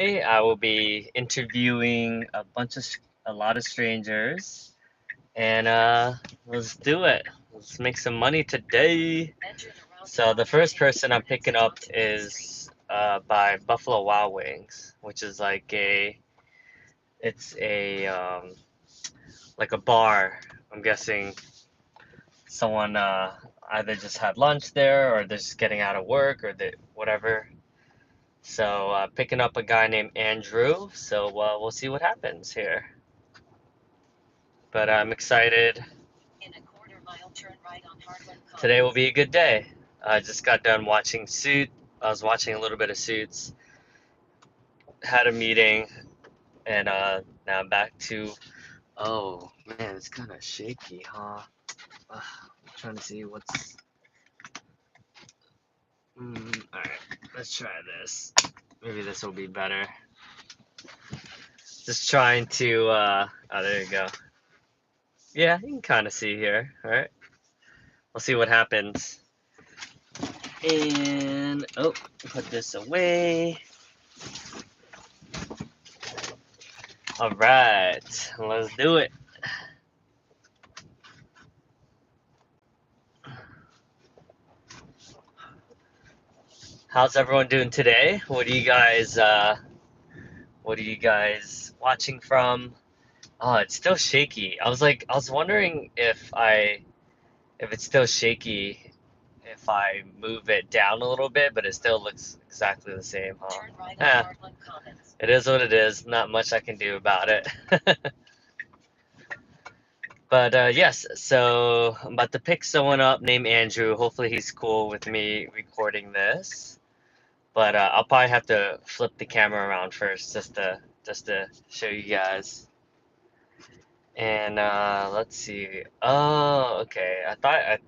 Today I will be interviewing a lot of strangers, and let's do it. Let's make some money today. So the first person I'm picking up is by Buffalo Wild Wings, which is it's a like a bar. I'm guessing someone either just had lunch there or they're just getting out of work or whatever. So picking up a guy named Andrew. So we'll see what happens here. But I'm excited. Today will be a good day. I just got done watching Suit. I was watching a little bit of Suits. Had a meeting, and now I'm back to. Oh man, it's kind of shaky, huh? I'm trying to see what's. All right, let's try this. Maybe this will be better. Just trying to. Oh, there you go. Yeah, you can kind of see here. All right, we'll see what happens. And oh, put this away. All right, let's do it. How's everyone doing today? What are you guys watching from? Oh, it's still shaky. I was wondering if it's still shaky if I move it down a little bit, but it still looks exactly the same, huh? Eh, it is what it is. Not much I can do about it. But yes, so I'm about to pick someone up named Andrew. Hopefully he's cool with me recording this. But I'll probably have to flip the camera around first just to show you guys. And let's see. Oh, okay. I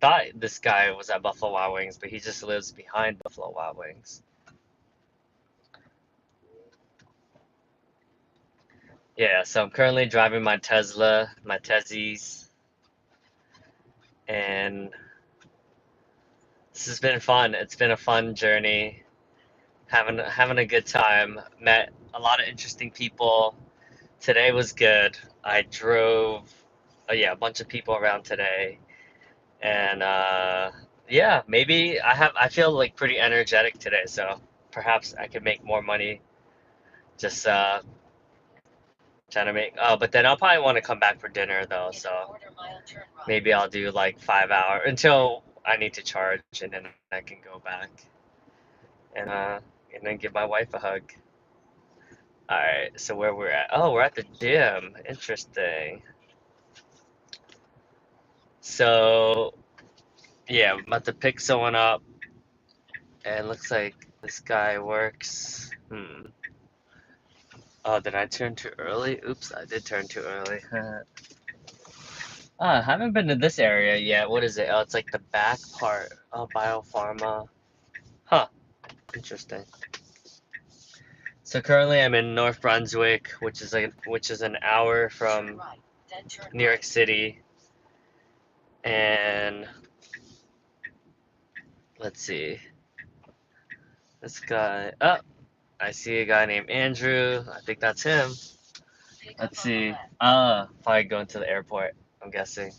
thought this guy was at Buffalo Wild Wings, but he just lives behind Buffalo Wild Wings. Yeah, so I'm currently driving my Tesla, my Tezzies, and this has been fun. It's been a fun journey. Having a good time. Met a lot of interesting people. Today was good. I drove, yeah, a bunch of people around today, and yeah, maybe I feel like pretty energetic today, so perhaps I could make more money just trying to make. Oh, but then I'll probably want to come back for dinner though, so maybe I'll do like 5 hour until I need to charge, and then I can go back and uh and then give my wife a hug. All right, so where we're at? Oh, we're at the gym. Interesting. So yeah, I'm about to pick someone up, and looks like this guy works. Oh, did I turn too early? Oops, I did turn too early. I haven't been to this area yet. What is it? Oh, it's like the back part. Oh, biopharma. Huh, interesting. So currently I'm in North Brunswick, which is an hour from New York City. And let's see. This guy. Oh, I see a guy named Andrew. I think that's him. Let's see. Probably going to the airport, I'm guessing.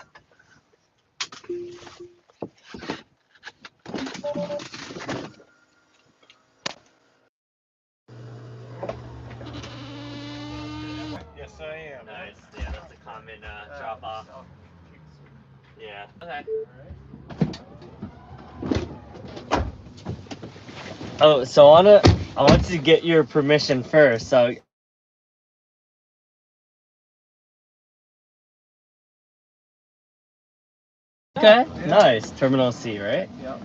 Yes, I am. Nice. Yeah, that's a common drop off. Yeah. Okay. Oh, so I want to get your permission first. So okay, Yeah. nice. Terminal C, right? Yep.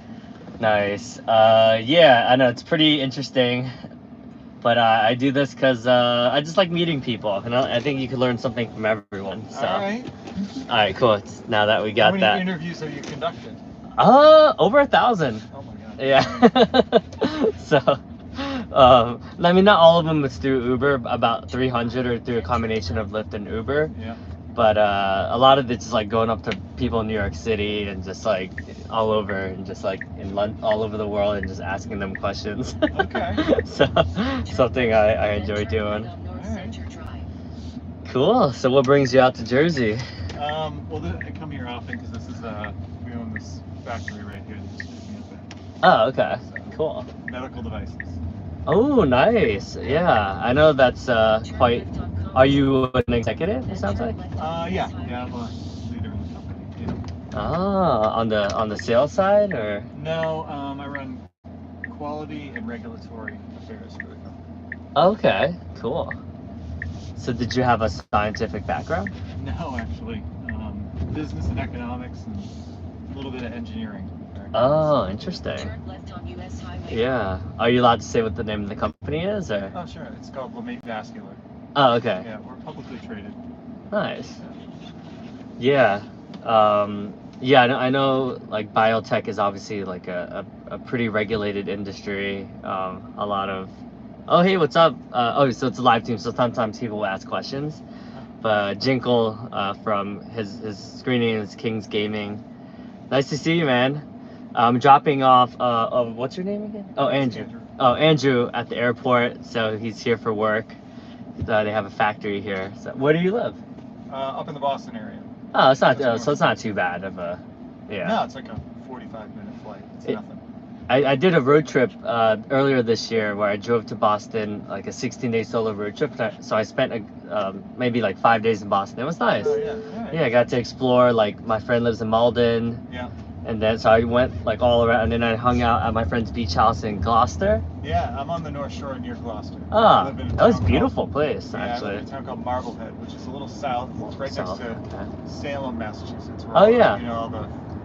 Nice. Yeah, I know it's pretty interesting, but I do this because I just like meeting people, and I think you can learn something from everyone. So, all right, cool. Now that we got How many that, interviews have you conducted? over 1,000. Oh my god. Yeah. So, I mean, not all of them was through Uber. About 300 are through a combination of Lyft and Uber. Yeah. but a lot of it's just like going up to people in New York City and just like all over and just like all over the world and just asking them questions. Okay. So something I enjoy doing. Alright. Cool. So what brings you out to Jersey? Well, I come here often because this is we own this factory right here that just picked me up at. Oh, okay. So, Cool. medical devices. Oh, nice. Yeah, I know that's quite. Are you an executive? It sounds like. Yeah, I'm a leader in the company. Yeah. Ah, on the sales side, or? No, I run quality and regulatory affairs for the company. Okay, cool. So did you have a scientific background? No, actually, business and economics and a little bit of engineering. Oh, interesting. Yeah. Are you allowed to say what the name of the company is, or? Oh, sure. It's called LeMaitre Vascular. Oh, okay. Yeah, we're publicly traded. Nice. Yeah. Yeah, I know like biotech is obviously like a pretty regulated industry. A lot of, oh, hey, what's up? Oh, so it's a live team, so sometimes people will ask questions. But Jinkle from his screening is King's Gaming. Nice to see you, man. I'm dropping off, what's your name again? Oh, Andrew. Oh, Andrew at the airport, so he's here for work. They have a factory here. So where do you live? Up in the Boston area. Oh, it's not. So it's not too bad of a. Yeah. No, it's like a 45-minute flight. It's nothing. I did a road trip earlier this year where I drove to Boston, like a 16-day solo road trip. So I spent maybe like 5 days in Boston. It was nice. Oh yeah. All right. Yeah, I got to explore. Like my friend lives in Malden. Yeah. And then so I went like all around, and then I hung out at my friend's beach house in Gloucester. Yeah, I'm on the North Shore near Gloucester. Ah, that was a beautiful place, actually. actually. I live in a town called Marblehead, which is a little south. It's right next to Salem, Massachusetts. Oh, yeah. You know, all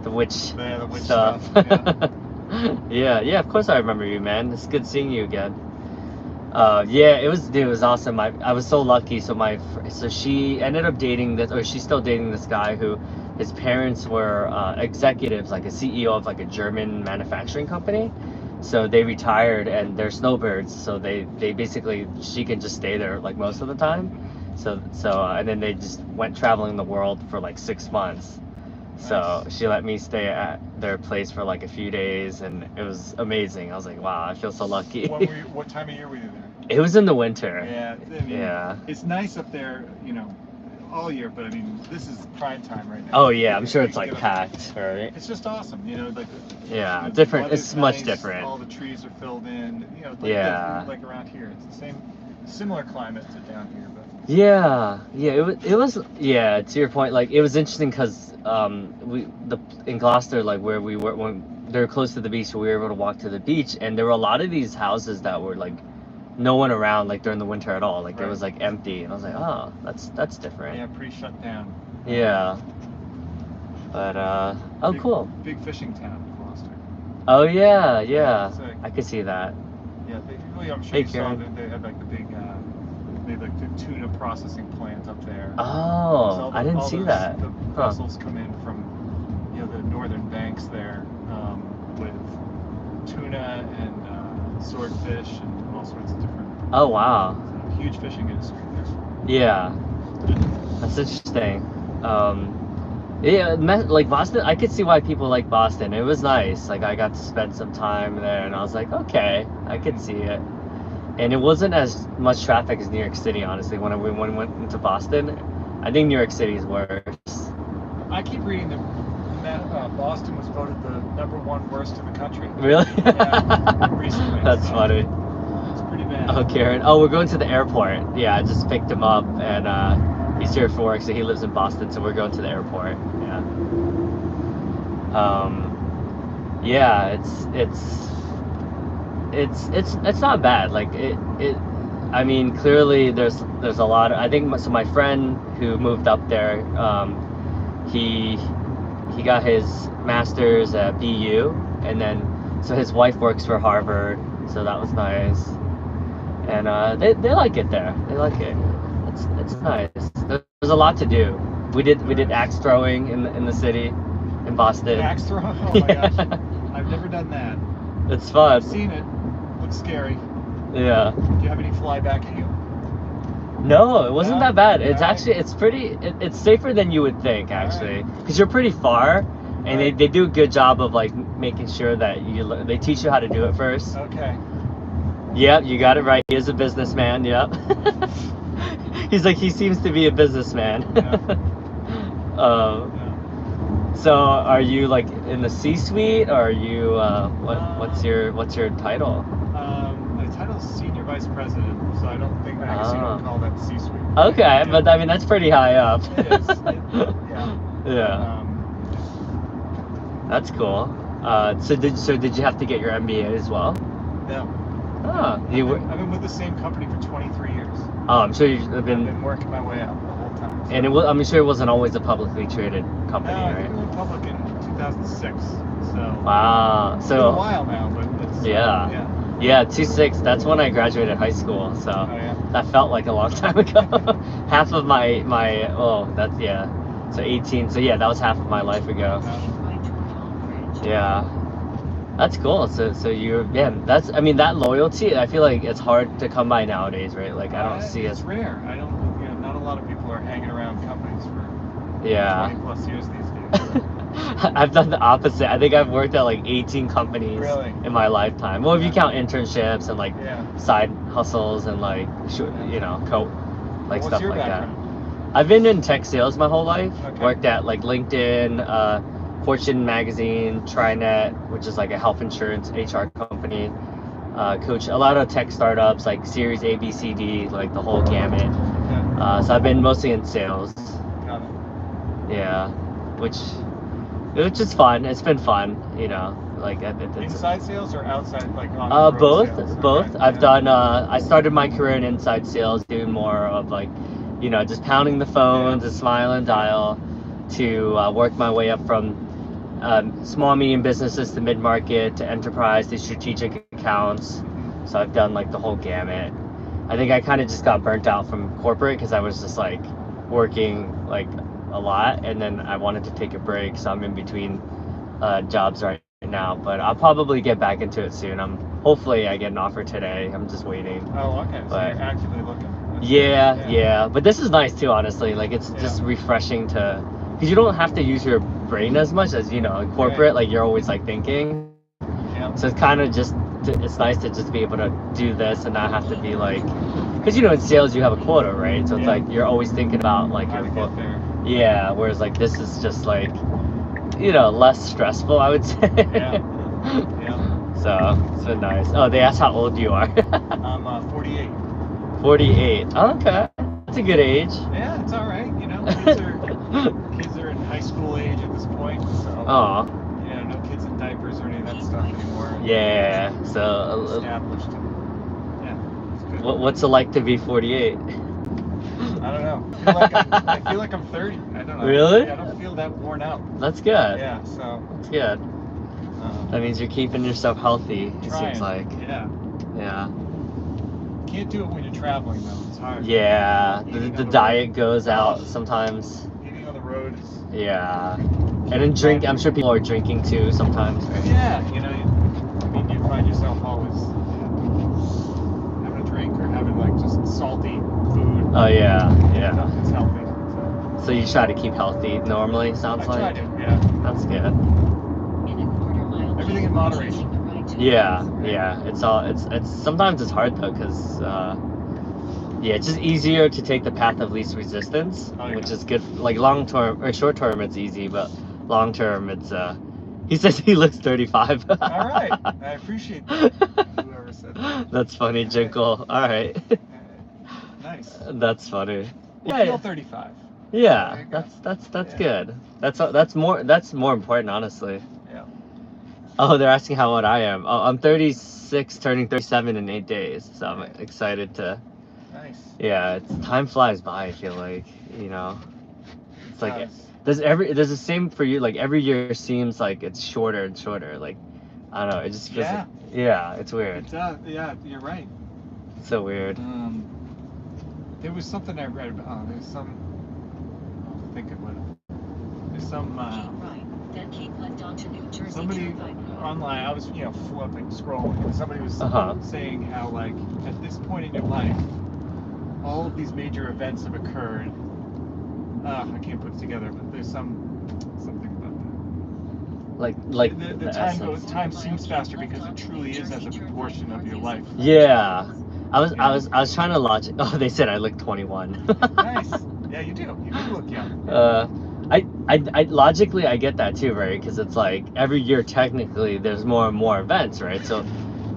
the witch stuff. Yeah. yeah, of course I remember you, man. It's good seeing you again. Yeah, it was awesome. I was so lucky. So she ended up dating this, or she's still dating this guy who, his parents were executives, like a CEO of like a German manufacturing company. So they retired and they're snowbirds. So they basically, she can just stay there like most of the time. So and then they just went traveling the world for like 6 months. So Nice. she let me stay at their place for like a few days, and it was amazing. I was like, wow, I feel so lucky. What time of year were you there? It was in the winter. Yeah, I mean, yeah. It's nice up there, you know, all year, but I mean, this is prime time right now. Oh yeah, I'm sure it's like packed, right? It's just awesome, you know, like. Yeah, the different. weather's It's much nice, different. All the trees are filled in, you know, like, Yeah. like around here. It's the similar climate to down here, but. Yeah, it was yeah. To your point, like it was interesting because in Gloucester, like where we were when they're close to the beach, so we were able to walk to the beach, and there were a lot of these houses that were like no one around, like during the winter at all. Like it was like empty, and I was like, oh, that's different. Yeah, pretty shut down. Yeah. But oh, cool. Big fishing town, Gloucester. Oh yeah, yeah. Like, I could see that. Yeah, I'm sure Hey, you saw Karen. that they had like the big, they had like the tuna processing plant up there. Oh, I didn't see that. The vessels come in from, you know, the northern banks there, with tuna and swordfish and all sorts of different. Oh wow. Huge fishing industry there. Yeah. That's interesting. Yeah, like Boston, I could see why people like Boston. It was nice. Like I got to spend some time there, and I was like, okay, I can see it. And it wasn't as much traffic as New York City, honestly. When we went into Boston, I think New York City is worse. I keep reading that Boston was voted the #1 worst in the country. Really? Yeah, recently. That's funny. It's pretty bad. Oh, Karen. Oh, we're going to the airport. Yeah, I just picked him up, and he's here for work, so he lives in Boston, so we're going to the airport. Yeah. Yeah, it's not bad. Like I mean, clearly there's a lot of, I think so my friend who moved up there, he got his master's at BU, and then so his wife works for Harvard, so that was nice. And they like it there. They like it. It's nice. There's a lot to do. We did axe throwing in the city, in Boston. Axe throwing? Oh my gosh. I've never done that. It's fun. I've seen it. Looks scary. Yeah. Do you have any fly back at you? No, it wasn't No? that bad. It's All right. actually, it's pretty, it's safer than you would think, All right. actually. Because you're pretty far, and Right. they do a good job of, like, making sure that they teach you how to do it first. Okay. Yep, you got it right. He is a businessman, yep. He's like, he seems to be a businessman. Yeah. Um, Yeah. so are you, like, in the C-suite, or are you, what's your title? My title is Senior Vice President, so I don't think, I guess you don't call that C-suite. Okay, Yeah. but I mean, that's pretty high up. It is. Yeah. Yeah. That's cool. So did you have to get your MBA as well? No. Oh, I've been with the same company for 23 years. Oh, I'm sure you've I've been. been working my way up the whole time. So. And I'm sure it wasn't always a publicly traded company, No, I right? think we went public in 2006. So. Wow. It's been a while now, but it's. Yeah. Yeah, 2006. That's when I graduated high school. So Oh, yeah. that felt like a long time ago. Half of my that's yeah. So 18. So yeah, that was half of my life ago. Yeah. That's cool. So you're, that's, I mean, that loyalty, I feel like it's hard to come by nowadays, right? Like, I don't see it. It's rare. Not a lot of people are hanging around companies for 20 plus years these days. I've done the opposite. I think I've worked at like 18 companies in my lifetime. Well, if you count internships and like side hustles and like, What's stuff your like that. background? I've been in tech sales my whole life. Okay. Worked at like LinkedIn, Fortune magazine, TriNet, which is like a health insurance HR company. Coach a lot of tech startups like Series A, B, C, D, like the whole gamut. Okay. So I've been mostly in sales. Got it. Yeah, which is fun. It's been fun, like it's Inside sales or outside, like on the road both sales? both. Okay. I've done I started my career in inside sales, doing more of like, just pounding the phones and smile and dial, to work my way up from small medium businesses to mid-market to enterprise to strategic accounts. So I've done like the whole gamut. I think I kind of just got burnt out from corporate because I was just like working like a lot, and then I wanted to take a break, so I'm in between jobs right now, but I'll probably get back into it soon. Hopefully I get an offer today. I'm just waiting. Oh, okay. So you're actively looking. Yeah, but this is nice too, honestly. Like, it's just refreshing because you don't have to use your brain as much as, in corporate. Like, you're always like thinking. So it's kind of just, it's nice to just be able to do this and not have to be like, because in sales you have a quota, right? So it's like you're always thinking about like your quota. Yeah, whereas like this is just like, less stressful, I would say. Yeah. So it's been nice. Oh, they asked how old you are. I'm 48. 48. Oh, okay, that's a good age. Yeah, it's all right. Kids are in high school age at this point. So. Oh. No kids in diapers or any of that stuff anymore. Yeah. So. Established. Yeah. It's good. What's it like to be 48? I don't know. I feel like I'm 30. I don't know. Really? I don't feel that worn out. That's good. Yeah, so. That's good. That means you're keeping yourself healthy, it seems like. Yeah. Yeah. Can't do it when you're traveling, though. It's hard. Yeah. The diet goes out sometimes. Eating on the road is. Yeah. And then drink, I'm sure people are drinking too sometimes, right? Yeah, you find yourself always having a drink or having like just salty food. Oh, yeah. It's healthy. So you try to keep healthy normally, sounds like? I try to, yeah. That's good. Everything in moderation. Yeah. It's sometimes it's hard though, because it's just easier to take the path of least resistance, which is good. Like long term or short term, it's easy, but long term, it's he says he looks 35. All right, I appreciate that. Whoever said that. That's funny, Jinkle. All right. Nice. That's funny. I feel 35. Yeah, that's good. That's more important, honestly. Yeah. Oh, they're asking how old I am. Oh, I'm 36, turning 37 in 8 days. So I'm excited to. Nice. Yeah, time flies by. I feel like, it's like there's the same for you. Like every year seems like it's shorter and shorter. Like, I don't know. It just feels like, it's weird. It does. Yeah, you're right. It's so weird. There was something I read about. There's some. I'll think of what. There's some. Somebody online. I was scrolling, and somebody was saying how like at this point in your life, all all of these major events have occurred. I can't put it together, but there's something about Like the time seems faster because it truly is as a proportion of your life. Yeah. I was trying to logic. Oh, they said I look 21. Nice. Yeah, you do. You do look young. I logically I get that too, right? Because it's like every year technically there's more and more events, right? So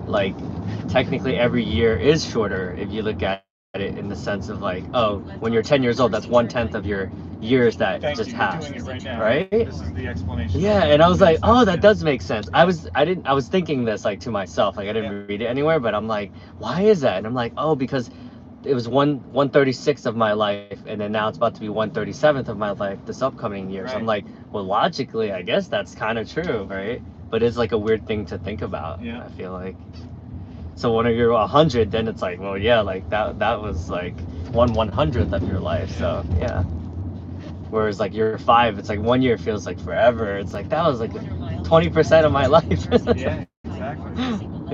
like technically every year is shorter if you look at it in the sense of like, oh, when you're 10 years old, that's 1/10 of your years that Thank just you. You're passed, doing it right now. right? This is the explanation. Yeah, and I was like, oh, that does make sense. I was thinking this like to myself, like I didn't read it anywhere, but I'm like, why is that? And I'm like, oh, because it was 1/36 of my life, and then now it's about to be 1/37 of my life this upcoming year. So I'm like, well, logically, I guess that's kind of true, right? But it's like a weird thing to think about. Yeah. I feel like. So when you're 100, then it's like, well, yeah, like that was like 1/100th of your life. So yeah. Whereas like year 5, it's like 1 year feels like forever. It's like that was like 20% of my life. Yeah, exactly.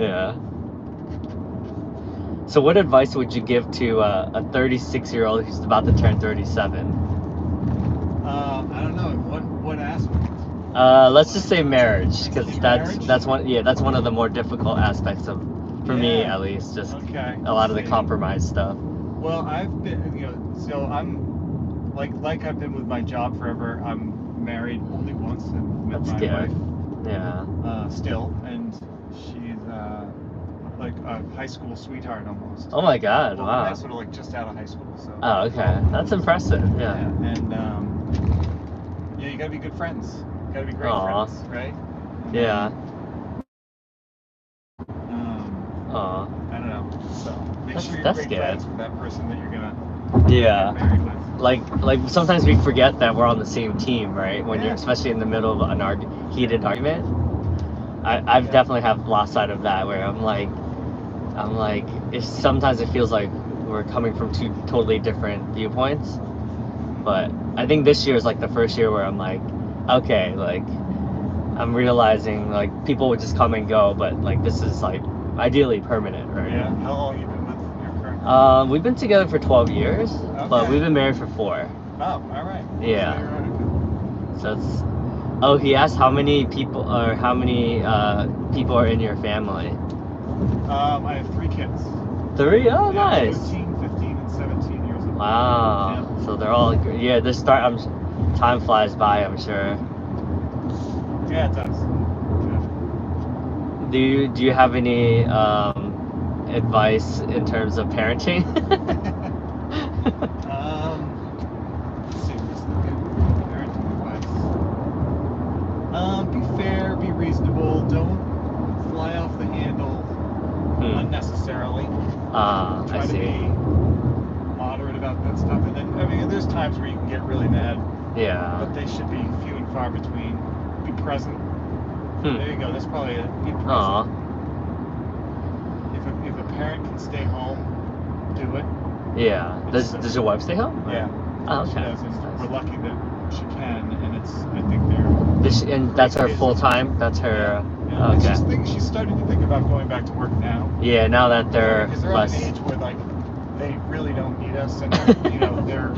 Yeah. So what advice would you give to a 36-year-old who's about to turn 37? I don't know. What aspect? Let's just say marriage, because that's one of the more difficult aspects of, for me at least, just a lot of the compromise stuff. Well, I've been, so I'm like I've been with my job forever. I'm married only once and met my wife. Yeah. Still, and she's like a high school sweetheart almost. Oh my God! Well, wow. sort of like just out of high school. So. Oh, okay. That's impressive. Yeah. And you gotta be good friends. You gotta be great friends, right? Yeah. I don't know. So make sure you're great friends with that person that you're gonna get married with. Like sometimes we forget that we're on the same team, right? When you're especially in the middle of an heated argument. I've definitely have lost sight of that where I'm like sometimes it feels like we're coming from two totally different viewpoints. But I think this year is like the first year where I'm like, okay, like I'm realizing like people would just come and go, but like this is like ideally permanent, right? Yeah. How long have you been with your current? We've been together for 12 years, but we've been married for 4. Oh, all right. Yeah. So it's. Oh, he asked how many people are in your family? I have 3 kids. 3? Oh, nice. 13, 15, and 17 years old. Wow. Yeah. So they're all time flies by, I'm sure. Yeah, it does. Yeah. Do you have any advice in terms of parenting? Let's see, what's the good parenting advice? Be fair, be reasonable, don't fly off the handle unnecessarily. Try to be moderate about that stuff. And then, I mean, there's times where you can get really mad. Yeah. But they should be few and far between. Be present. There you go. That's probably it. Be present. Aww. If a parent can stay home, do it. Yeah. Does your wife stay home? Yeah. Oh, okay. She does, and we're lucky that she can, and I think and that's her full time. That's her. Yeah. Okay. She's starting to think about going back to work now. Yeah. Now that they're because they're less. at an age where like they really don't need us, and they're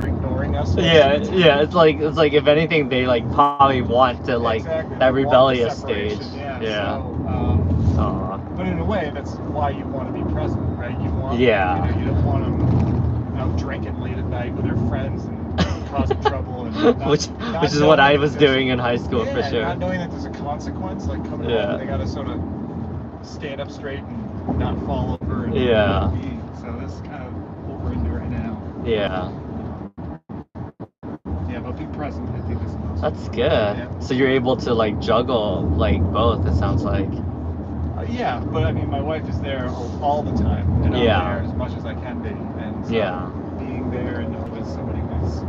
ignoring us. Yeah. It's like if anything, they like probably want to like that rebellious stage. Yeah. So, but in a way, that's why you want to be present, right? You want. You don't want them out drinking late at night with their friends and causing trouble and which is what I was doing in high school for sure. Not knowing that there's a consequence, like coming home and they gotta sort of stand up straight and not fall over. And so that's kind of what we're into right now. Yeah. Yeah, but be present. I think that's the most. That's good. Yeah. So you're able to like juggle like both. It sounds like. Yeah, but I mean, my wife is there all the time, and I'm there as much as I can be, and so being there and know that somebody who's,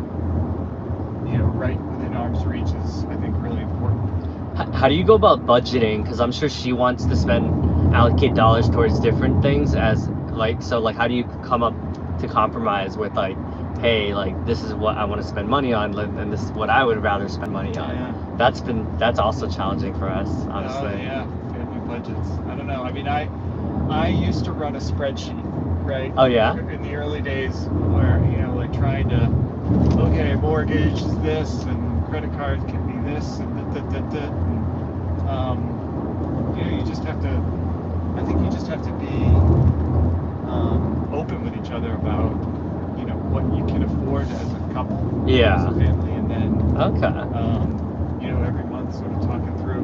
right within arm's reach is, I think, really important. How do you go about budgeting? Because I'm sure she wants to allocate dollars towards different things how do you come up to compromise with like, hey, like this is what I want to spend money on, and this is what I would rather spend money on. Yeah. That's also challenging for us, honestly. Oh, yeah. Budgets. I don't know. I mean, I used to run a spreadsheet right? Oh yeah. In the early days, where like trying to, okay, mortgage is this, and credit cards can be this, and you just have to. I think you just have to be open with each other about what you can afford as a couple, Yeah. as a family, and then Okay. every month sort of talking through,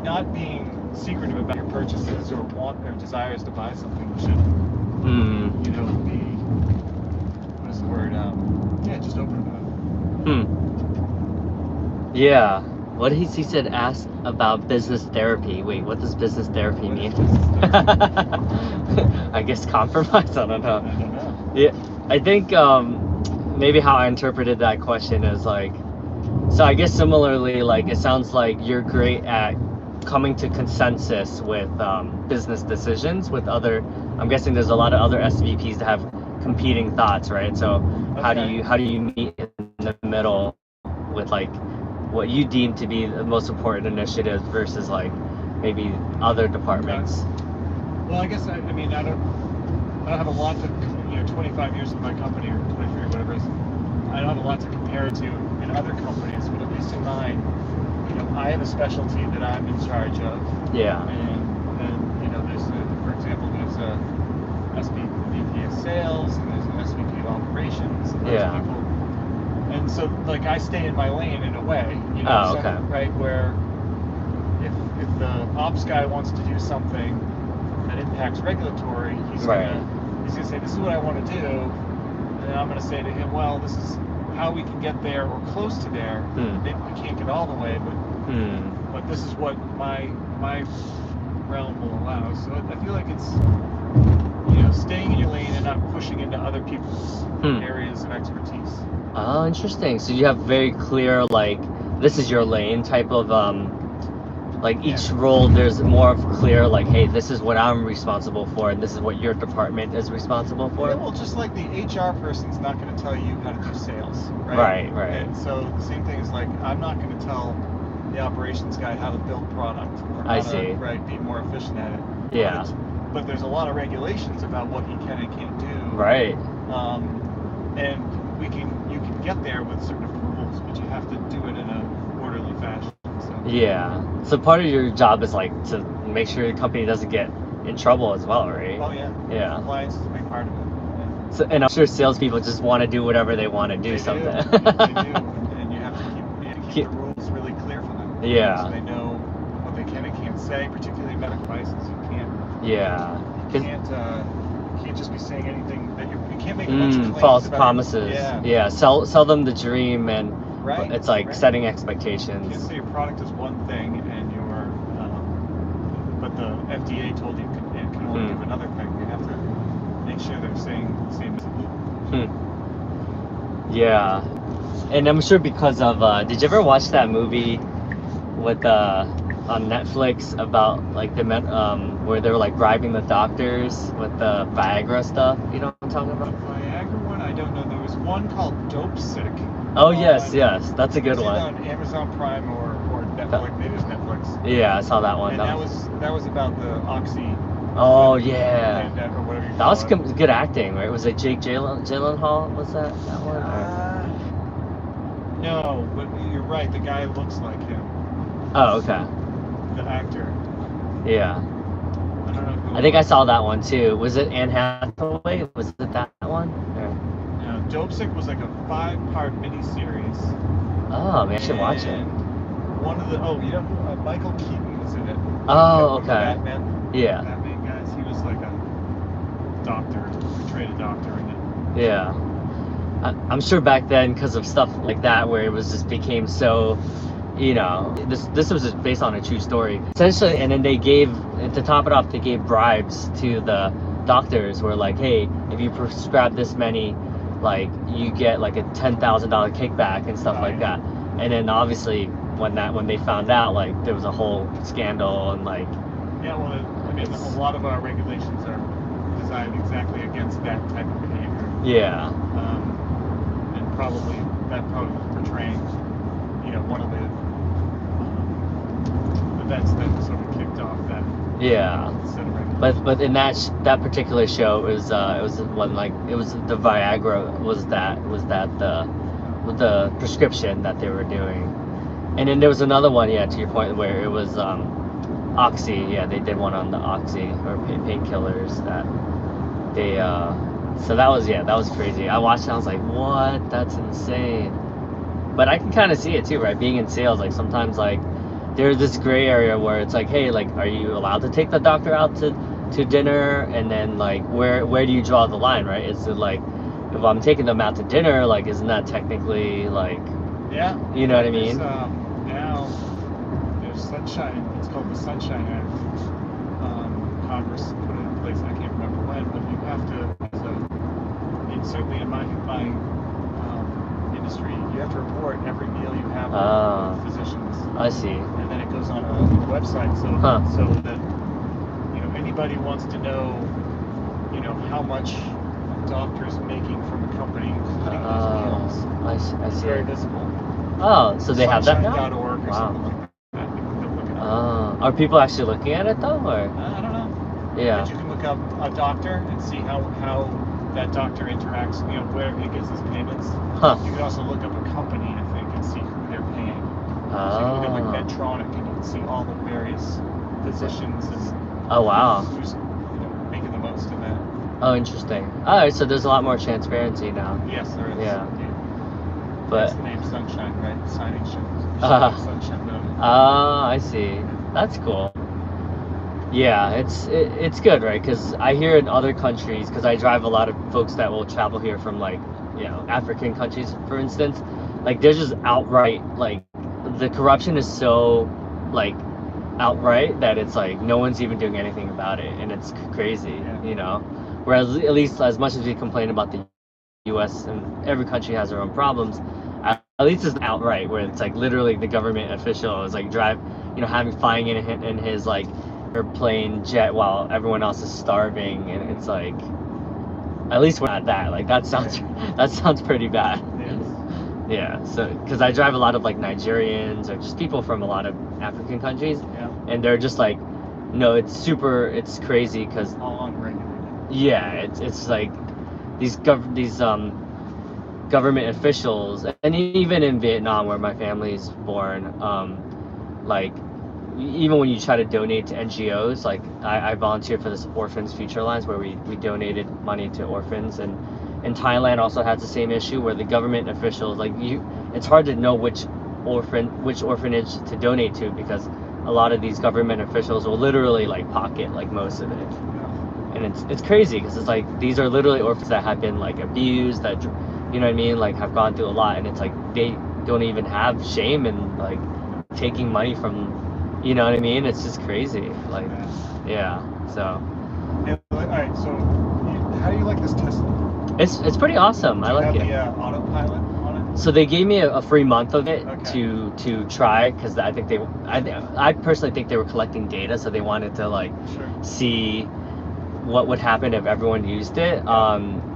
not being secretive about your purchases or desires to buy something. You should, be, what is the word? Just open about it. Yeah. What he said, ask about business therapy. Wait, what does business therapy mean? I guess compromise. I don't know. I don't know. Yeah, I think maybe how I interpreted that question is like, so I guess similarly, like it sounds like you're great at coming to consensus with business decisions with other. I'm guessing there's a lot of other SVPs that have competing thoughts, right? So how do you meet in the middle with like what you deem to be the most important initiatives versus like maybe other departments? Well, I guess I don't have a lot to 25 years in my company, or 23, whatever it is. I don't have a lot to compare it to in other companies, but at least in mine, I have a specialty that I'm in charge of. Yeah. And there's for example, there's a SVP of sales, and there's an SVP of operations, and there's people. And so, like, I stay in my lane in a way, okay. Right, where if the ops guy wants to do something that impacts regulatory, he's gonna say, this is what I want to do, and then I'm gonna say to him, well, this is how we can get there or close to there. Maybe we can't get all the way, but this is what my realm will allow. So I feel like it's staying in your lane and not pushing into other people's areas of expertise. Oh, interesting. So you have very clear, like, this is your lane type of like each role there's more of clear, like, hey, this is what I'm responsible for and this is what your department is responsible for. Yeah, well, just like the HR person's not going to tell you how to do sales, right? Right. And so the same thing is like, I'm not going to tell the operations guy how to build product or how to be more efficient at it. Yeah. But there's a lot of regulations about what you can and can't do. Right. And you can get there with certain approvals, but you have to do it in a orderly fashion. So. Yeah. So part of your job is like to make sure your company doesn't get in trouble as well, right? Oh yeah. Yeah. Compliance is a big part of it. Yeah. So, and I'm sure salespeople just want to do whatever they want to do. They something. Do. They do, and you have to keep the rules really clear for them. Yeah. So they know what they can and can't say, particularly in medical devices. You can't. Yeah. You can't just be saying anything that you can't make a bunch of claims false about promises. Yeah. Sell them the dream, and it's like setting expectations. You can't say your product is one thing and but the FDA told you it can only do another thing. You have to make sure they're saying the same message. Yeah, and I'm sure because of did you ever watch that movie with on Netflix about like the where they were like bribing the doctors with the Viagra stuff? You know what I'm talking about? The Viagra one, I don't know. There was one called Dope Sick. Oh yes, that's a good one. It's on Amazon Prime or Netflix. Maybe it's Netflix. Yeah, I saw that one. And that was about the Oxy. Oh yeah. Or whatever you that was good acting, right? Was it Jake Gyllenhaal? Was that one? No, but you're right. The guy looks like him. Oh, okay. The actor. Yeah. I don't know who. I think I saw that one too. Was it Anne Hathaway? Was it that one? Or? No, Dope Sick was like a 5-part miniseries. Oh man, I should watch it. One of the Michael Keaton was in it. Oh, okay. Batman. Yeah. Batman guys. He was like a doctor, portrayed a doctor in it. Yeah. I'm sure back then, because of stuff like that, where it was just became so, this was just based on a true story. Essentially, and then they gave, to top it off, they gave bribes to the doctors, where like, hey, if you prescribe this many, like, you get like a $10,000 kickback and stuff like that. And then obviously, when they found out, like, there was a whole scandal and like. Yeah, well, a lot of our regulations are designed exactly against that type of behavior. Yeah. And probably portraying, one of the events that sort of kicked off that set of regulations. But in that particular show, it was one like it was the Viagra was the prescription that they were doing, and then there was another one, yeah, to your point, where it was Oxy. Yeah, they did one on the Oxy or painkillers that they so that was crazy. I watched it, I was like, what? That's insane. But I can kind of see it too, right? Being in sales, like sometimes like there's this gray area where it's like, hey, like, are you allowed to take the doctor out to dinner? And then like, where do you draw the line, right? Is it like, if I'm taking them out to dinner, like, isn't that technically like, Yeah. you know what I mean? Now there's Sunshine. It's called the Sunshine Act. Congress put it in place. I can't remember when, but you have to, certainly in my industry, you have to report every meal you have with physicians. I see. And then it goes on a website, so that anybody wants to know, how much a doctor is making from a company including those meals. I see. It's very visible. Oh, so they have that now? Sunshine.org or something like that. You can look it up. Are people actually looking at it though, or? I don't know. Yeah. But you can look up a doctor and see how that doctor interacts, where he gets his payments. You can also look up a company, I think, and see who they're paying. So you can look at like Medtronic and you can see all the various physicians and Oh wow. who's making the most of that. Oh, interesting. All right, so there's a lot more transparency now. Yes, there is. Yeah. Indeed. But That's the name Sunshine, right? Signing shows. Sunshine Building. I see. That's cool. Yeah, it's good, right? Because I hear in other countries, because I drive a lot of folks that will travel here from like, African countries, for instance. Like, there's just outright, like, the corruption is so, like, outright that it's like no one's even doing anything about it, and it's crazy, Whereas at least as much as we complain about the U.S. and every country has their own problems, at least it's outright where it's like literally the government official is like having flying in his like airplane jet while everyone else is starving, and it's like at least we're not that. Like that sounds pretty bad. Yeah, so because I drive a lot of like Nigerians or just people from a lot of African countries, and they're just like, no, it's crazy because all unregulated. Yeah, it's like these government officials, and even in Vietnam where my family's born, like even when you try to donate to NGOs, like I volunteered for this Orphans Future Lines where we donated money to orphans, and Thailand also has the same issue where the government officials, like it's hard to know which orphanage to donate to because a lot of these government officials will literally like pocket like most of it. And it's crazy because it's like these are literally orphans that have been like abused, that like have gone through a lot, and it's like they don't even have shame in like taking money from, it's just crazy, like so. Yeah, all right, so how do you like this Tesla? It's pretty awesome. I like it. The autopilot on it? So they gave me a free month of it to try because I personally think they were collecting data, so they wanted to like see what would happen if everyone used it.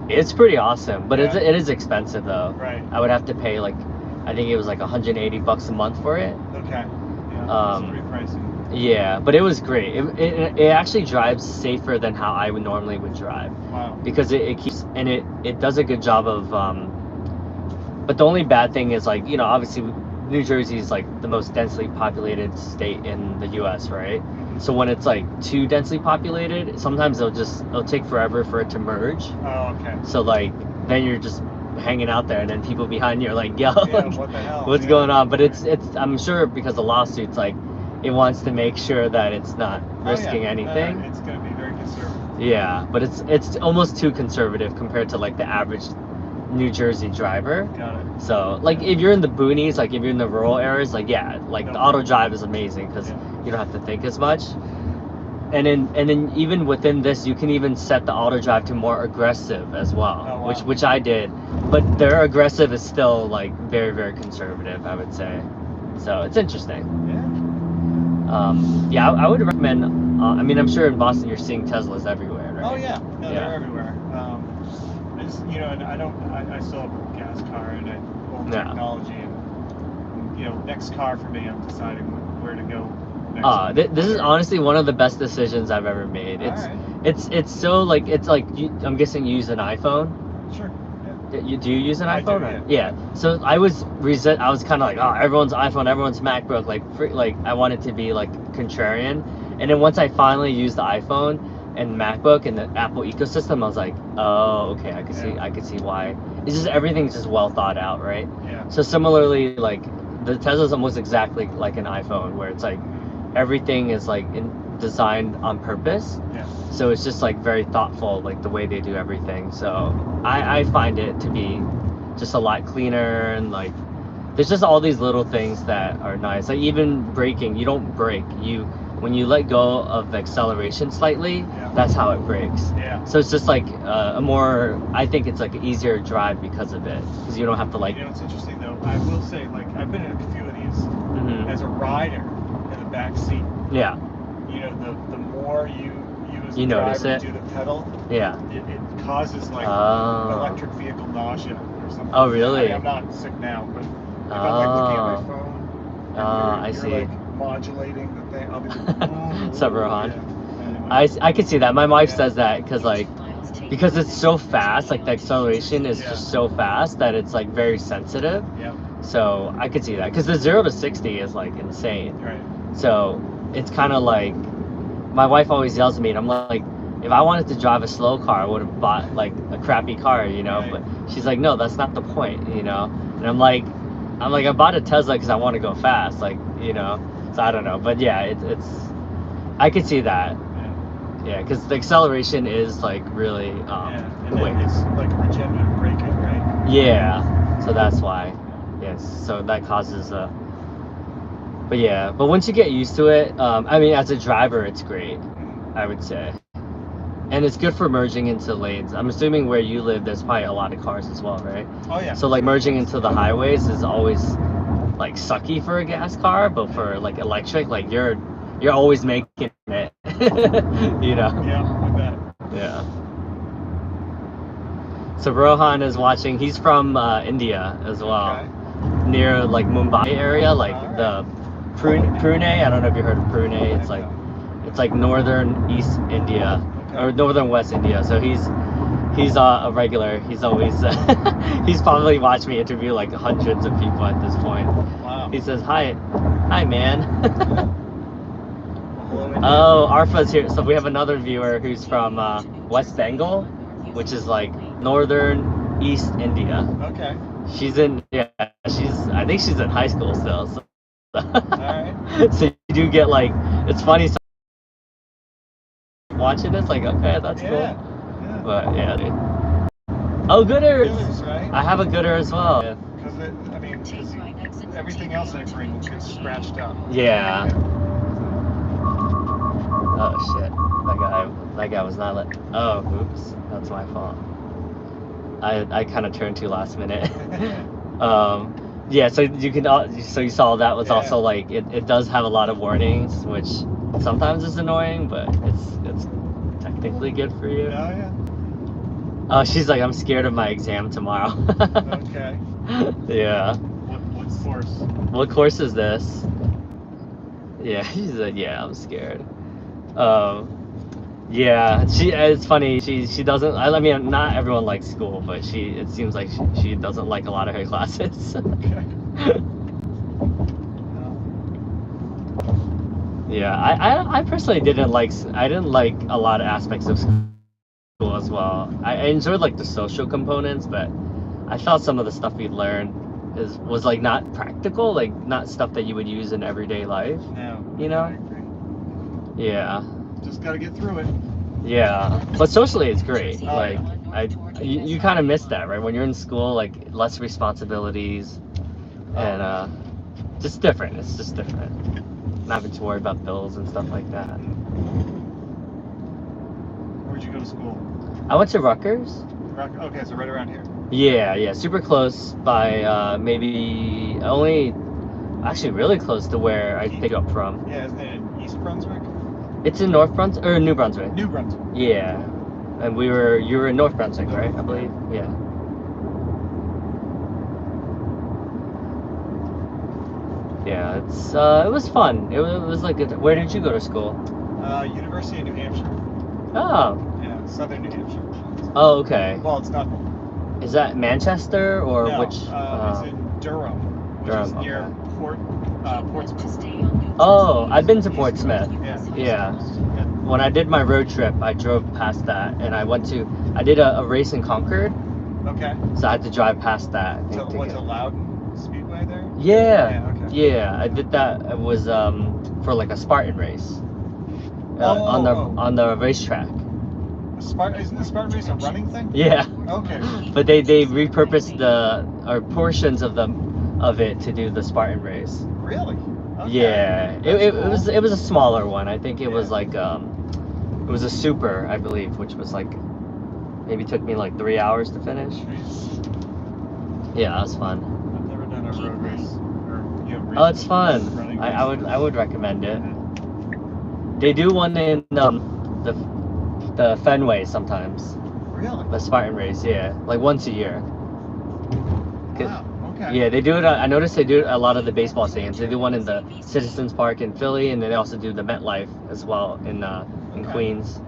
It's pretty awesome, but it is expensive though. Right. I would have to pay like, I think it was like $180 a month for it. Okay. Yeah. It's pretty pricey. Yeah, but it was great. It actually drives safer than how I would normally drive. Wow. Because it keeps, and it does a good job of but the only bad thing is like, obviously New Jersey is like the most densely populated state in the US, right? So when it's like too densely populated, sometimes it'll take forever for it to merge. Oh, okay. So like then you're just hanging out there, and then people behind you are like, yo, what the hell? What's going on? But it's I'm sure because of lawsuits, like it wants to make sure that it's not risking anything. It's going to be very conservative. Yeah, but it's almost too conservative compared to like the average New Jersey driver. Got it. So like if you're in the boonies, like if you're in the rural areas, like the auto drive is amazing because you don't have to think as much. And then even within this, you can even set the auto drive to more aggressive as well. Oh, wow. which I did, but their aggressive is still like very, very conservative, I would say. So it's interesting. Yeah. I would recommend. I mean, I'm sure in Boston you're seeing Teslas everywhere, right? Oh yeah, they're everywhere. I just, and I still have a gas car and old technology, and next car for me, I'm deciding where to go This is honestly one of the best decisions I've ever made. It's so like I'm guessing you use an iPhone. Sure. Do you use an iPhone? Do, yeah. So I was kind of like, oh, everyone's iPhone, everyone's MacBook. Like I wanted to be like contrarian, and then once I finally used the iPhone and MacBook and the Apple ecosystem, I was like, oh, okay, I could see why. It's just everything's just well thought out, right? Yeah. So similarly, like the Tesla's almost exactly like an iPhone, where it's like everything is like designed on purpose. Yeah. So it's just like very thoughtful, like the way they do everything. So I find it to be just a lot cleaner, and like there's just all these little things that are nice. Like even braking, you don't brake. When you let go of acceleration slightly, that's how it brakes. Yeah. So it's just like I think it's like an easier drive because of it, because you don't have to like. It's interesting though. I will say, like I've been in a few of these as a rider in the back seat. Yeah. The more you as a notice driver it. do the pedal, it causes like electric vehicle nausea or something. Oh, really? I'm not sick now, but if I'm like looking at my phone, I you're see. like modulating the thing. I'll be like, What's up, Rohan? Yeah. Anyway. I could see that. My wife says that because it's so fast, like the acceleration is just so fast that it's like very sensitive. Yeah. So I could see that, because the 0 to 60 is like insane. Right. So it's kind of like, my wife always yells at me, and I'm like, if I wanted to drive a slow car, I would have bought like a crappy car, Right. But she's like, no, that's not the point, And I'm like, I bought a Tesla because I want to go fast, So I don't know, but yeah, it's I could see that. Yeah, because the acceleration is like really quick. It's like regenerative braking, right? Yeah, so that's why. Yes, so that causes but yeah, but once you get used to it, as a driver, it's great, I would say. And it's good for merging into lanes. I'm assuming where you live, there's probably a lot of cars as well, right? Oh yeah. So like merging into the highways is always like sucky for a gas car, but for like electric, like you're always making it, Yeah, I bet. Yeah. So Rohan is watching. He's from India as well, near like Mumbai area, like the Pune. I don't know if you heard of Pune. It's like northern East India or northern West India. So he's a regular. He's always he's probably watched me interview like hundreds of people at this point. Wow. He says, hi man. Oh, Arfa's here. So we have another viewer who's from West Bengal, which is like northern East India. Okay. I think she's in high school still. So, Alright. so you do get like, it's funny watching this, like, okay, that's cool. Yeah. But yeah, dude. Oh, gooders! Right? I have a gooder as well. Because everything else in a ring gets scratched up. Yeah. Oh shit. That guy was not oh, oops. That's my fault. I kind of turned too last minute. Yeah, so you saw that was also like it does have a lot of warnings, which sometimes is annoying, but it's technically good for you. Oh yeah. Oh, she's like, I'm scared of my exam tomorrow. Okay. Yeah. What course? What course is this? Yeah, she's like, yeah, I'm scared. Yeah, it's funny. She doesn't. I mean, not everyone likes school, but it seems like she doesn't like a lot of her classes. Okay. Yeah, I personally didn't like a lot of aspects of school as well. I enjoyed like the social components, but I felt some of the stuff we learned was like not practical, like not stuff that you would use in everyday life. No. I agree. Yeah. Just gotta get through it. Yeah, but socially it's great. Oh, like you kind of miss that, right? When you're in school, like less responsibilities, and just different. It's just different. Not having to worry about bills and stuff like that. Where'd you go to school? I went to Rutgers. Okay, so right around here. Yeah, super close by maybe actually really close to where I picked up from. Yeah, isn't it in East Brunswick? It's in North Brunswick or New Brunswick. New Brunswick. Yeah, and you were in North Brunswick, right? I believe. Yeah. Yeah, it was fun. It was like where did you go to school? University of New Hampshire. Oh. Yeah, southern New Hampshire. Oh, okay. Well, it's not. Is that Manchester or No, which? it's in Durham, which is Durham, near okay. Portsmouth. Oh, I've been to Portsmouth. Yeah. Yeah. When I did my road trip, I drove past that, and I did a race in Concord, Okay. so I had to drive past that. So what's a Loudon Speedway there? Yeah. Yeah. Okay. Yeah, I did that. It was for like a Spartan race. On the racetrack. Isn't the Spartan race a running thing? Yeah. Okay. But they repurposed portions of it to do the Spartan race. Really? Okay. Yeah. Cool. It was a smaller one. I think it was like it was a super, I believe, which was like maybe took me like 3 hours to finish. Jeez. Yeah, that was fun. I've never done a road race. Or, Oh, it's fun. I would recommend it. They do one in the Fenway sometimes. Really? The Spartan race, yeah, like once a year. Wow. Okay. Yeah, they do it. I noticed they do it at a lot of the baseball stadiums. They do one in the Citizens Park in Philly, and then they also do the MetLife as well in Queens.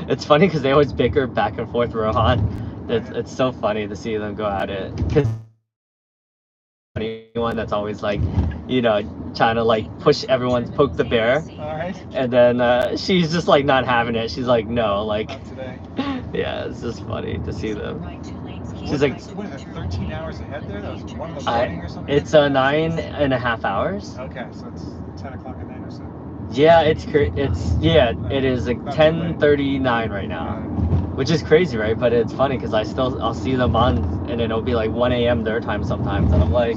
It's funny because they always bicker back and forth, Rohan. It's so funny to see them go at it. Because anyone that's always like, you know, trying to like push everyone, poke the bear. All right. And then she's just like not having it. She's like, no, like. Not today. Yeah, it's just funny to see them. She's like, what is it, 13 hours ahead there? That was 1 in the morning or something? It's 9.5 hours. Okay, so it's 10 o'clock at night or so. Yeah, it is like 10:39 right now, which is crazy, right? But it's funny because I'll see them on, and then it'll be like 1 a.m. their time sometimes, and I'm like,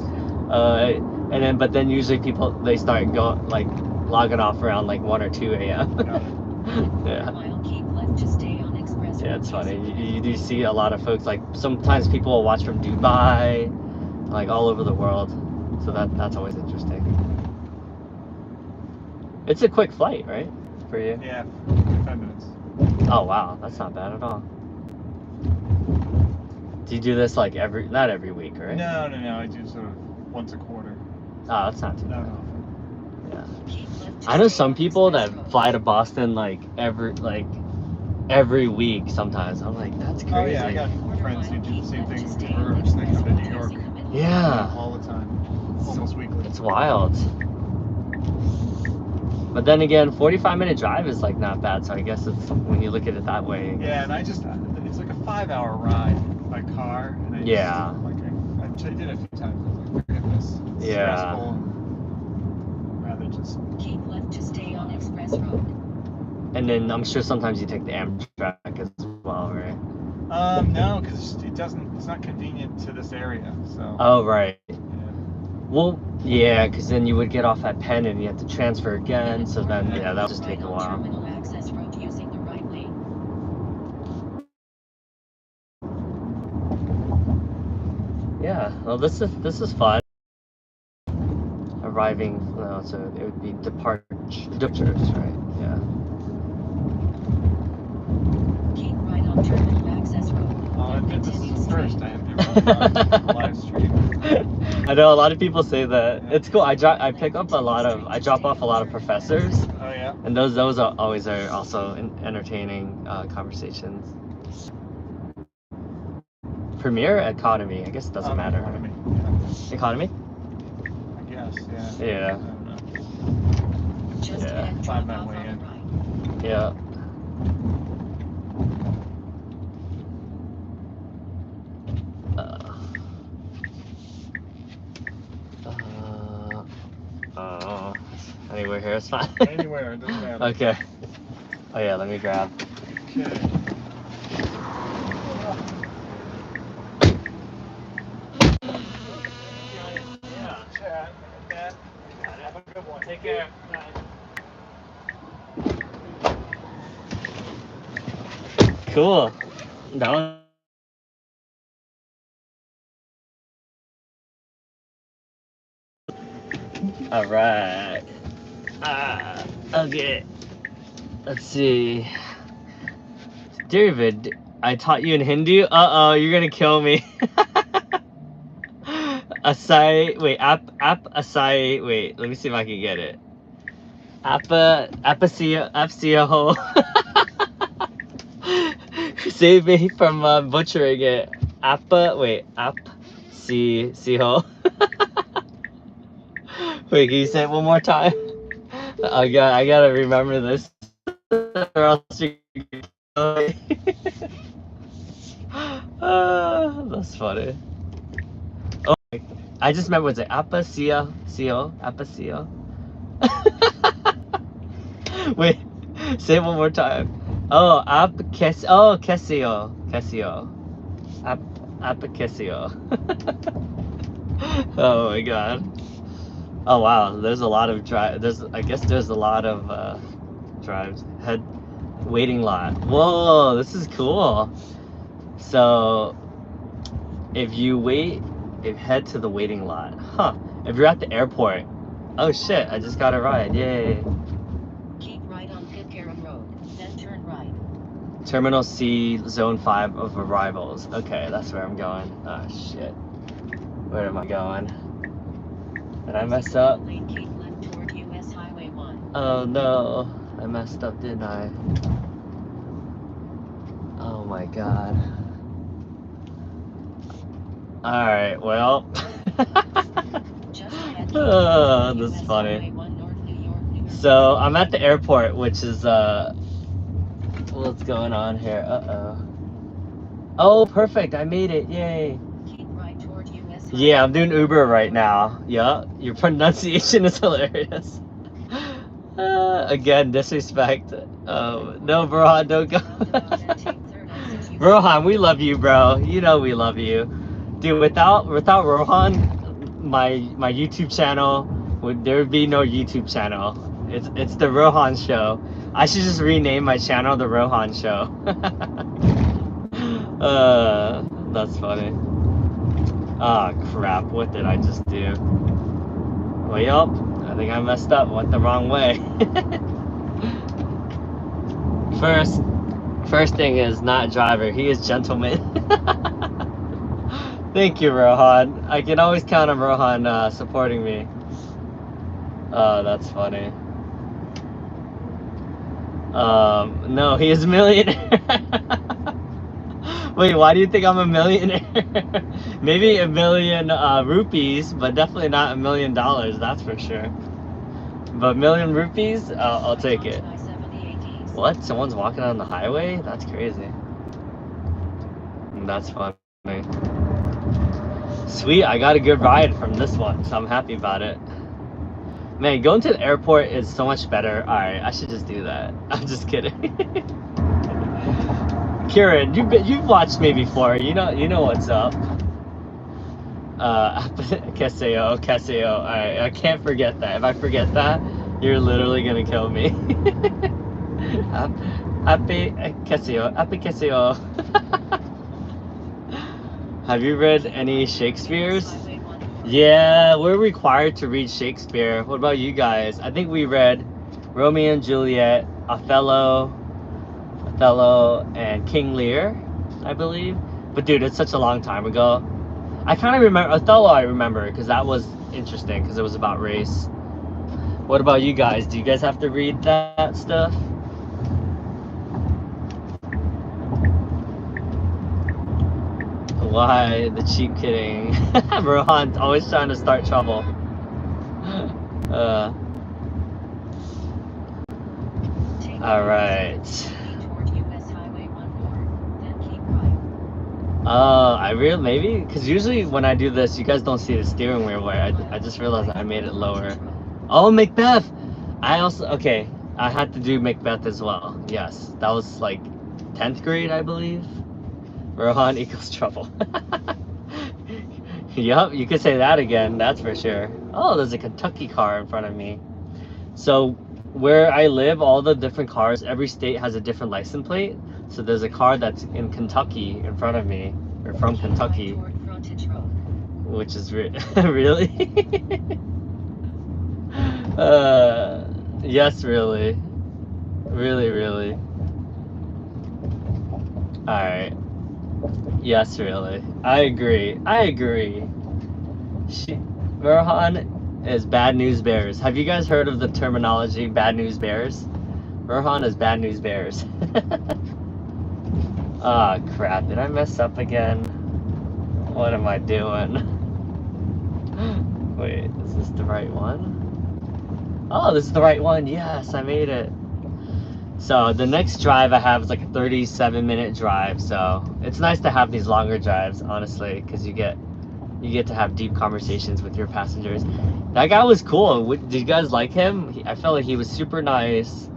but then usually people they start going like logging off around like 1 or 2 a.m. Yeah. Yeah, it's funny. You do see a lot of folks, like sometimes people will watch from Dubai, like all over the world. So that's always interesting. It's a quick flight, right? For you? Yeah, 5 minutes. Oh wow, that's not bad at all. Do you do this like not every week, right? No, I do sort of once a quarter. Oh, that's not too bad. No. Yeah. I know some people that fly to Boston like every week sometimes. I'm like, that's crazy. Oh yeah, I got friends who do the same thing with Verge. They come to New York. Yeah. All the time. Almost weekly. It's wild. But then again, 45-minute drive is like not bad, so I guess it's when you look at it that way. Yeah, and it's like a 5-hour ride by car, and I did it a few times. I was like, forget this. It's stressful and rather just keep left to stay on Express Road. And then I'm sure sometimes you take the Amtrak as well, right? No, because it's not convenient to this area, so. Oh, right. Yeah. Well, yeah, because then you would get off at Penn and you have to transfer again, so then, yeah, that'll just take a while. Terminal access road using the right lane. Yeah, well, this is fun. Arriving, so it would be departures, right? Yeah. Keep right on terminal access road. This is first. I have to live stream. I know a lot of people say that. Yeah. It's cool. I drop off a lot of professors. Oh yeah. And those are always also entertaining conversations. Premier economy, I guess it doesn't matter. Economy. Economy? I guess, yeah. Yeah. I don't know. Just Yeah. head Find my off way on in. the right. Yeah. Anywhere here is fine. Anywhere, it doesn't matter. Okay. Oh yeah, let me grab. Okay. Yeah. Chat. Matt. Have a good one. Take care. Cool. That was all right. Okay. Let's see. David, I taught you in Hindu. Uh-oh, you're gonna kill me. Acai, wait, acai, wait, let me see if I can get it. Apasio. Save me from butchering it. Apasio. Wait, can you say it one more time? I gotta remember this, or else you that's funny. Oh, I just remember what's it? Apasio. Wait, say it one more time. Oh, Kesio. Apacesio. Oh my god. Oh wow, there's a lot of I guess there's a lot of drives. Waiting lot. Whoa, this is cool. So if you head to the waiting lot. Huh. If you're at the airport. Oh shit, I just got a ride. Yay. Keep right on Pitcairn Road, then turn right. Terminal C, Zone 5 of arrivals. Okay, that's where I'm going. Oh shit. Where am I going? Did I mess up? Lane, keep left toward US Highway 1. Oh no. I messed up, didn't I? Oh my god. Alright, well. Just ahead, keep Oh, left toward this is US funny. Highway 1 North New York, New York. So I'm at the airport, which is what's going on here? Uh-oh. Oh, perfect! I made it! Yay! Keep right toward US Highway. Yeah, I'm doing Uber right now. Yeah, your pronunciation is hilarious. Again, disrespect. No, Rohan, don't go. Rohan, we love you, bro. You know we love you, dude. Without Rohan, my YouTube channel there would be no YouTube channel. It's the Rohan Show. I should just rename my channel the Rohan Show. That's funny. Oh crap! What did I just do? Well, I think I messed up. Went the wrong way. First thing is not driver. He is gentleman. Thank you, Rohan. I can always count on Rohan supporting me. Oh, that's funny. No, he is a millionaire. Wait, why do you think I'm a millionaire? Maybe a million rupees, but definitely not $1 million, that's for sure. But million rupees, I'll take it. What? Someone's walking on the highway? That's crazy. That's funny. Sweet, I got a good ride from this one, so I'm happy about it. Man, going to the airport is so much better. Alright, I should just do that. I'm just kidding. Kieran, you've watched me before. You know what's up. Keseo. Alright, I can't forget that. If I forget that, you're literally gonna kill me. Happy Keseo. Have you read any Shakespeare's? Yeah, we're required to read Shakespeare. What about you guys? I think we read Romeo and Juliet, Othello, and King Lear, I believe. But dude, it's such a long time ago. I kind of remember Othello. I remember because that was interesting because it was about race. What about you guys? Do you guys have to read that stuff? Why the cheap kidding? Rohan's always trying to start trouble. Alright. Maybe? Because usually when I do this, you guys don't see the steering wheel where I just realized I made it lower. Oh, Macbeth! Okay, I had to do Macbeth as well. Yes, that was like 10th grade, I believe. Rohan equals trouble. Yup, you could say that again, that's for sure. Oh, there's a Kentucky car in front of me. So where I live, all the different cars, every state has a different license plate. So there's a car that's in Kentucky in front of me, or from Kentucky, which is really? Yes, really. Really. Alright. Yes, really. I agree. Rohan is bad news bears. Have you guys heard of the terminology bad news bears? Rohan is bad news bears. Ah, oh, crap. Did I mess up again? What am I doing? Wait, is this the right one? Oh, this is the right one. Yes, I made it. So the next drive I have is like a 37-minute drive. So it's nice to have these longer drives, honestly, because you get to have deep conversations with your passengers. That guy was cool. Did you guys like him? I felt like he was super nice.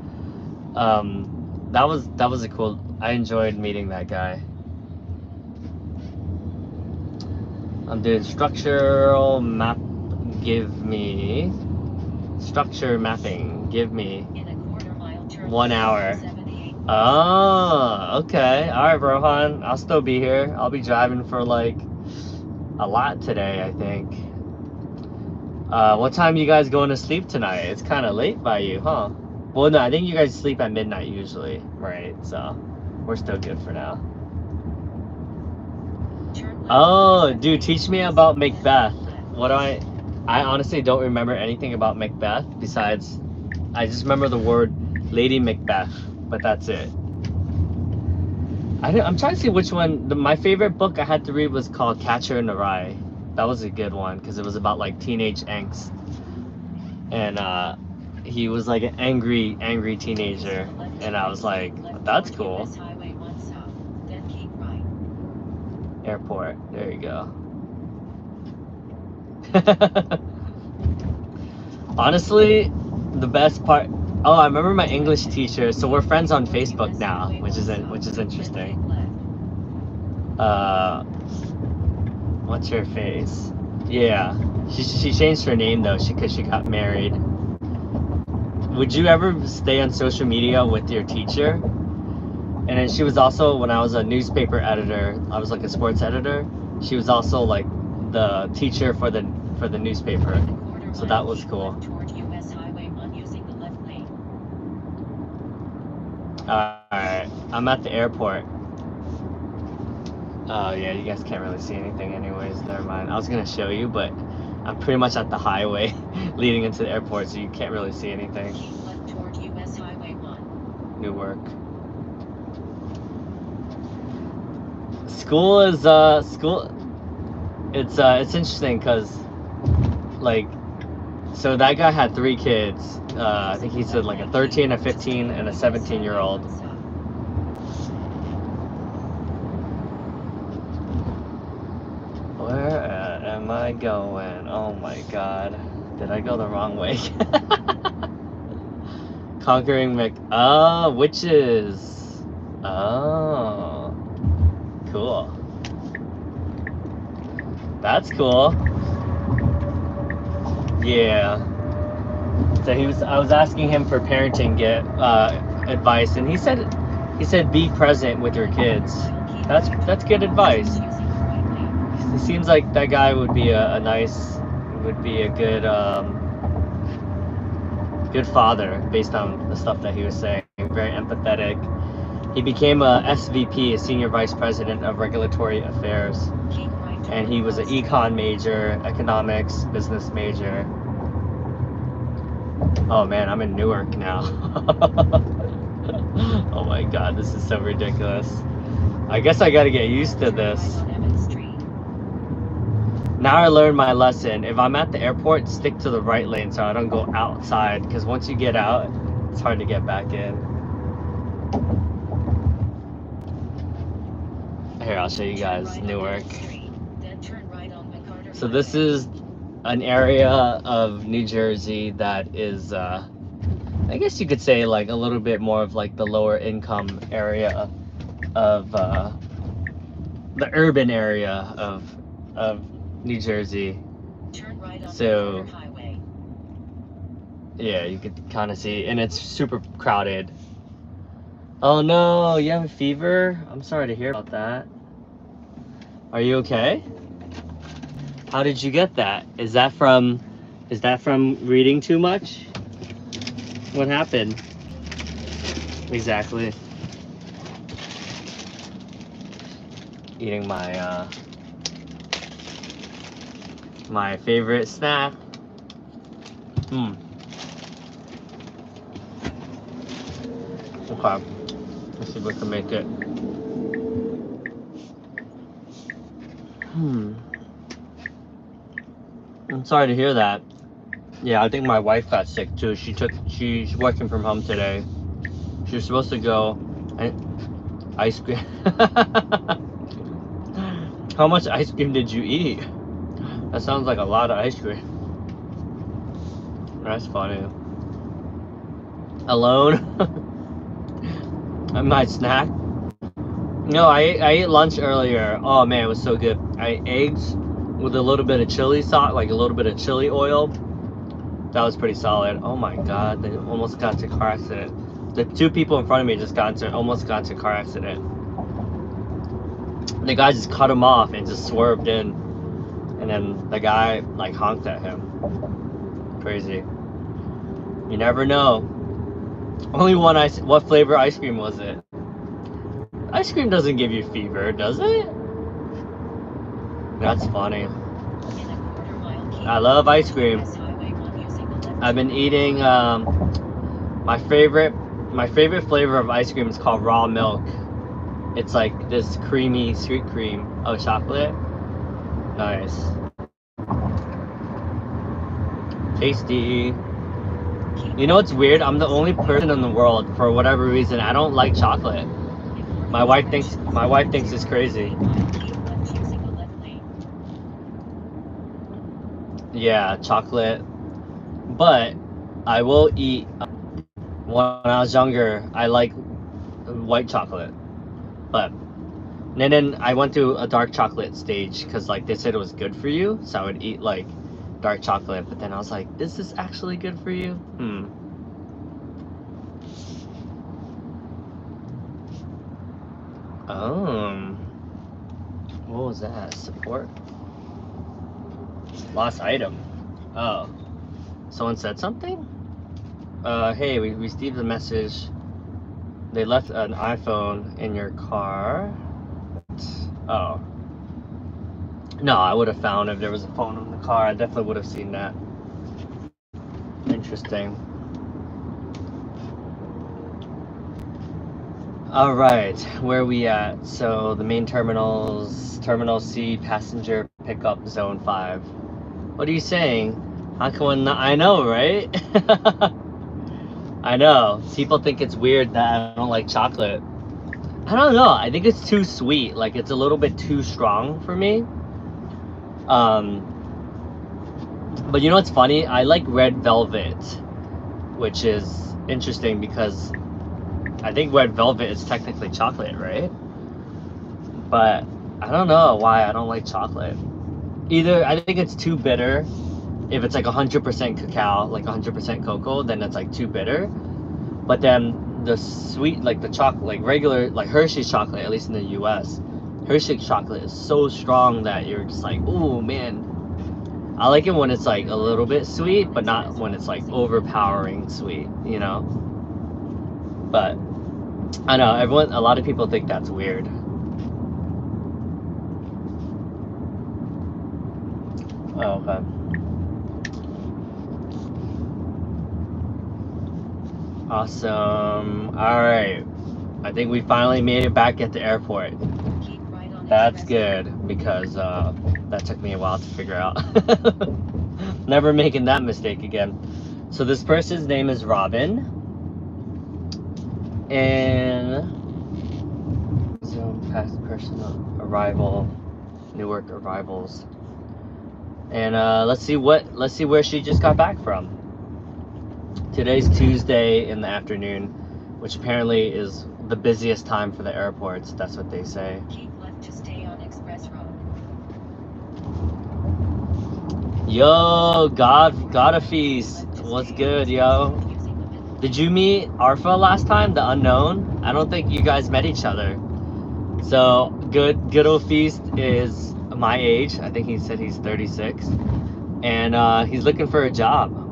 That was a cool. I enjoyed meeting that guy. I'm doing structural map. Give me structure mapping. Give me 1 hour. Oh, okay. All right, Rohan. I'll still be here. I'll be driving for like a lot today, I think. What time you guys going to sleep tonight? It's kind of late by you, huh? Well, no, I think you guys sleep at midnight usually, right? So we're still good for now. Oh, dude, teach me about Macbeth. What do I honestly don't remember anything about Macbeth besides I just remember the word Lady Macbeth, but that's it. I'm trying to see which one. My favorite book I had to read was called Catcher in the Rye. That was a good one because it was about like teenage angst, and he was like an angry teenager, and I was like, that's cool. Airport. There you go. Honestly, the best part. Oh, I remember my English teacher. So we're friends on Facebook now, which is interesting. What's her face? Yeah, she changed her name though, because she got married. Would you ever stay on social media with your teacher? And then she was also, when I was a newspaper editor, I was like a sports editor. She was also like the teacher for the newspaper, so that was cool. Alright, I'm at the airport. Oh yeah, you guys can't really see anything anyways, never mind. I was gonna show you, but I'm pretty much at the highway leading into the airport, so you can't really see anything. Newark. School is it's interesting because like, so that guy had 3 kids. I think he said like a 13, a 15, and a 17-year-old. Where am I going? Oh my god. Did I go the wrong way? Conquering witches. Oh. Cool. That's cool. Yeah. So I was asking him for parenting advice, and he said be present with your kids. That's good advice. It seems like that guy would be a good father based on the stuff that he was saying. Very empathetic. He became a SVP, a senior vice president of regulatory affairs, and he was an econ major, economics, business major. Oh man, I'm in Newark now. Oh my god, this is so ridiculous. I guess I gotta get used to this. Now I learned my lesson. If I'm at the airport, stick to the right lane so I don't go outside, because once you get out, it's hard to get back in. Here, I'll show you guys Newark. So this is an area of New Jersey that is, I guess you could say like a little bit more of like the lower income area of the urban area of New Jersey. So yeah, you could kind of see, and it's super crowded. Oh no, you have a fever? I'm sorry to hear about that. Are you okay? How did you get that? Is that from reading too much? What happened? Exactly. Eating my My favorite snack. Okay. Let's see if we can make it. I'm sorry to hear that. Yeah, I think my wife got sick too. She's working from home today. She was supposed to go and ice cream. How much ice cream did you eat? That sounds like a lot of ice cream. That's funny. Alone? My snack? No, I ate lunch earlier. Oh man, it was so good. I ate eggs with a little bit of chili sauce, like a little bit of chili oil. That was pretty solid. Oh my god, they almost got into a car accident. The two people in front of me just almost got into a car accident. The guy just cut him off and just swerved in, and then the guy like honked at him. Crazy. You never know. Only one ice. What flavor ice cream was it? Ice cream doesn't give you fever, does it? That's funny. I love ice cream. I've been eating my favorite flavor of ice cream is called raw milk. It's like this creamy sweet cream of chocolate. Nice. Tasty. You know what's weird? I'm the only person in the world, for whatever reason, I don't like chocolate. My wife thinks it's crazy. Yeah, chocolate. But I will eat. When I was younger, I like white chocolate. But and then I went to a dark chocolate stage because like they said it was good for you, so I would eat like dark chocolate. But then I was like, this is actually good for you? What was that? Support? Lost item. Oh. Someone said something? Hey, we received a message. They left an iPhone in your car. Oh. No, I would have found if there was a phone in the car. I definitely would have seen that. Interesting. All right, where are we at? So the main terminals, Terminal C, passenger pickup zone 5. What are you saying? How come not? I know, right? I know. People think it's weird that I don't like chocolate. I don't know. I think it's too sweet. Like it's a little bit too strong for me. But you know what's funny? I like red velvet, which is interesting because I think red velvet is technically chocolate, right? But I don't know why I don't like chocolate. Either I think it's too bitter. If it's like 100% cacao, like 100% cocoa, then it's like too bitter. But then the sweet, like the chocolate, like regular, like Hershey's chocolate, at least in the US, Hershey's chocolate is so strong that you're just like, oh man. I like it when it's like a little bit sweet, but not when it's like overpowering sweet, you know? But I know a lot of people think that's weird. Oh, okay. Awesome. All right. I think we finally made it back at the airport. That's good because that took me a while to figure out. Never making that mistake again. So this person's name is Robin. And zone past personal arrival, Newark arrivals. And let's see where she just got back from. Today's Tuesday in the afternoon, which apparently is the busiest time for the airports. That's what they say. Keep left to stay on Express Road. Yo, God of Feast. What's good, yo? Did you meet Arfa last time, the unknown? I don't think you guys met each other. So good old Feast is my age. I think he said he's 36, and he's looking for a job.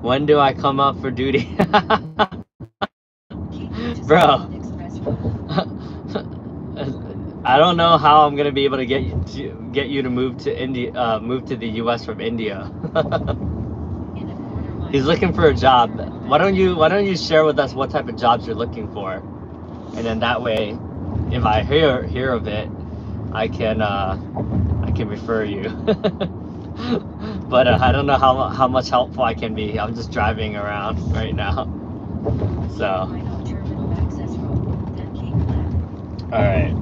When do I come up for duty? Bro. I don't know how I'm gonna be able to get you to move to India, move to the U.S. from India. He's looking for a job. Why don't you share with us what type of jobs you're looking for, and then that way, if I hear of it, I can refer you. But I don't know how much helpful I can be. I'm just driving around right now. So. All right.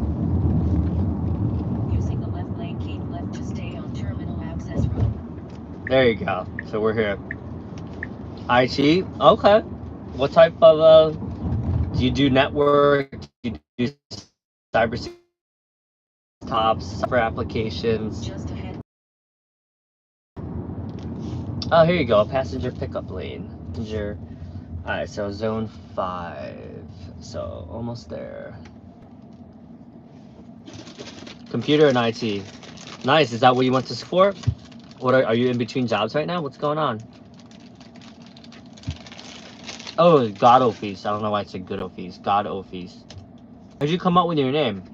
Using the left lane, keep left to stay on terminal access road. There you go. So we're here. IT. Okay. What type of do you do network? Do you do cybersecurity, tops, software applications? Just ahead. Oh, here you go. Passenger pickup lane. Passenger. All right. So zone 5. So almost there. Computer and IT. Nice. Is that what you went to school for? What are you in between jobs right now? What's going on? Oh, God Office. I don't know why I said good office. God Office. How'd you come up with your name?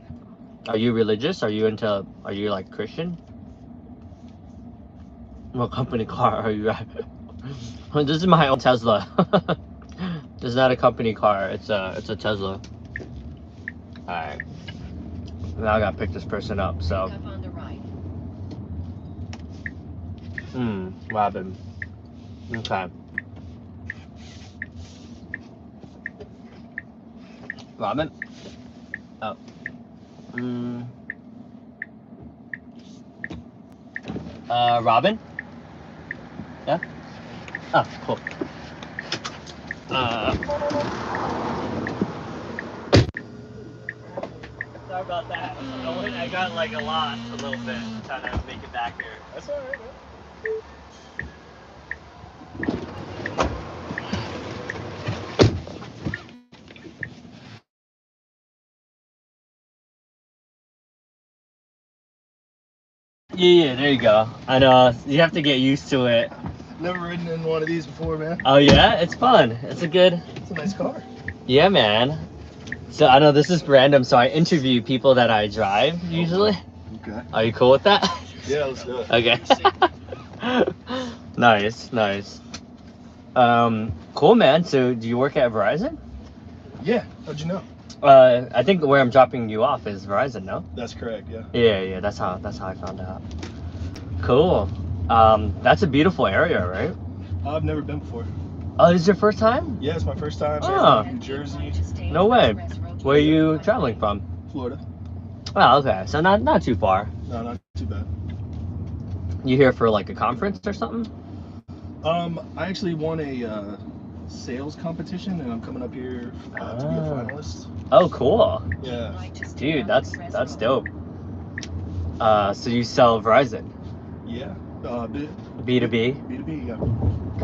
Are you religious? Are you like Christian? What company car are you at? This is my own Tesla. This is not a company car. It's a Tesla. All right. Now I gotta pick this person up. So. Pick up on the right. Robin. Okay. Robin? Oh. Robin? Yeah? Oh, cool. Sorry about that. I got like a lost a little bit trying to make it back here. That's all right, man. Yeah, there you go. I know, you have to get used to it. Never ridden in one of these before, man. Oh yeah? It's fun. It's a nice car. Yeah, man. So I know this is random, so I interview people that I drive usually. Okay. Are you cool with that? Yeah, let's do it. Okay. Nice. Cool, man. So do you work at Verizon? Yeah, how'd you know? I think where I'm dropping you off is Verizon, no? That's correct, yeah. Yeah, that's how I found out. Cool. That's a beautiful area, right? I've never been before. Oh, this is your first time? Yeah, it's my first time. Oh. New Jersey, No way. Where are you traveling from? Florida. Oh, okay. So not too far. No, not too bad. You here for like a conference or something? I actually won a sales competition, and I'm coming up here to be a finalist. Oh, cool. Yeah. Dude, that's dope. So you sell Verizon? Yeah. B2B? B2B, yeah.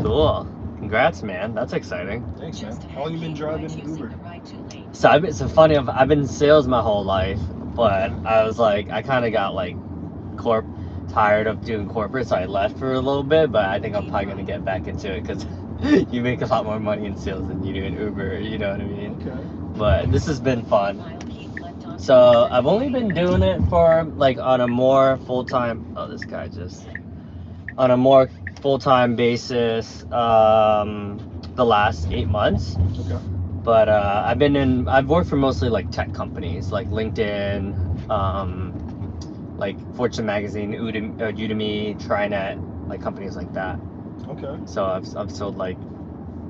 Cool. Congrats, man. That's exciting. Thanks, man. How long you been driving Uber? So I've been in sales my whole life, but I was like, I kind of got like tired of doing corporate, so I left for a little bit, but I think I'm probably going to get back into it because you make a lot more money in sales than you do in Uber, you know what I mean? Okay. But this has been fun. So I've only been doing it for like on a more full-time, on a more full-time basis the last 8 months. Okay. But I've worked for mostly like tech companies like LinkedIn, like Fortune Magazine, Udemy, TriNet, like companies like that. Okay. So I've sold like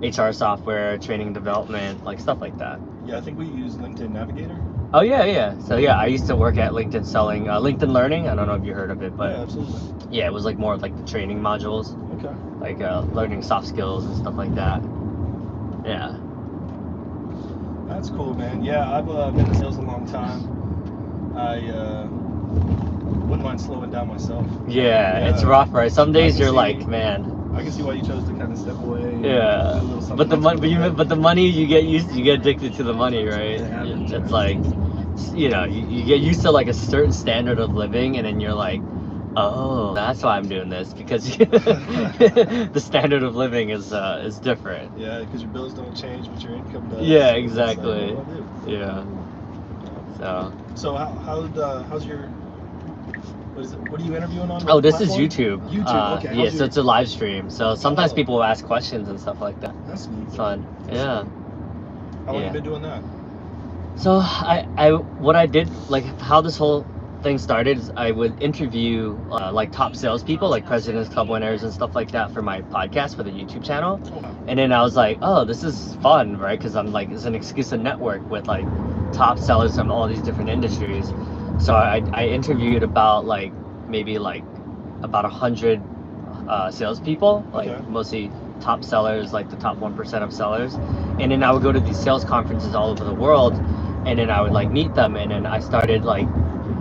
HR software, training development, like stuff like that. Yeah, I think we use LinkedIn Navigator. Oh yeah. So yeah, I used to work at LinkedIn selling LinkedIn Learning. I don't know if you heard of it, but Yeah, absolutely. yeah, it was like more of like the training modules, Okay. like learning soft skills and stuff like that. Yeah. That's cool, man. Yeah, I've been in sales a long time. I wouldn't mind slowing down myself. Yeah, it's rough, right? Some days you're like, man. I can see why you chose to kind of step away. and Yeah, do a little something but the else money, for fun. but the money you get addicted to the money, right? Yeah. It's like, you know, you get used to like a certain standard of living, and then you're like, oh, that's why I'm doing this, because the standard of living is different. Yeah, because your bills don't change, but your income does. Yeah, So it's like, exactly. what do I do? Yeah. So how's your what are you interviewing on? oh, What this is platform? YouTube. YouTube, okay. Yeah, How's so your- it's a live stream. So sometimes Oh. people will ask questions and stuff like that. That's neat. It's fun. That's Yeah. cool. How long Yeah. you been doing that? So what I did, like how this whole thing started is I would interview like top salespeople, like President's Club winners and stuff like that for my podcast for the YouTube channel. Oh, wow. And then I was like, oh, this is fun, right? Because I'm like, it's an excuse to network with like top sellers from all these different industries. So I interviewed about like maybe like about 100 salespeople, like Okay. mostly top sellers, like the top 1% of sellers. And then I would go to these sales conferences all over the world, and then I would like meet them. And then I started like,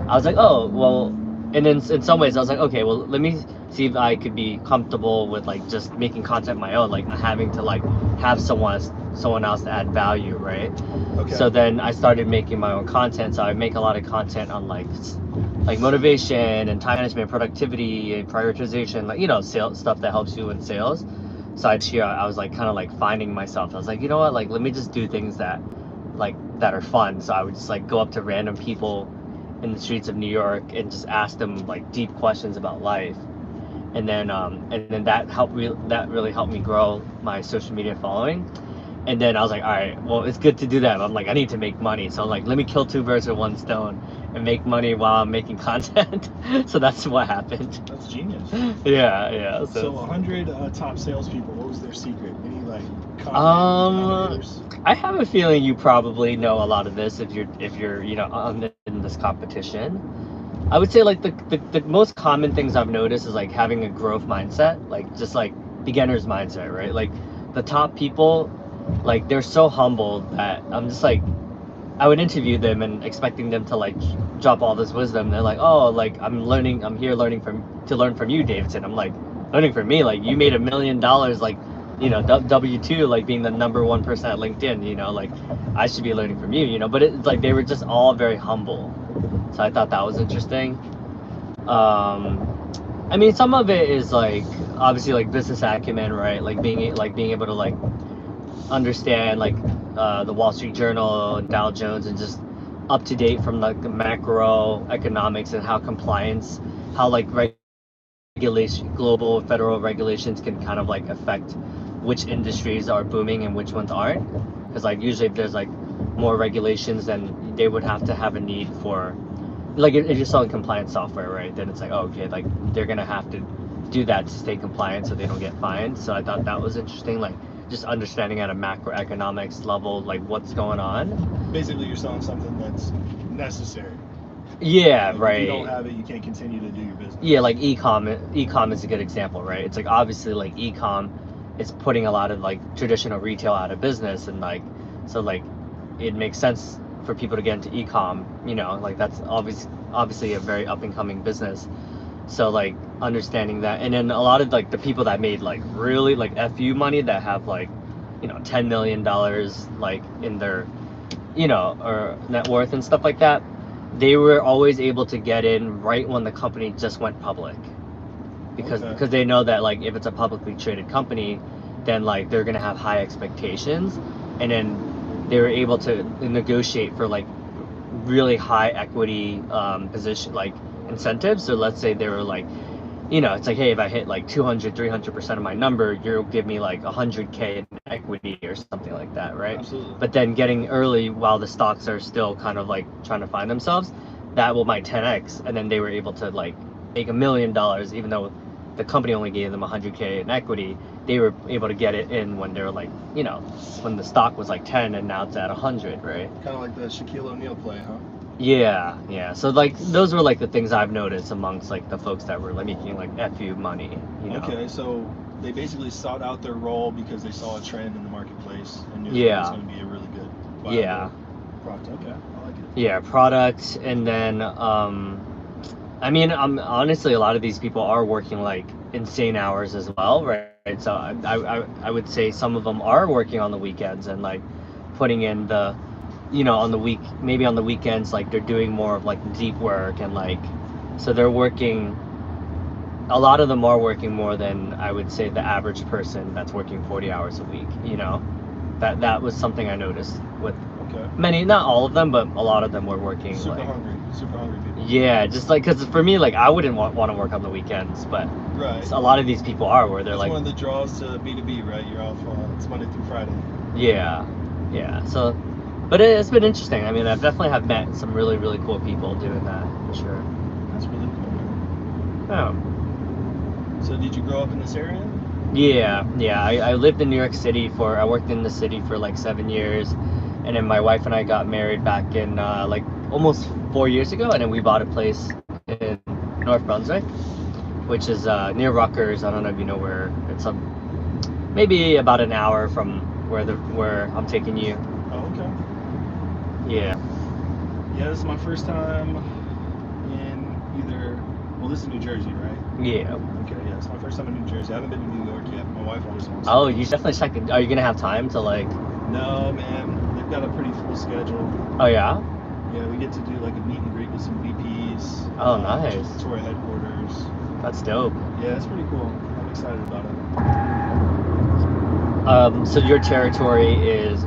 I was like, oh, well, and then in some ways I was like, okay, well, let me see if I could be comfortable with like just making content my own, like not having to like have someone else to add value, right? Okay. So then I started making my own content. So I make a lot of content on like motivation and time management, productivity and prioritization, like, you know, sales stuff that helps you in sales. So I was like kind of like finding myself. I was like, you know what, like let me just do things that are fun. So I would just like go up to random people in the streets of New York and just ask them like deep questions about life. And then that really helped me grow my social media following. And then I was like, all right, well, it's good to do that. I'm like, I need to make money. So I'm like, let me kill two birds with one stone and make money while I'm making content. So that's what happened. That's genius. Yeah. So 100 top salespeople. What was their secret? Any like Um, denominators? I have a feeling you probably know a lot of this if you're you know in this competition. I would say like the most common things I've noticed is like having a growth mindset, like just like beginner's mindset, right? Like the top people, like they're so humble that I'm just like, I would interview them and expecting them to like drop all this wisdom. They're like, oh, like I'm here learning to learn from you, Davidson. I'm like, learning from me? Like you made $1 million, like, you know, W2, like being the #1 person at LinkedIn, you know, like I should be learning from you, you know. But it's like they were just all very humble. So I thought that was interesting. I mean, some of it is like obviously like business acumen, right? Like being able to like understand like the Wall Street Journal and Dow Jones and just up to date from like the macroeconomics and how compliance, how like regulation, global federal regulations can kind of like affect which industries are booming and which ones aren't. Because like usually if there's like more regulations, then they would have to have a need for, like if you're selling compliance software, right? Then it's like, oh, okay, like they're gonna have to do that to stay compliant so they don't get fined. So I thought that was interesting, like just understanding at a macroeconomics level, like what's going on. Basically, you're selling something that's necessary. Yeah, Like, right. If you don't have it, you can't continue to do your business. Yeah, like e-com is a good example, right? It's like obviously like e-com is putting a lot of like traditional retail out of business, and like so like it makes sense for people to get into e-com, you know, like that's obviously a very up and coming business. So like understanding that, and then a lot of like the people that made like really like FU money that have like, you know, $10 million like in their, you know, or net worth and stuff like that, they were always able to get in right when the company just went public, because they know that like if it's a publicly traded company, then like they're gonna have high expectations, and then they were able to negotiate for like really high equity position like incentives. So let's say they were like, you know, it's like, hey, if I hit like 200-300% of my number, you'll give me like 100K in equity or something like that, right? Absolutely. But then getting early while the stocks are still kind of like trying to find themselves, that will might 10x, and then they were able to like make $1 million, even though the company only gave them 100K in equity. They were able to get it in when they were like, you know, when the stock was like 10 and now it's at 100, right? Kind of like the Shaquille O'Neal play, huh? Yeah. So like those were like the things I've noticed amongst like the folks that were like making like FU money, you know. Okay, so they basically sought out their role because they saw a trend in the marketplace and knew that it was going to be a really good viable product. Okay, I like it. Yeah, product, and then I mean, honestly, a lot of these people are working like insane hours as well, right? So I would say some of them are working on the weekends and like putting in the, you know, on the weekends, like they're doing more of like deep work, and like so they're working, a lot of them are working more than I would say the average person that's working 40 hours a week, you know. That was something I noticed with Many, not all of them, but a lot of them were working. Super like, hungry people. Yeah, just like, because for me, like, I wouldn't want to work on the weekends, but Right. a lot of these people are, where they're That's like, one of the draws to B2B, right? You're off it's Monday through Friday. yeah. So, but it's been interesting. I mean, I've definitely have met some really, really cool people doing that, for sure. That's really cool, man. Oh. So did you grow up in this area? Yeah. I lived in New York City I worked in the city for like 7 years, and then my wife and I got married back in like almost 4 years ago, and then we bought a place in North Brunswick, which is near Rutgers. I don't know if you know where. It's maybe about an hour from where I'm taking you. Oh, okay. Yeah. Yeah, this is my first time in this is New Jersey, right? Yeah. Okay, yeah, it's my first time in New Jersey. I haven't been to New York yet. My wife always wants Oh, to. you definitely check it. Are you gonna have time to like? No, man. They've got a pretty full schedule. Oh yeah. Yeah, we get to do like a meet and greet with some VPs. Oh, nice. Tour headquarters. That's dope. Yeah, it's pretty cool. I'm excited about it. So your territory is,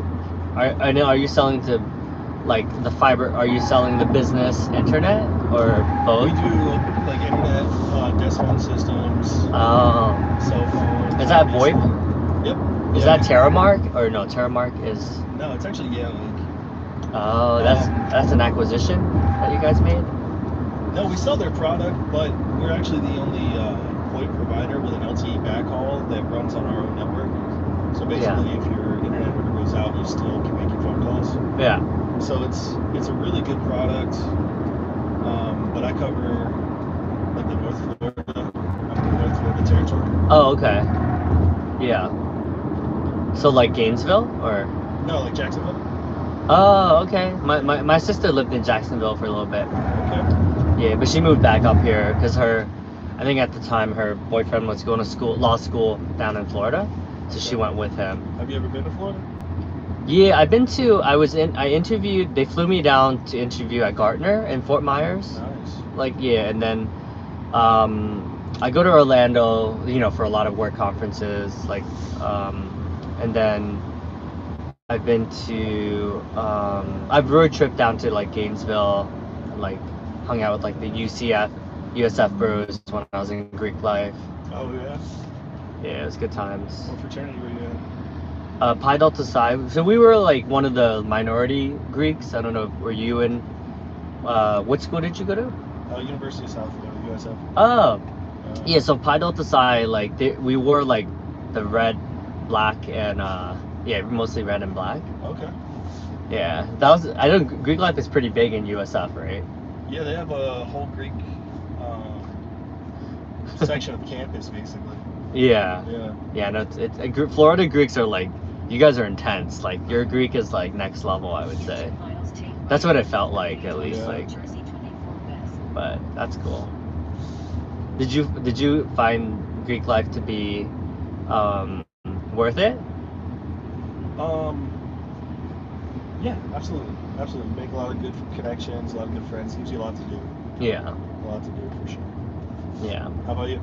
I know. Are you selling to, like the fiber? Are you selling the business internet or both? We do like internet, desk phone systems, Oh. cell phones. Is that VoIP? Yep. Is Yeah. that Terramark or no? Terramark is. No, it's actually Link. Oh, that's an acquisition that you guys made. No, we sell their product, but we're actually the only VoIP provider with an LTE backhaul that runs on our own network. So basically, if your internet ever goes out, you still can make your phone calls. Yeah. So it's a really good product. But I cover like the North Florida territory. Oh, okay. Yeah. So like Gainesville or? No, like Jacksonville. Oh, okay. My sister lived in Jacksonville for a little bit. Okay. Yeah, but she moved back up here because I think at the time her boyfriend was going to law school down in Florida, so she went with him. Have you ever been to Florida? Yeah, I've been to. I interviewed. They flew me down to interview at Gartner in Fort Myers. Nice. Like yeah, and then I go to Orlando, for a lot of work conferences. Like, and then I've been to. I've road tripped down to like Gainesville, and like hung out with like the USF bros when I was in Greek life. Oh yeah. Yeah, it was good times. What fraternity were you in? Pi Delta Psi. So we were like one of the minority Greeks. I don't know. Were you in? What school did you go to? University of South Florida, USF. Oh, yeah. So Pi Delta Psi, like we wore like the red, black, and mostly red and black. Okay. Yeah, that was. I know Greek life is pretty big in USF, right? Yeah, they have a whole Greek section of campus, basically. Yeah. Yeah. Yeah. No, it's Florida Greeks are like, you guys are intense. Like your Greek is like next level, I would say. That's what it felt like, at least. Yeah. Like, but that's cool. Did you find Greek life to be worth it? Yeah, absolutely. Make a lot of good connections, a lot of good friends. Gives you a lot to do. Yeah. A lot to do for sure. Yeah. How about you?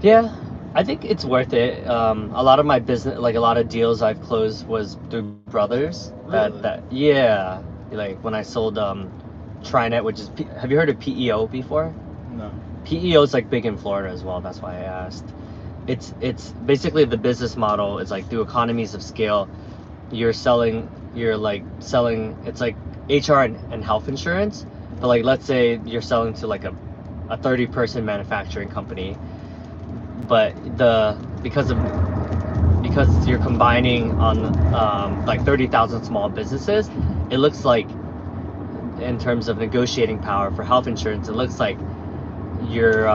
Yeah, I think it's worth it. A lot of my business, like a lot of deals I've closed was through brothers. Really? Yeah, like when I sold Trinet, which is have you heard of PEO before? No. PEO is like big in Florida as well. That's why I asked. It's basically the business model is like through economies of scale. You're selling. It's like HR and health insurance, but like let's say you're selling to like a 30-person manufacturing company. But because you're combining on like 30,000 small businesses, it looks like in terms of negotiating power for health insurance, it looks like your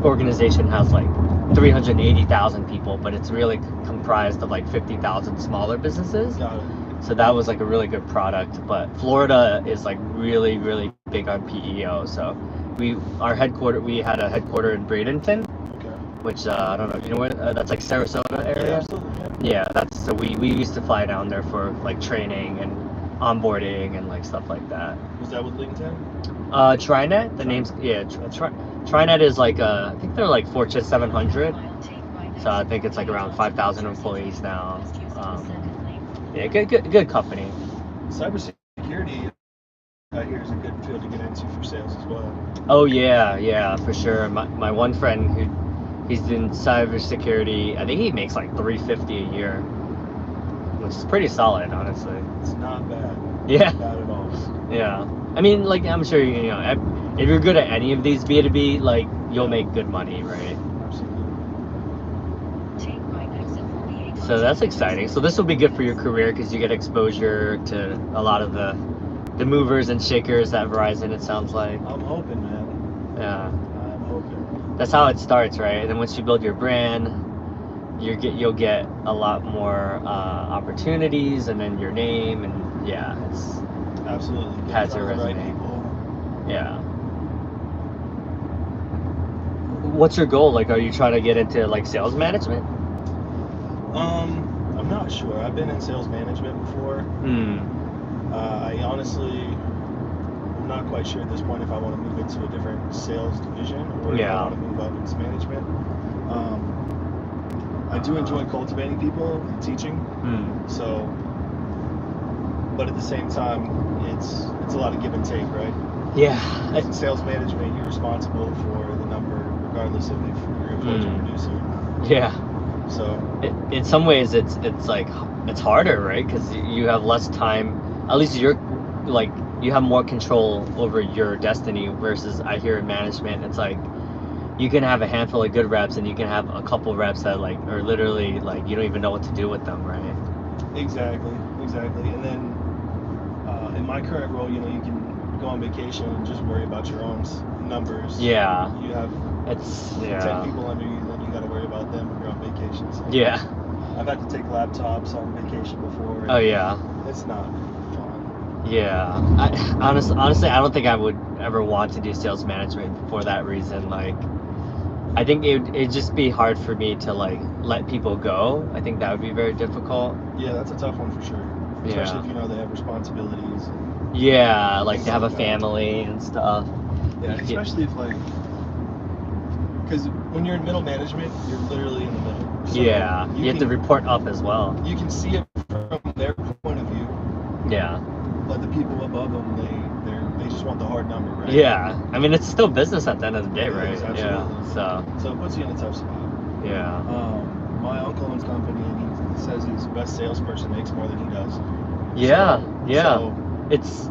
organization has like 380,000 people, but it's really comprised of like 50,000 smaller businesses. Got it. So that was like a really good product. But Florida is like really, really big on PEO. So we had a headquarter in Bradenton. Which I don't know if you know where that's like Sarasota area. Yeah, absolutely. Yeah, so we used to fly down there for like training and onboarding and like stuff like that. Was that with LinkedIn? Trinet, the name's Trinet is like I think they're like Fortune 700. So I think it's like around 5,000 employees now. Yeah, good company. Cybersecurity, I hear, is a good field to get into for sales as well. Oh yeah, for sure. My one friend he's in cybersecurity. I think he makes like 350 a year, which is pretty solid, honestly. It's not bad. Yeah. Not bad at all. Yeah. I mean, like I'm sure you know if you're good at any of these B2B, like you'll make good money, right? Absolutely. Take right exit 48. So that's exciting. So this will be good for your career because you get exposure to a lot of the movers and shakers at Verizon. It sounds like. I'm hoping, man. Yeah. I'm hoping. That's how it starts, right? And then once you build your brand, you'll get a lot more opportunities, and then your name, and yeah, it's Absolutely. Get Pads in your front of the right resume. people. yeah. What's your goal? Like, are you trying to get into like sales management? I'm not sure. I've been in sales management before. I honestly, I'm not quite sure at this point if I want to move into a different sales division or if I want to move up into management. I do enjoy cultivating people and teaching. So, but at the same time, it's a lot of give and take, right? Yeah. In sales management, you're responsible for the number, regardless of if your employees are producing or not. Yeah. So, In some ways, it's like it's harder, right? Because you have less time. At least you're like you have more control over your destiny. Versus I hear in management, it's like you can have a handful of good reps, and you can have a couple reps that like are literally like you don't even know what to do with them, right? exactly. And then in my current role, you can go on vacation and just worry about your own numbers. Yeah. You have 10 people under you, then you got to worry about them when you're on vacation. So Yeah. I've had to take laptops on vacation before. And Oh yeah. It's not fun. Yeah. Honestly, I don't think I would ever want to do sales management for that reason. Like, I think it'd just be hard for me to like let people go. I think that would be very difficult. Yeah, that's a tough one for sure. Especially if they have responsibilities. Yeah, like things to have a like that. family and stuff. Yeah, especially if because when you're in middle management, you're literally in the middle. So Yeah, you have to report up as well. You can see it from their point of view. Yeah. But the people above them, they just want the hard number, right? Yeah, I mean it's still business at the end of the day, right? Absolutely. Yeah. So it puts you in a tough spot. Yeah. My uncle owns a company, and he says he's the best salesperson, makes more than he does. Yeah. So It's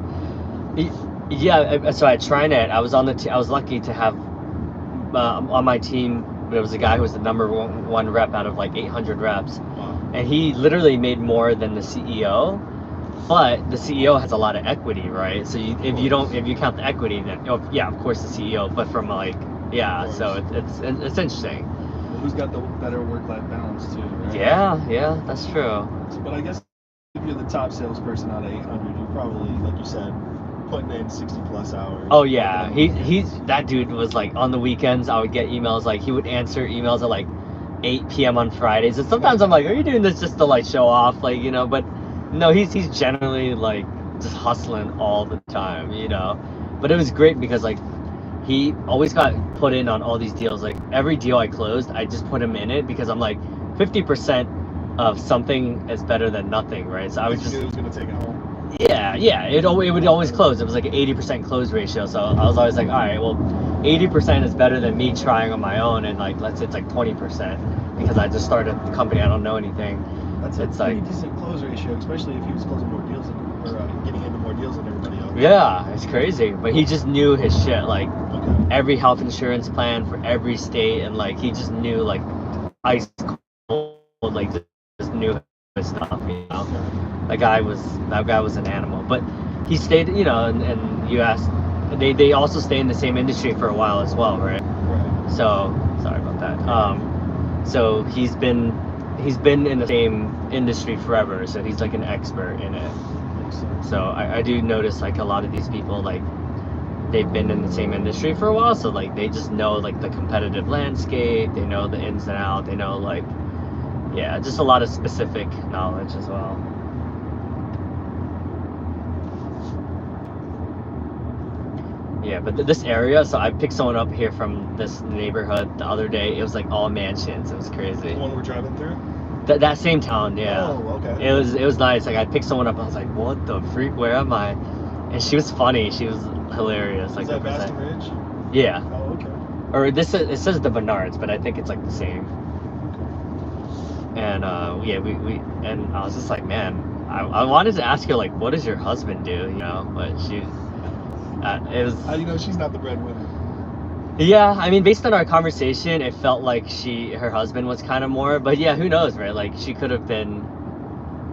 so at TriNet, I was on the I was lucky to have on my team there was a guy who was the number one rep out of like 800 reps, and he literally made more than the CEO. But the CEO has a lot of equity, right? So if you count the equity, then of course the CEO. But from like so it's interesting. Well, who's got the better work-life balance too? Right? Yeah, that's true. But I guess if you're the top salesperson out of 800, you're probably, like you said, putting in 60 plus hours. Oh yeah, he's that dude was like on the weekends. I would get emails like he would answer emails at like 8 p.m. on Fridays, and sometimes I'm like, are you doing this just to like show off, like But no, he's generally like just hustling all the time, But it was great because like he always got put in on all these deals. Like every deal I closed, I just put him in it because I'm like 50% of something is better than nothing, right? So I was just. He was gonna take it home. Yeah, it would always close. It was like an 80% close ratio. So I was always like, all right, well, 80% is better than me trying on my own, and like let's say it's like 20% because I just started the company, I don't know anything. That's a pretty decent close ratio, especially if he was closing more deals or getting into more deals than everybody else. Yeah, it's crazy, but he just knew his shit. Like every health insurance plan for every state, and like he just knew like ice cold, like just knew his stuff. That guy was an animal, but he stayed, and you asked, they also stay in the same industry for a while as well, right? So sorry about that. So he's been in the same industry forever, so he's like an expert in it. So I do notice like a lot of these people, like they've been in the same industry for a while, so like they just know like the competitive landscape, they know the ins and outs, they know like just a lot of specific knowledge as well. Yeah, but this area, so I picked someone up here from this neighborhood the other day. It was like all mansions. It was crazy. The one we're driving through? That same town, yeah. Oh, okay. It was nice. Like I picked someone up. I was like, what the freak? Where am I? And she was funny. She was hilarious. Like Is that the Baston present. Ridge? Yeah. Oh, okay. Or this it says the Bernards, but I think it's like the same. And yeah, we and I was just like, man, I wanted to ask her like, what does your husband do? You know, but she, it was. How do you know she's not the breadwinner? Yeah, I mean, based on our conversation, it felt like her husband was kind of more, but yeah, who knows, right? Like she could have been.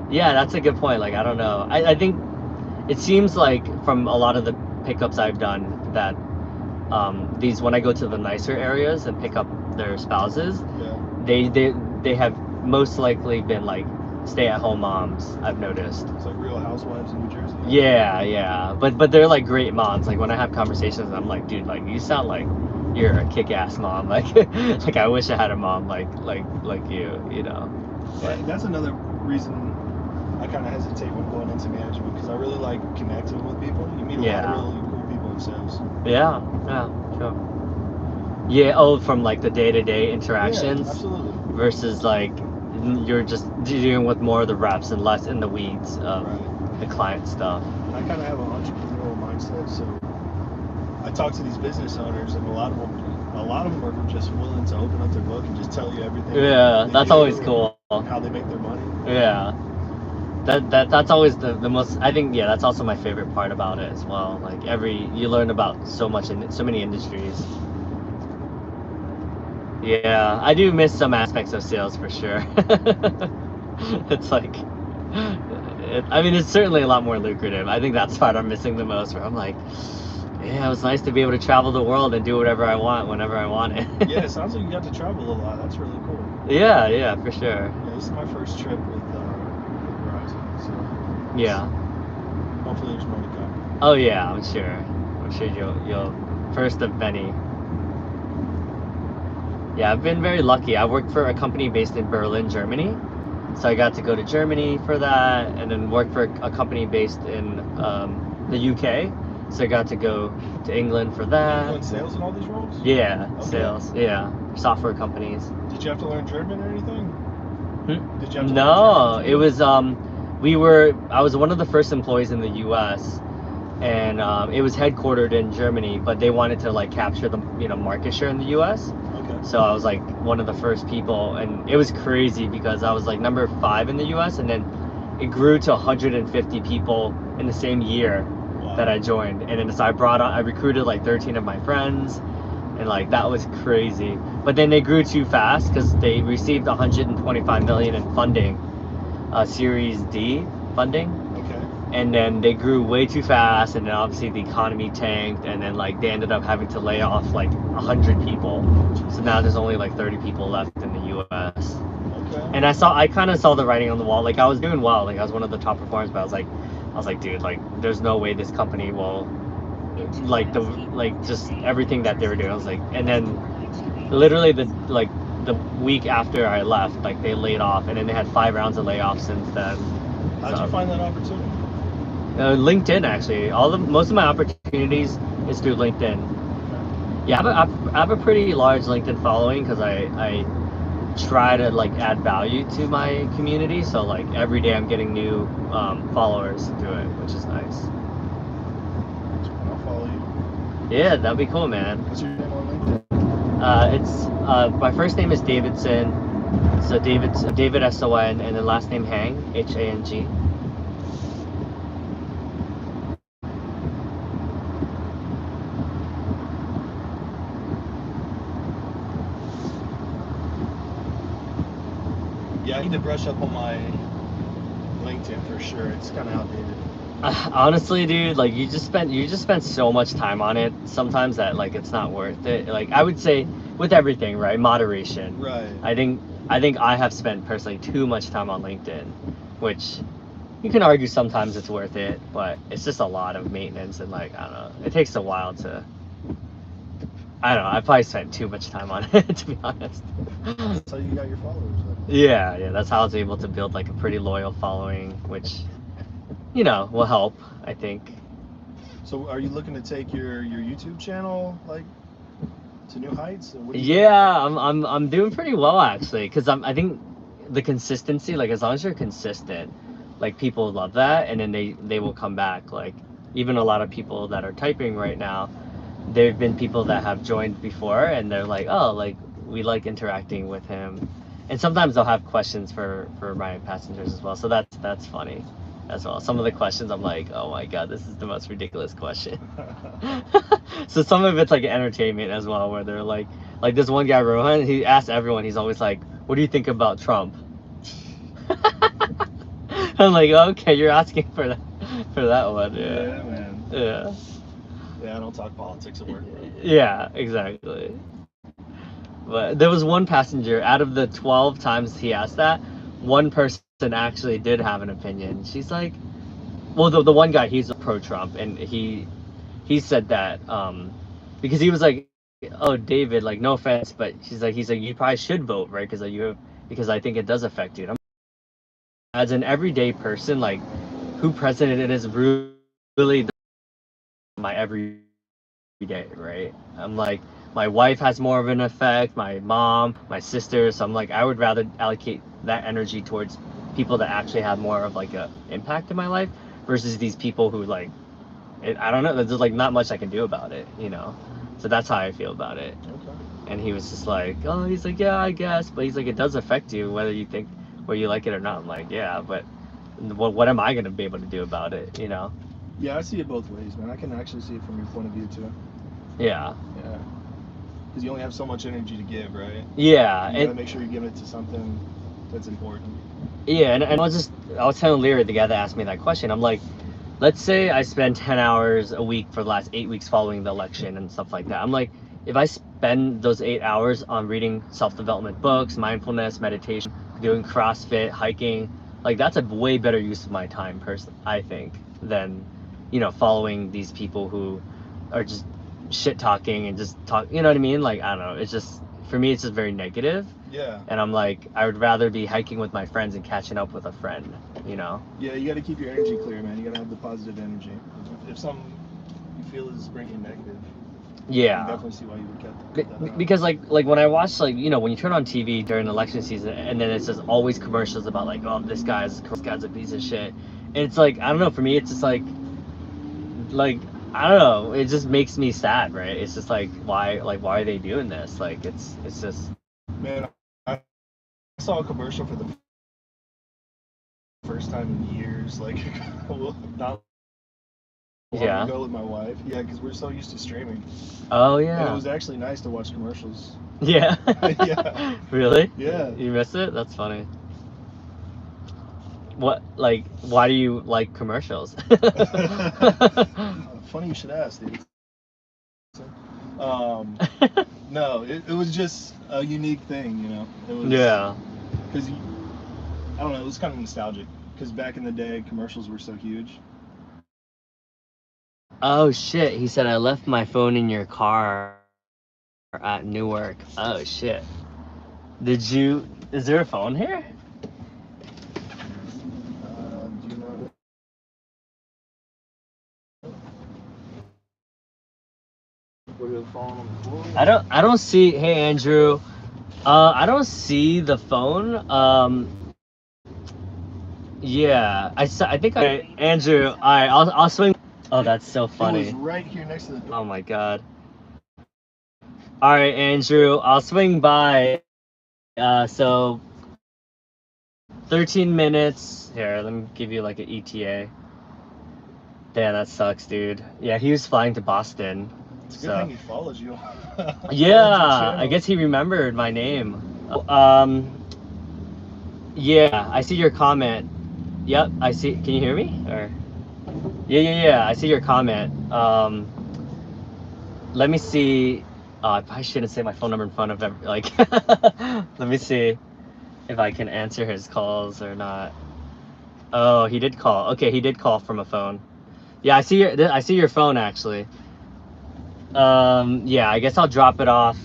Yeah, that's a good point. Like I don't know. I think it seems like from a lot of the pickups I've done that these when I go to the nicer areas and pick up their spouses, Yeah. they have most likely been like stay-at-home moms. I've noticed. It's like Real Housewives in New Jersey. Yeah, but they're like great moms. Like when I have conversations, I'm like, dude, like you sound like you're a kick-ass mom. Like like I wish I had a mom like you, you know. Yeah, that's another reason I kind of hesitate when going into management, because I really like connecting with people. You meet a lot of really cool people in sales. Yeah, sure. Yeah, oh, from like the day-to-day interactions. Yeah, absolutely. Versus like you're just dealing with more of the reps and less in the weeds of the client stuff. I kind of have an entrepreneurial mindset, so I talk to these business owners, and a lot of them are just willing to open up their book and just tell you everything. Yeah, that's always cool. How they make their money. Yeah, that's always the most. I think that's also my favorite part about it as well. Like you learn about so much in so many industries. Yeah, I do miss some aspects of sales for sure. It's like, I mean, it's certainly a lot more lucrative. I think that's the part I'm missing the most, where I'm like, yeah, it was nice to be able to travel the world and do whatever I want whenever I want it. Yeah, it sounds like you got to travel a lot. That's really cool. Yeah, for sure. Yeah, this is my first trip with Verizon, so yeah. Hopefully there's more to come. Oh yeah, I'm sure. I'm sure you'll first of many. Yeah, I've been very lucky. I worked for a company based in Berlin, Germany. So I got to go to Germany for that, and then work for a company based in the UK. So I got to go to England for that. You doing sales in all these roles? Yeah, Okay. Sales. Yeah, software companies. Did you have to learn German or anything? Did you have to No, learn German? it was I was one of the first employees in the US, and it was headquartered in Germany, but they wanted to like capture the market share in the US. Okay. So I was like one of the first people, and it was crazy because I was like number 5 in the US, and then it grew to 150 people in the same year that I joined. And then so I recruited like 13 of my friends, and like that was crazy. But then they grew too fast because they received 125 million in funding, Series D funding. Okay. And then they grew way too fast, and then obviously the economy tanked, and then like they ended up having to lay off like 100 people. So now there's only like 30 people left in the US. Okay. And I kind of saw the writing on the wall. Like I was doing well, like I was one of the top performers, but I was like, dude, like there's no way this company will like just everything that they were doing. I was like, and then literally the week after I left, like they laid off, and then they had 5 rounds of layoffs since then. How'd you find that opportunity? LinkedIn, actually. Most of my opportunities is through LinkedIn. Yeah, I have a pretty large LinkedIn following because I try to like add value to my community. So like every day I'm getting new followers through it, which is nice. I'll follow you. Yeah, that'd be cool, man. What's your name on LinkedIn? It's my first name is Davidson, so David S-O-N, and then last name Hang, H-A-N-G. Yeah, I need to brush up on my LinkedIn for sure. It's kind of outdated. Honestly, dude, like you just spend so much time on it sometimes that like it's not worth it. Like I would say with everything, right? Moderation. Right. I think I have spent personally too much time on LinkedIn, which you can argue sometimes it's worth it, but it's just a lot of maintenance, and like I don't know, it takes a while to. I don't know. I probably spent too much time on it, to be honest. That's how you got your followers. Yeah, that's how I was able to build like a pretty loyal following, which, will help, I think. So, are you looking to take your YouTube channel like to new heights? Or what do you Yeah, I'm doing pretty well actually, because I think the consistency, like as long as you're consistent, like people love that, and then they will come back. Like even a lot of people that are typing right now, there've been people that have joined before, and they're like, oh, like we like interacting with him, and sometimes they'll have questions for my passengers as well. So that's funny as well. Some of the questions I'm like, oh my god, this is the most ridiculous question. So some of it's like entertainment as well, where they're like this one guy, Rohan, he asks everyone, he's always like, what do you think about Trump? I'm like, okay, you're asking for that one. Yeah, man. Yeah. Yeah, I don't talk politics at work, bro. Yeah, exactly. But there was one passenger out of the 12 times he asked that, one person actually did have an opinion. She's like, well, the one guy, he's pro-Trump, and he said that because he was like, oh, David, like no offense, but he's like you probably should vote, right? Because I think it does affect you. And as an everyday person, like who president it is really my everyday, right? I'm like, my wife has more of an effect, my mom, my sister, so I'm like, I would rather allocate that energy towards people that actually have more of like a impact in my life versus these people who like, I don't know, there's like not much I can do about it, you know? So that's how I feel about it. Okay. And he was just like, oh, he's like, yeah, I guess, but he's like, it does affect you whether you think, whether you like it or not. I'm like, yeah, but what am I going to be able to do about it, you know? Yeah, I see it both ways, man. I can actually see it from your point of view too. Yeah. Yeah. Because you only have so much energy to give, right? Yeah. You gotta make sure you give it to something that's important. Yeah, and I was telling Leary, the guy that asked me that question, I'm like, let's say I spend 10 hours a week for the last 8 weeks following the election and stuff like that. I'm like, if I spend those 8 hours on reading self-development books, mindfulness, meditation, doing CrossFit, hiking, like that's a way better use of my time, I think, than, you know, following these people who are just shit talking and just talk, you know what I mean? Like, I don't know, it's just, for me, it's just very negative. Yeah. And I'm like, I would rather be hiking with my friends and catching up with a friend, you know? Yeah, you gotta keep your energy clear, man. You gotta have the positive energy. If something you feel is bringing negative, Yeah. I can definitely see why you would get that. Because like when I watch, like, you know, when you turn on TV during election season and then it's just always commercials about like, oh, this guy's a piece of shit. And it's like, I don't know, for me it's just like I don't know, it just makes me sad, right? It's just like why are they doing this? Like it's just, Man, I saw a commercial for the first time in years, like not long yeah. ago with my wife. Yeah, because we're so used to streaming. Oh And it yeah. was actually nice to watch commercials. Yeah. Yeah. Really? Yeah. You miss it? That's funny. What, like, why do you like commercials? Funny you should ask, dude. No, it was just a unique thing, you know. It was, Yeah. Because I don't know, it was kind of nostalgic. Because back in the day, commercials were so huge. Oh shit, he said I left my phone in your car at Newark. Oh shit. Is there a phone here? Do you know? Were you falling on the floor? I don't see, hey Andrew. I don't see the phone. Yeah, I think Andrew, alright, I'll swing. Oh, that's so funny. It was right here next to the door. Oh my god. Alright, Andrew, I'll swing by. So 13 minutes. Here, let me give you like an ETA. Damn, that sucks, dude. Yeah, he was flying to Boston. It's a good thing he follows you. Yeah, I guess he remembered my name. Yeah, I see your comment. Yep, I see. Can you hear me? Or yeah. I see your comment. Let me see. I probably shouldn't say my phone number in front of like. Let me see if I can answer his calls or not. Oh, he did call. Okay, he did call from a phone. Yeah, I see your phone actually. Yeah, I guess I'll drop it off.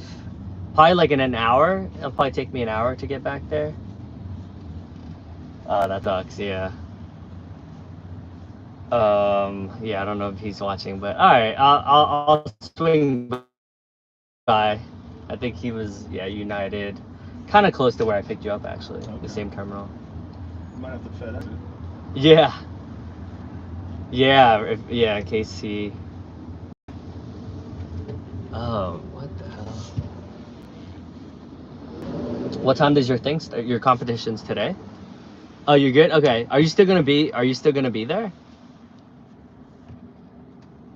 Probably like in an hour. It'll probably take me an hour to get back there. That sucks. Yeah. Yeah, I don't know if he's watching, but all right, I'll swing by. I think he was, yeah, United. Kind of close to where I picked you up, actually. Okay. The same terminal. You might have to FedEx it. Yeah. Yeah, yeah, KC. Oh, what the hell? What time does your thing start? Your competition's today? Oh, you're good? Okay. Are you still gonna be there?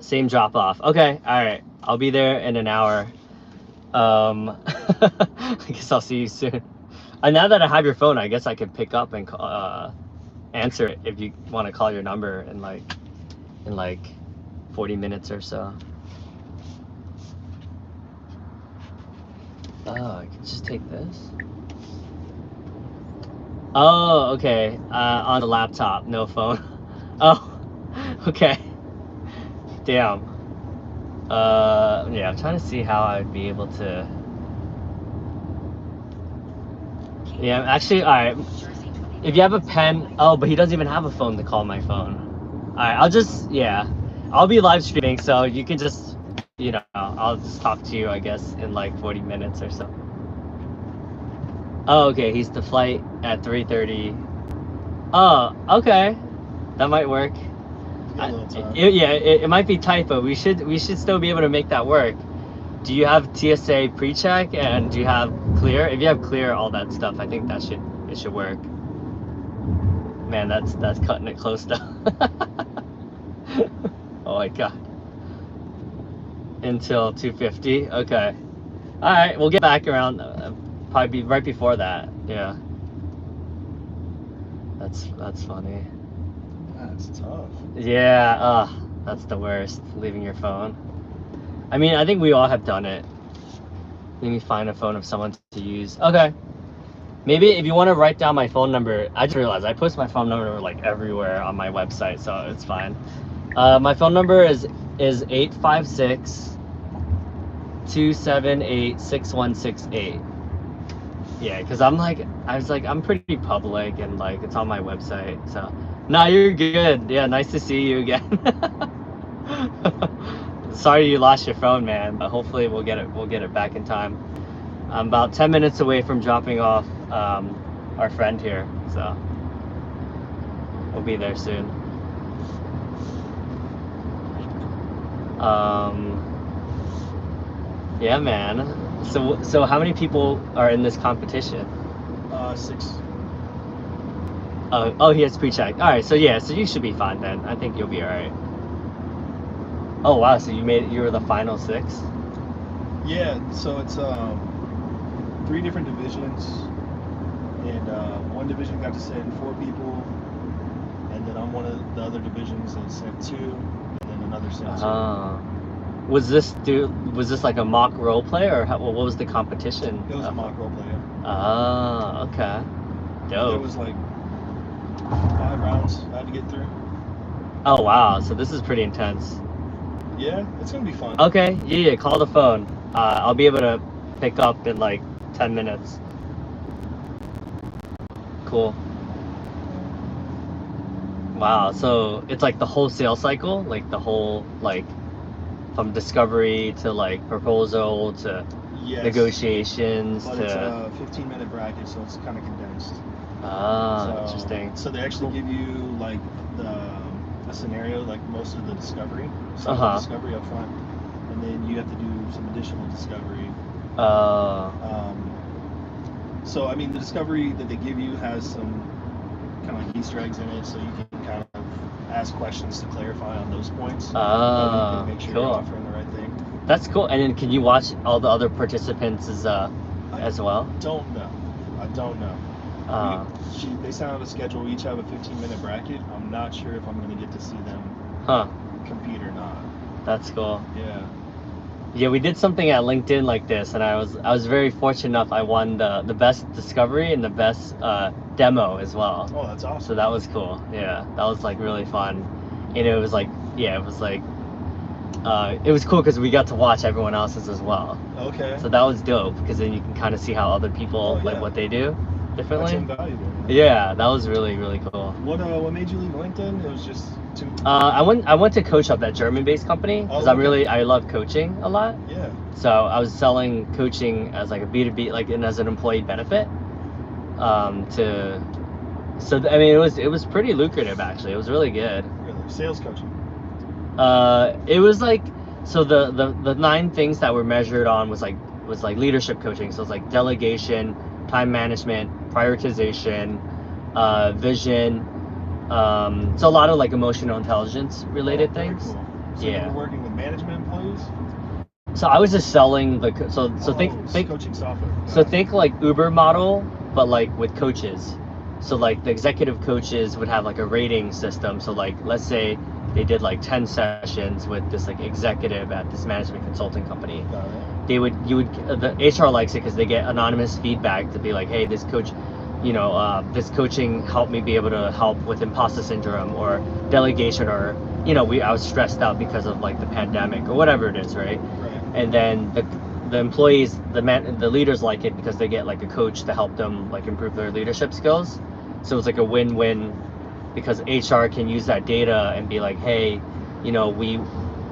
Same drop off. Okay, alright. I'll be there in an hour. I guess I'll see you soon. And now that I have your phone, I guess I could pick up and answer it if you want to call your number in like 40 minutes or so. Oh, I can just take this. Oh, okay. On the laptop, no phone. Oh, okay. Damn. Yeah, I'm trying to see how I'd be able to. Yeah, actually, alright. If you have a pen, oh, but he doesn't even have a phone to call my phone. Alright, I'll be live streaming, so you can just, I'll just talk to you, I guess, in like 40 minutes or so. Oh, okay, he's the flight at 3:30. Oh, okay, that might work. Got a little time. It might be tight, but we should still be able to make that work. Do you have TSA pre-check and do you have clear? If you have clear, all that stuff, I think it should work. Man, that's cutting it close though. Oh my god. Until 2:50. Okay. All right, we'll get back around. Probably right before that. Yeah. That's funny. That's tough. Yeah. That's the worst. Leaving your phone. I mean, I think we all have done it. Let me find a phone of someone to use. Okay. Maybe if you want to write down my phone number, I just realized I post my phone number like everywhere on my website, so it's fine. My phone number is 856-278-6168. Yeah, because I'm pretty public and like it's on my website. So, no, you're good. Yeah, nice to see you again. Sorry you lost your phone, man, but hopefully we'll get it back in time. I'm about 10 minutes away from dropping off our friend here, so we'll be there soon. Yeah, man. So how many people are in this competition? 6. Oh, he has pre-check. All right, so you should be fine then. I think you'll be all right. Oh wow, so you were the final 6? Yeah, so it's 3 different divisions, and one division got to send 4 people, and then on one of the other divisions they sent 2, and then another sent 2. Was this like a mock role play, or what was the competition? It was a mock role play. Yeah. Oh, okay. Dope. It was like 5 rounds I had to get through. Oh wow, so this is pretty intense. Yeah, it's gonna be fun. Okay, yeah, call the phone. I'll be able to pick up in like 10 minutes. Cool. Wow, so it's like the whole sales cycle, like the whole from discovery to like proposal to Yes, negotiations but to. it's a 15-minute bracket, so it's kind of condensed. Interesting. So they actually give you like a scenario, like most of the discovery, discovery up front, and then you have to do some additional discovery. So I mean, the discovery that they give you has some kind of like Easter eggs in it, so you can kind of ask questions to clarify on those points. You can make sure cool. you're offering the right thing. That's cool. And then can you watch all the other participants as well? I don't know. They sent out a schedule. We each have a 15-minute bracket. I'm not sure if I'm going to get to see them compete or not. That's cool. Yeah. Yeah, we did something at LinkedIn like this, and I was very fortunate enough. I won the best discovery and the best demo as well. Oh, that's awesome. So that was cool. Yeah, that was like really fun, and it was cool because we got to watch everyone else's as well. Okay. So that was dope because then you can kind of see how other people like what they do differently. That's invaluable. Yeah, that was really really cool. What made you leave LinkedIn? It was just too. I went to coach up that German-based company because I love coaching a lot. Yeah. So I was selling coaching as like a B2B, like, and as an employee benefit. I mean, it was pretty lucrative actually. It was really good. Really? Sales coaching. It was like, so the 9 things that were measured on was like leadership coaching. So it's like delegation, time management, prioritization, vision. So a lot of like emotional intelligence related Very things. cool. So Yeah. you were working with management employees? So I was just selling so think coaching software. so think like Uber model, but like with coaches. So like the executive coaches would have like a rating system. So like let's say they did like 10 sessions with this like executive at this management consulting company. Got it. The HR likes it because they get anonymous feedback to be like, hey, this coach, this coaching helped me be able to help with imposter syndrome or delegation, or I was stressed out because of like the pandemic or whatever it is, right? Right. And then the employees, the leaders like it because they get like a coach to help them like improve their leadership skills. So it's like a win-win because HR can use that data and be like, hey, we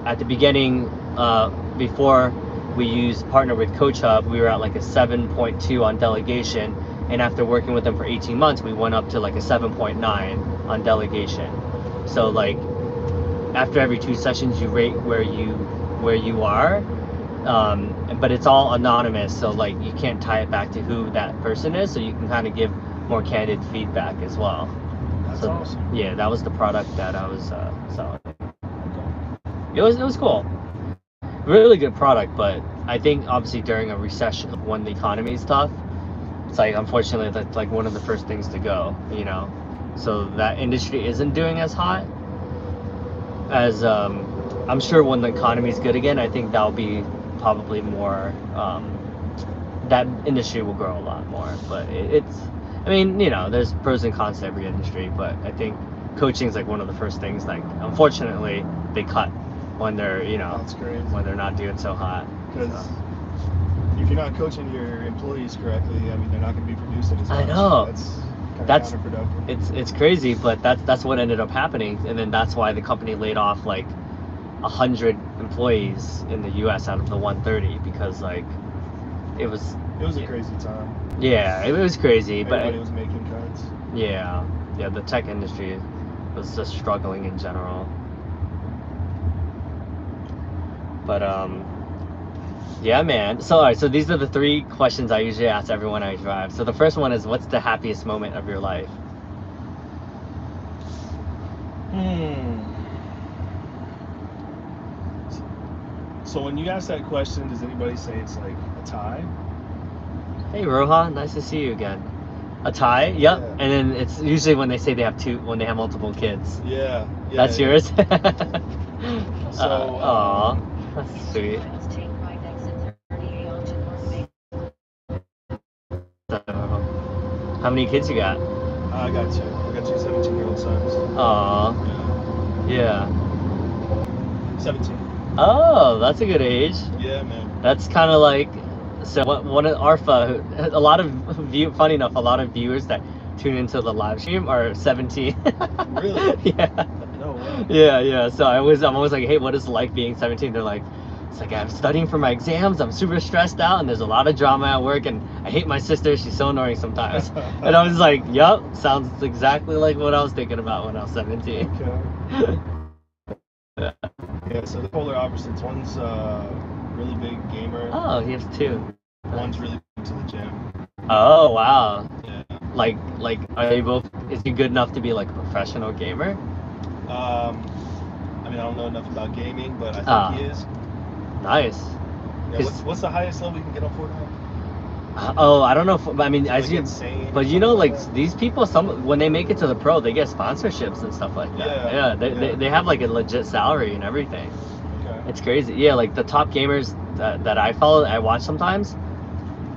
at the beginning, before we partner with Coach Hub, we were at like a 7.2 on delegation, and after working with them for 18 months, we went up to like a 7.9 on delegation. So like after every 2 sessions, you rate where you are, but it's all anonymous, so like you can't tie it back to who that person is, so you can kind of give more candid feedback as well. That's So awesome. yeah, that was the product that I was selling. It was cool. Really good product, but I think obviously during a recession, when the economy is tough, it's like unfortunately that's like one of the first things to go, So that industry isn't doing as hot as I'm sure when the economy is good again, I think that'll be probably more, that industry will grow a lot more. But I mean, there's pros and cons to every industry, but I think coaching is like one of the first things, like, unfortunately, they cut when they're, That's crazy. when they're not doing so hot. Because if you're not coaching your employees correctly, I mean, they're not going to be producing as much. I know. That's counterproductive. It's crazy, but that's what ended up happening, and then that's why the company laid off like 100 employees in the U.S. out of the 130 because like it was a crazy time. Yeah, it was crazy, Everybody but was making cuts. yeah, the tech industry was just struggling in general. But yeah, man. So all right, so these are the 3 questions I usually ask everyone I drive. So the first one is, what's the happiest moment of your life? So when you ask that question, does anybody say it's like a tie? Hey Rohan, nice to see you again. A tie? Yep. Yeah. And then it's usually when they say they have multiple kids. Yeah. That's yours? So, aw, that's sweet. Let's take right exit 38 onto North Main. So, how many kids you got? I got 2. I got 2 17-year-old sons. Aw, Yeah. yeah. 17. Oh, that's a good age. Yeah, man. That's kind of like, so one of ARFA, funny enough, a lot of viewers that tune into the live stream are 17. Really? Yeah. No way. Yeah. So I'm always like, hey, what is it like being 17? They're like, it's like, I'm studying for my exams, I'm super stressed out, and there's a lot of drama at work, and I hate my sister, she's so annoying sometimes. And I was like, yup, sounds exactly like what I was thinking about when I was 17. Okay. Yeah, so the polar opposites. One's really big gamer. Oh, he has 2. One's really into the gym. Oh, wow. Yeah. Like, are they both, is he good enough to be like a professional gamer? I mean, I don't know enough about gaming, but I think he is. Nice. Yeah, what's the highest level you can get on Fortnite? Oh, I don't know. I mean, Like insane. but like these people, when they make it to the pro, they get sponsorships and stuff like that. Yeah. They have like a legit salary and everything. Okay. It's crazy. Yeah, like the top gamers that I follow, I watch sometimes,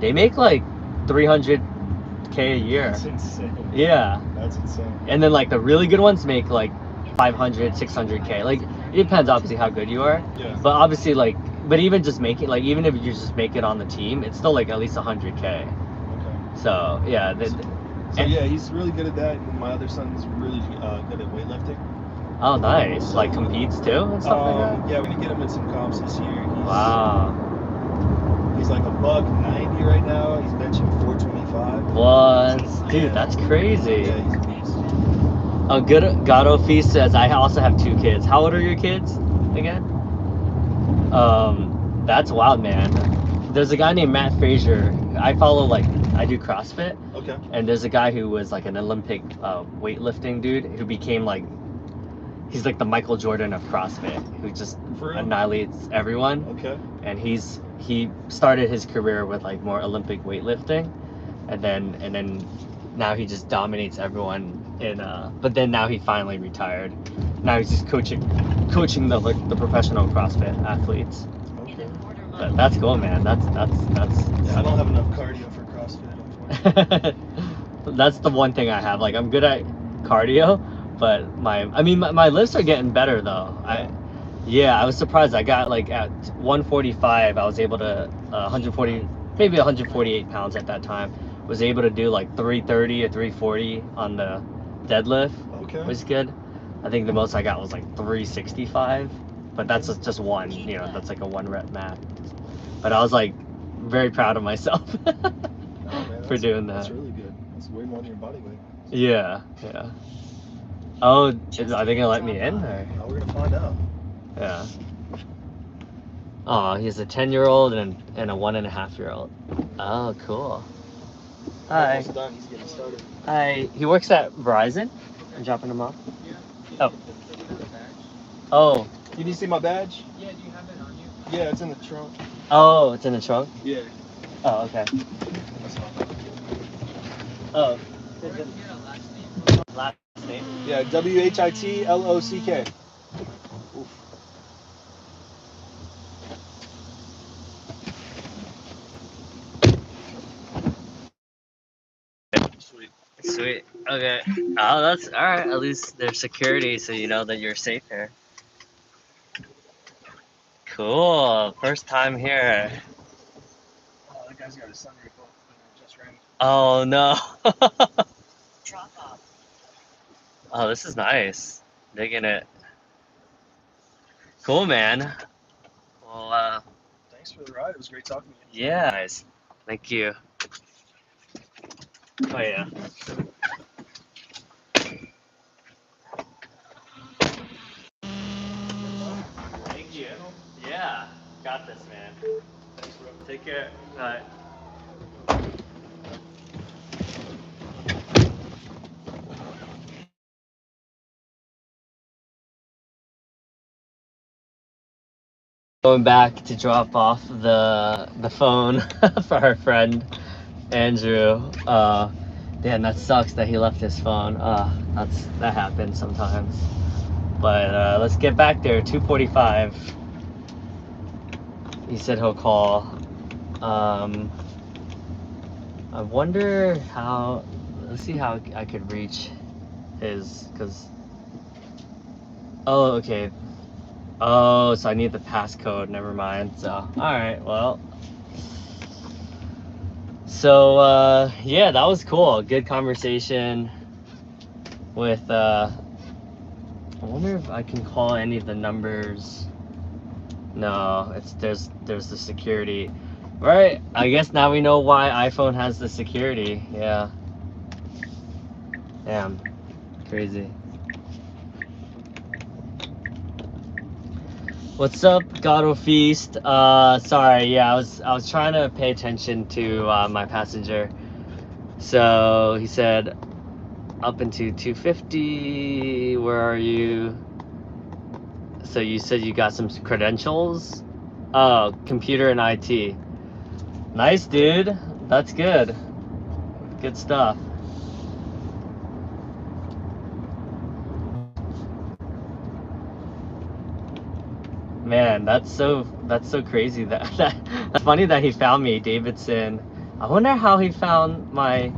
they make like 300K a year. That's insane. Yeah. That's insane. And then like the really good ones make like 500, 600K. Like it depends obviously how good you are. Yeah. But obviously but even just making, like, even if you just make it on the team, it's still like at least 100K. Okay. So yeah. So yeah, he's really good at that, and my other son's really good at weightlifting. Oh, nice. Like competes too and stuff like that. Yeah, we're gonna get him in some comps this year. Wow. He's like $190 right now. He's benching 425. What? Dude, Yeah. that's crazy. Yeah, he's a beast. Good Gato Feast says, I also have 2 kids. How old are your kids again? That's wild, man. There's a guy named Matt Frazier. I follow, like, I do CrossFit. Okay. And there's a guy who was like an Olympic weightlifting dude who became like, he's like the Michael Jordan of CrossFit, who just For real? annihilates everyone. Okay. And he started his career with like more Olympic weightlifting, and then now he just dominates everyone in but then now he finally retired. Now he's just coaching the professional CrossFit athletes. In Okay. a quarter But mile. that's cool, man. That's Yeah, I don't have enough cardio for CrossFit, unfortunately. that's the one thing I have. Like, I'm good at cardio, but my lifts are getting better though. I was surprised. I got like at 145, I was able to 140, maybe 148 pounds at that time. Was able to do like 330 or 340 on the deadlift, Okay. which is good. I think the most I got was like 365, but that's just one. You know, that's like a 1 rep max. But I was like very proud of myself Oh, man, for doing that. That's really good. That's way more than your body weight. Yeah. Oh, are they gonna let me in? Or? Now we're gonna find out. Yeah. Oh, he has a 10-year-old and a 1.5-year-old. Oh, cool. Hi. Almost done. He's getting started. Hi. He works at Verizon. I'm dropping him off. Oh. Did you see my badge? Yeah, do you have it on you? Yeah, it's in the trunk. Oh, it's in the trunk. Yeah. Oh, okay. That's fine. Oh. Where did you get a last name? Last name. Yeah, WHITLOCK. Oof. Sweet. Sweet. Okay. Oh, that's all right. At least there's security, so you know that you're safe here. Cool. First time here. Oh, that guy's got a sunroof open. Just ran. Oh no. Drop off. Oh, this is nice. Digging it. Cool, man. Well, Thanks for the ride. It was great talking to you. yeah. Nice. Thank you. Oh yeah. Thank you. Yeah. Got this, man. Thanks, bro. Take care. Bye. Going back to drop off the phone for our friend Andrew. Damn, that sucks that he left his phone. That happens sometimes. But let's get back there. 2:45. He said he'll call. I wonder how. Let's see how I could reach his. Oh, okay. Oh, so I need the passcode. Never mind. So, all right. Well. So yeah, that was cool. Good conversation with. I wonder if I can call any of the numbers. No, there's the security. Right. I guess now we know why iPhone has the security. Yeah. Damn. Crazy. What's up, Gato Feast? Sorry, yeah, I was trying to pay attention to my passenger. So he said up into 250. Where are you? So you said you got some credentials? Oh, computer and IT. Nice, dude. That's good. Good stuff. Man, that's so crazy that's funny that he found me, Davidson. I wonder how he found my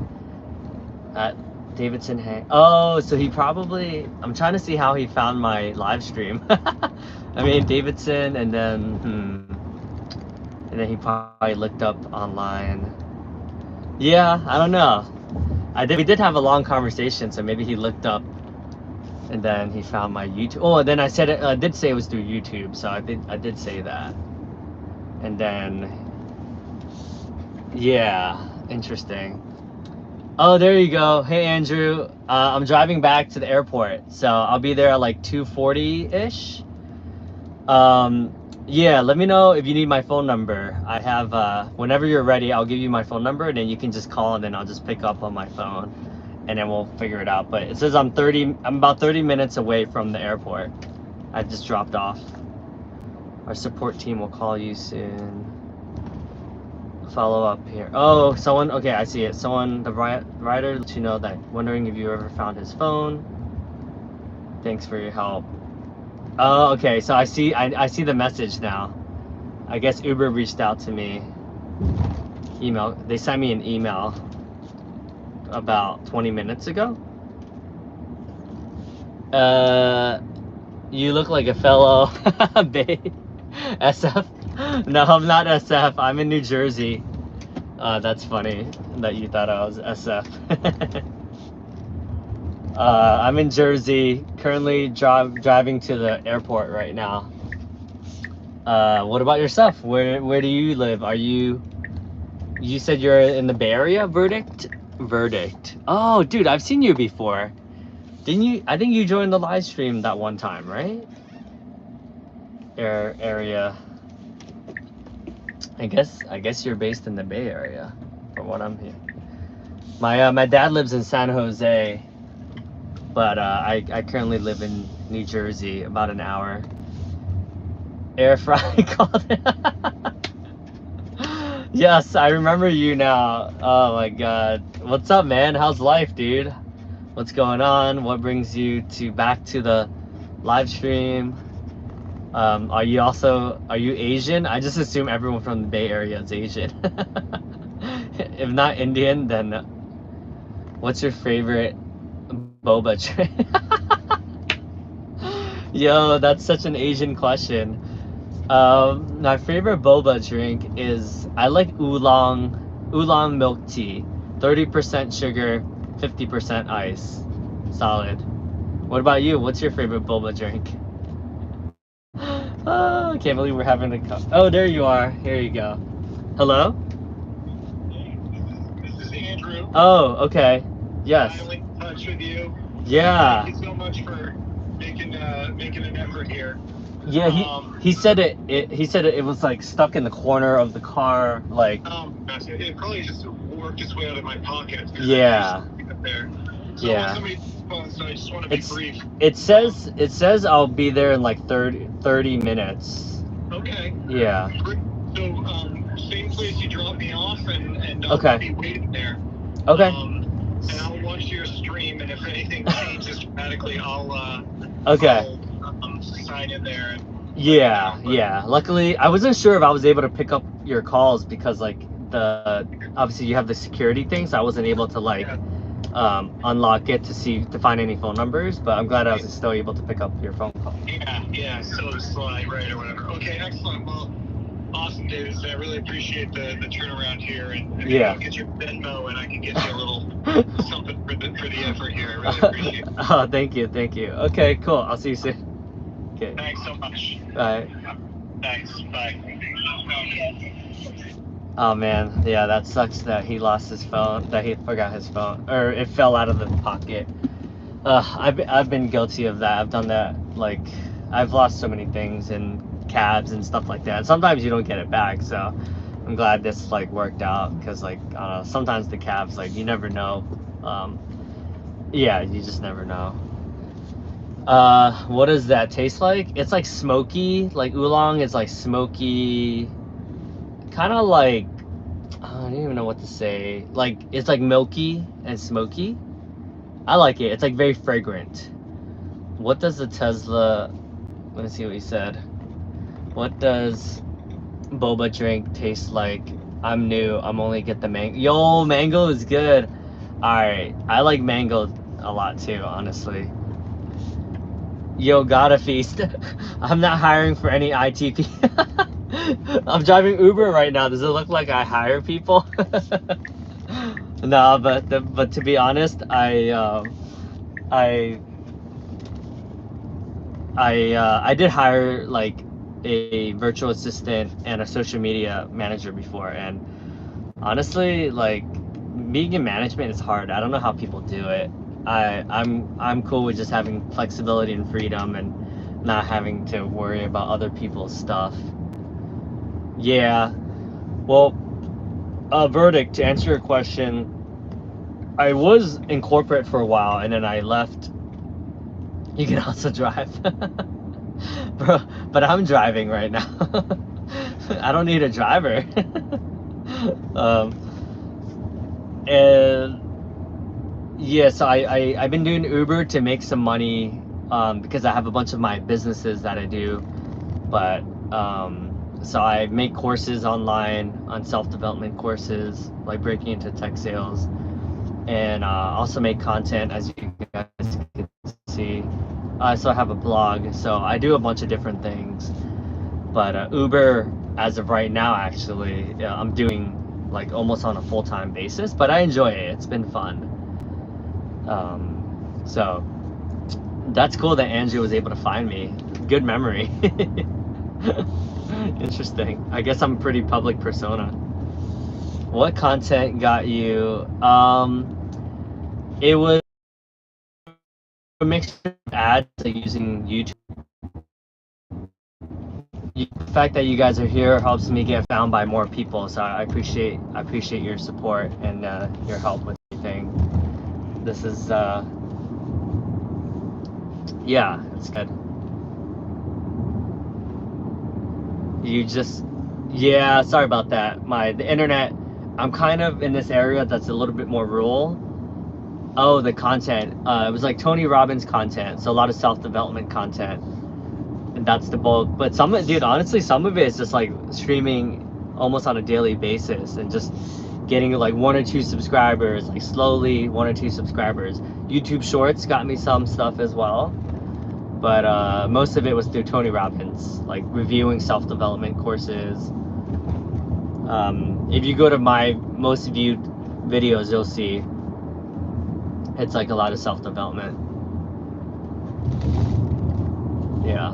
Davidson Hang. Oh, so he probably, I'm trying to see how he found my live stream. I mean, Davidson, and then he probably looked up online. Yeah, I don't know. We did have a long conversation, so maybe he looked up and then he found my YouTube. Oh, and then I did say it was through YouTube, so I did say that. And then Yeah, interesting. Oh, there you go. Hey, Andrew. I'm driving back to the airport, so I'll be there at like 2:40-ish. Yeah, let me know if you need my phone number. I have, whenever you're ready, I'll give you my phone number, and then you can just call, and then I'll just pick up on my phone, and then we'll figure it out. But it says I'm about 30 minutes away from the airport. I just dropped off. Our support team will call you soon. Follow up here. Oh, someone, okay, I see it. Someone, the writer let you know that, wondering if you ever found his phone. Thanks for your help. Oh, okay, so I see the message now. I guess Uber reached out to me. They sent me an email about 20 minutes ago. You look like a fellow Bay SF. No, I'm not SF. I'm in New Jersey. That's funny that you thought I was SF. I'm in Jersey, currently driving to the airport right now. What about yourself? Where do you live? You said you're in the Bay Area? Verdict. Oh, dude, I've seen you before. Didn't you? I think you joined the live stream that one time, right? Area. I guess you're based in the Bay Area, from what I'm hearing. My dad lives in San Jose, but I currently live in New Jersey, about an hour. Air fry called it. Yes, I remember you now. Oh my god. What's up, man? How's life, dude? What's going on? What brings you back to the live stream? Are you Asian? I just assume everyone from the Bay Area is Asian. If not Indian, then what's your favorite boba drink? Yo, that's such an Asian question. My favorite boba drink is, I like oolong milk tea. 30% sugar, 50% ice. Solid. What about you? What's your favorite boba drink? Oh, I can't believe we're having a oh, there you are. Here you go. Hello? This is Andrew. Oh, okay. Yes. Finally in touch with you. Yeah. Thank you so much for making an effort here. Yeah, he said it was like stuck in the corner of the car, like. It probably just worked its way out of my pocket. Yeah. There. So Yeah. So I just want to be brief. It says I'll be there in like 30 minutes. Okay. Yeah. So same place you dropped me off, and I'll Okay. be waiting there. Okay. And I'll watch your stream, and if anything changes dramatically, I'll Okay. I'll sign in there. Yeah. Luckily, I wasn't sure if I was able to pick up your calls because like obviously you have the security thing, so I wasn't able to like unlock it to find any phone numbers. But I'm glad I was still able to pick up your phone call. Yeah. So slide right or whatever. Okay, excellent. Well, awesome, Davidson. I really appreciate the turnaround here, and maybe I'll get your Venmo, and I can get you a little something for the effort here. I really appreciate it. Oh, thank you. Okay, cool. I'll see you soon. Okay. Thanks so much. Bye. Thanks. Bye. Oh man, yeah, that sucks that he lost his phone, that he forgot his phone, or it fell out of the pocket. I've been guilty of that. I've done that. Like, I've lost so many things in cabs and stuff like that. Sometimes you don't get it back, so I'm glad this like worked out, because like sometimes the cabs, like, you never know. Yeah, you just never know. What does that taste like? It's like smoky, like oolong is like smoky, kind of like, I don't even know what to say. Like, it's like milky and smoky. I like it. It's like very fragrant. What does the Tesla, let me see what he said. What does boba drink taste like? I'm new. I'm only get the mango. Yo, mango is good. Alright, I like mango a lot too, honestly. Yo, gotta feast. I'm not hiring for any ITP. I'm driving Uber right now. Does it look like I hire people? No, but to be honest, I did hire like a virtual assistant and a social media manager before, and Honestly, like being in management is hard. I don't know how people do it. I'm cool with just having flexibility and freedom and not having to worry about other people's stuff. Yeah. Well, verdict to answer your question, I was in corporate for a while and then I left. You can also drive. Bro, but I'm driving right now. I don't need a driver. And yeah, so I've been doing Uber to make some money because I have a bunch of my businesses that I do. But so I make courses online on self-development courses, like breaking into tech sales, and also make content, as you guys can see. I also have a blog, so I do a bunch of different things. But Uber, as of right now, actually, I'm doing like almost on a full-time basis, but I enjoy it. It's been fun. So that's cool that Angie was able to find me. Good memory. Interesting. I guess I'm a pretty public persona. What content got you? It was a mix of ads, like using YouTube. The fact that you guys are here helps me get found by more people, so I appreciate your support and your help with everything. This is yeah, it's good. You just, yeah, sorry about that. The internet, I'm kind of in this area that's a little bit more rural. Oh, the content. It was like Tony Robbins content, so a lot of self-development content. And that's the bulk. But dude, honestly, some of it is just like streaming almost on a daily basis and just getting like 1 or 2 subscribers, like slowly 1 or 2 subscribers. YouTube Shorts got me some stuff as well. But most of it was through Tony Robbins, like reviewing self-development courses. If you go to my most viewed videos, you'll see it's like a lot of self-development. Yeah.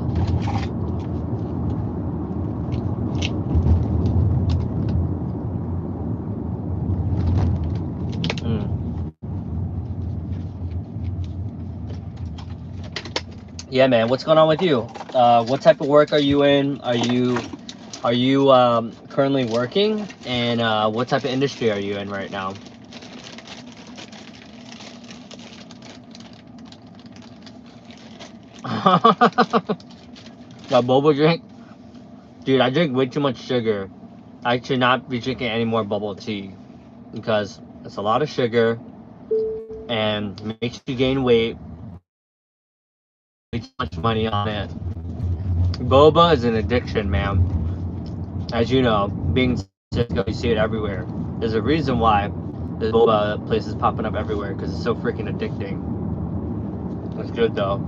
Yeah, man. What's going on with you? What type of work are you in? Are you currently working? And what type of industry are you in right now? A bubble drink? Dude, I drink way too much sugar. I should not be drinking any more bubble tea because it's a lot of sugar and makes you gain weight. Way too much money on it. Boba is an addiction, man. As you know, being Cisco, you see it everywhere. There's a reason why the boba place is popping up everywhere because it's so freaking addicting. It's good though.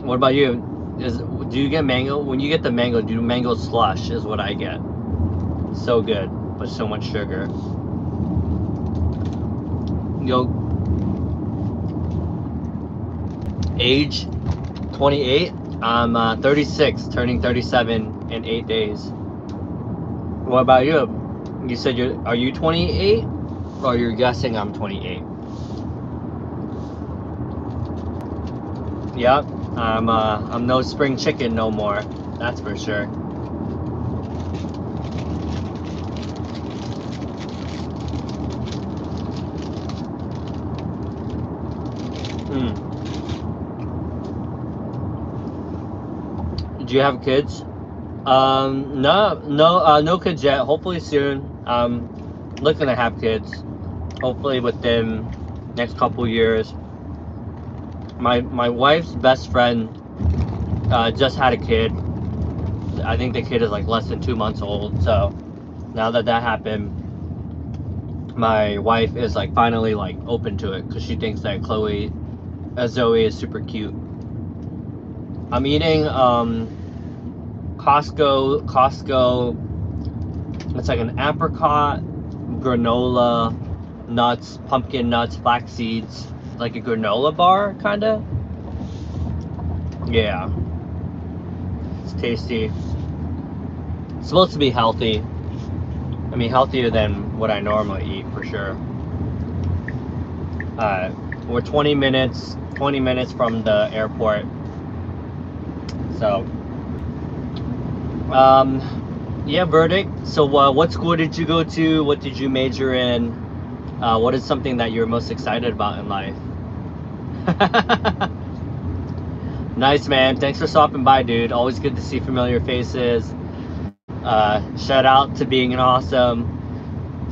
What about you? Do you get mango? When you get the mango, do mango slush is what I get. So good, but so much sugar. Yo, age 28. I'm 36, turning 37 in 8 days. What about you? You said are you 28? Or you're guessing I'm 28? Yep, I'm no spring chicken no more. That's for sure. Do you have kids? No kids yet. Hopefully soon. Looking to have kids. Hopefully within next couple years. My wife's best friend just had a kid. I think the kid is like less than 2 months old. So now that happened, my wife is like finally like open to it because she thinks that Zoe is super cute. I'm eating Costco. It's like an apricot, granola, nuts, pumpkin nuts, flax seeds, like a granola bar, kinda. Yeah. It's tasty. It's supposed to be healthy. I mean, healthier than what I normally eat for sure. We're 20 minutes from the airport. So, yeah, verdict. So, what school did you go to? What did you major in? What is something that you're most excited about in life? Nice, man. Thanks for stopping by, dude. Always good to see familiar faces. Shout out to being an awesome,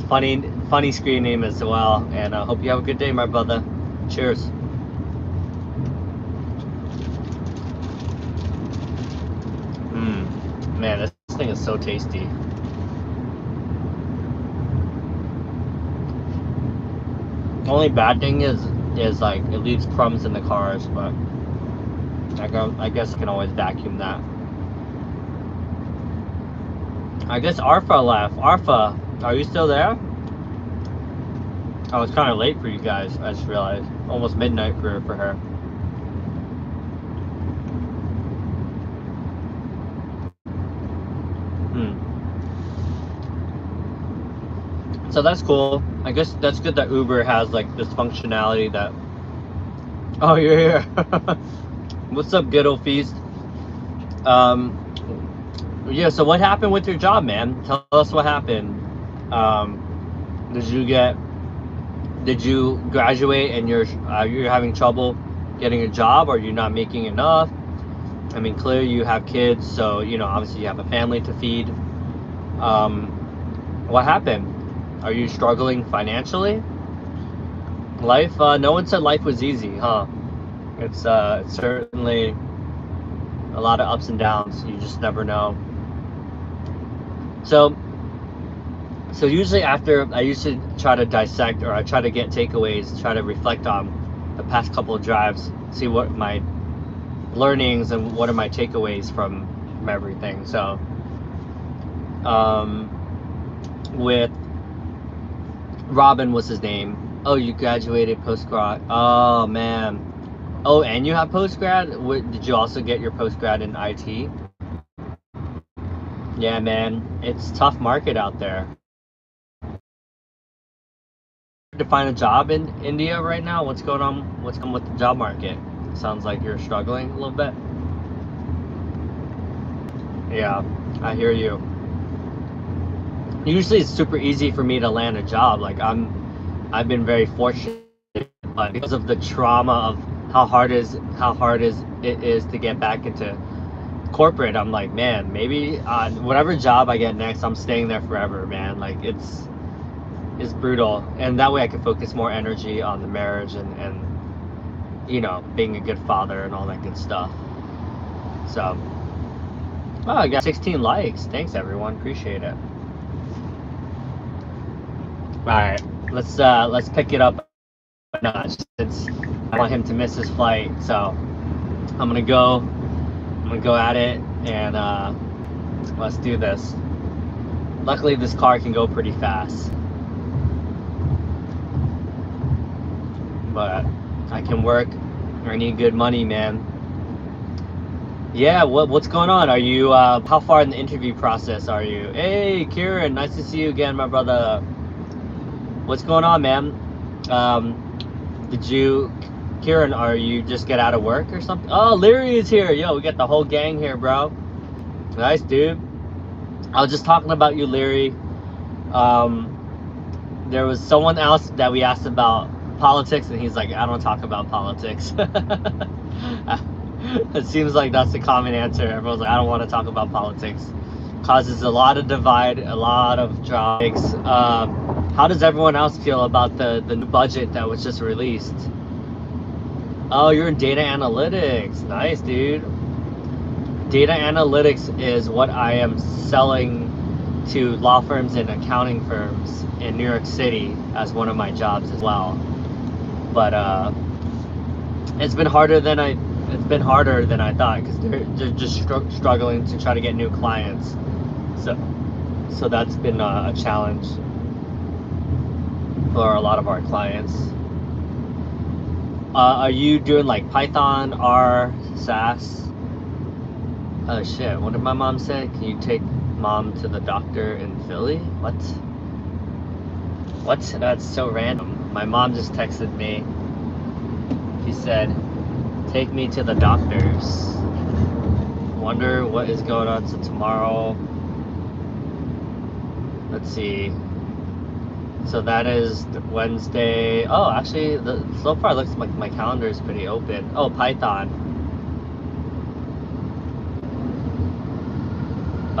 funny screen name as well. And I hope you have a good day, my brother. Cheers. Man, this thing is so tasty. Only bad thing is like it leaves crumbs in the cars, but I guess I can always vacuum that. I guess Arfa left. Arfa, are you still there? Oh, it's kind of late for you guys. I just realized almost midnight for her. So that's cool. I guess that's good that Uber has like this functionality that. Oh, you're here. What's up, Ghetto Feast? Yeah. So what happened with your job, man? Tell us what happened. Did you graduate and you're having trouble getting a job, or you're not making enough? I mean, clearly you have kids, so you know obviously you have a family to feed. What happened? Are you struggling financially? Life, no one said life was easy, huh? It's certainly a lot of ups and downs. You just never know. So usually after, I used to try to dissect, or I try to get takeaways, try to reflect on the past couple of drives, see what my learnings and what are my takeaways from everything. So with Robin was his name. Oh, you graduated post-grad. Oh, man. Oh, and you have post-grad? Did you also get your post-grad in IT? Yeah, man. It's a tough market out there. To find a job in India right now? What's going on with the job market? Sounds like you're struggling a little bit. Yeah, I hear you. Usually it's super easy for me to land a job. Like I've been very fortunate, but because of the trauma of how hard it is to get back into corporate, I'm like, man, maybe whatever job I get next, I'm staying there forever, man. Like it's brutal, and that way I can focus more energy on the marriage and you know, being a good father and all that good stuff. So, oh, I got 16 likes. Thanks everyone, appreciate it. All right, let's pick it up a notch since I want him to miss his flight. So I'm gonna go at it, and let's do this. Luckily, this car can go pretty fast, but I can work. I need good money, man. Yeah, what's going on? Are you how far in the interview process are you? Hey, Kieran, nice to see you again, my brother. What's going on, man? Kieran, are you just get out of work or something? Oh, Leary is here. Yo, we got the whole gang here, bro. Nice, dude. I was just talking about you, Leary. There was someone else that we asked about politics, and he's like, I don't talk about politics. It seems like that's the common answer. Everyone's like, I don't want to talk about politics. Causes a lot of divide, a lot of drama. How does everyone else feel about the new budget that was just released? Oh, you're in data analytics. Nice, dude. Data analytics is what I am selling to law firms and accounting firms in New York City as one of my jobs as well. But it's been harder than I thought, because they're just struggling to try to get new clients. So that's been a challenge for a lot of our clients. Are you doing like Python, R, SAS? Oh shit, what did my mom say? Can you take mom to the doctor in Philly? What? What? That's so random. My mom just texted me. She said, take me to the doctors. Wonder what is going on. So tomorrow, let's see. So that is Wednesday. Oh, actually, so far it looks like my calendar is pretty open. Oh, Python.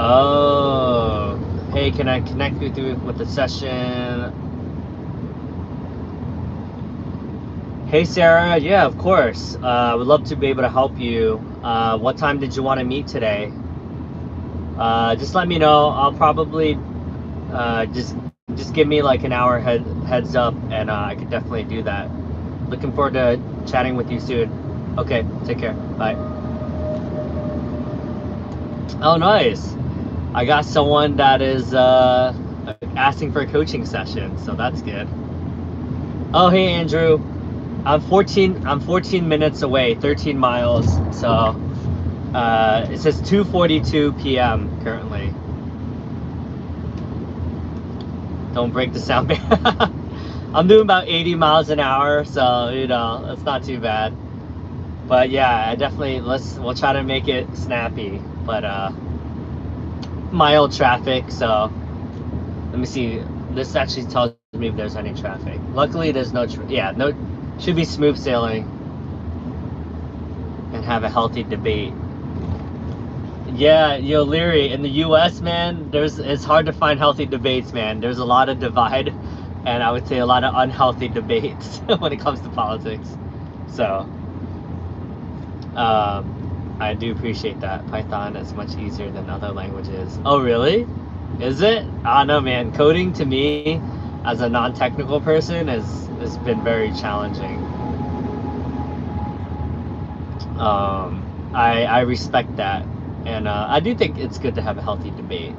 Oh, hey, can I connect with you with the session? Hey, Sarah. Yeah, of course. I would love to be able to help you. What time did you want to meet today? Just let me know. I'll probably just give me like an hour heads up, and I could definitely do that. Looking forward to chatting with you soon. Okay, take care. Bye. Oh, nice. I got someone that is asking for a coaching session, so that's good. Oh, hey, Andrew. I'm 14 minutes away, 13 miles. So it says 2:42 p.m. currently. Don't break the sound barrier. I'm doing about 80 miles an hour, so you know, it's not too bad. But yeah, I definitely we'll try to make it snappy. But mild traffic, so let me see. This actually tells me if there's any traffic. Luckily there's no should be smooth sailing and have a healthy debate. Yeah, yo, Leary, in the US, man, it's hard to find healthy debates, man. There's a lot of divide, and I would say a lot of unhealthy debates when it comes to politics. So I do appreciate that. Python is much easier than other languages. Oh, really? Is it? I don't know, man. Coding to me, as a non-technical person, has been very challenging. I respect that, and I do think it's good to have a healthy debate.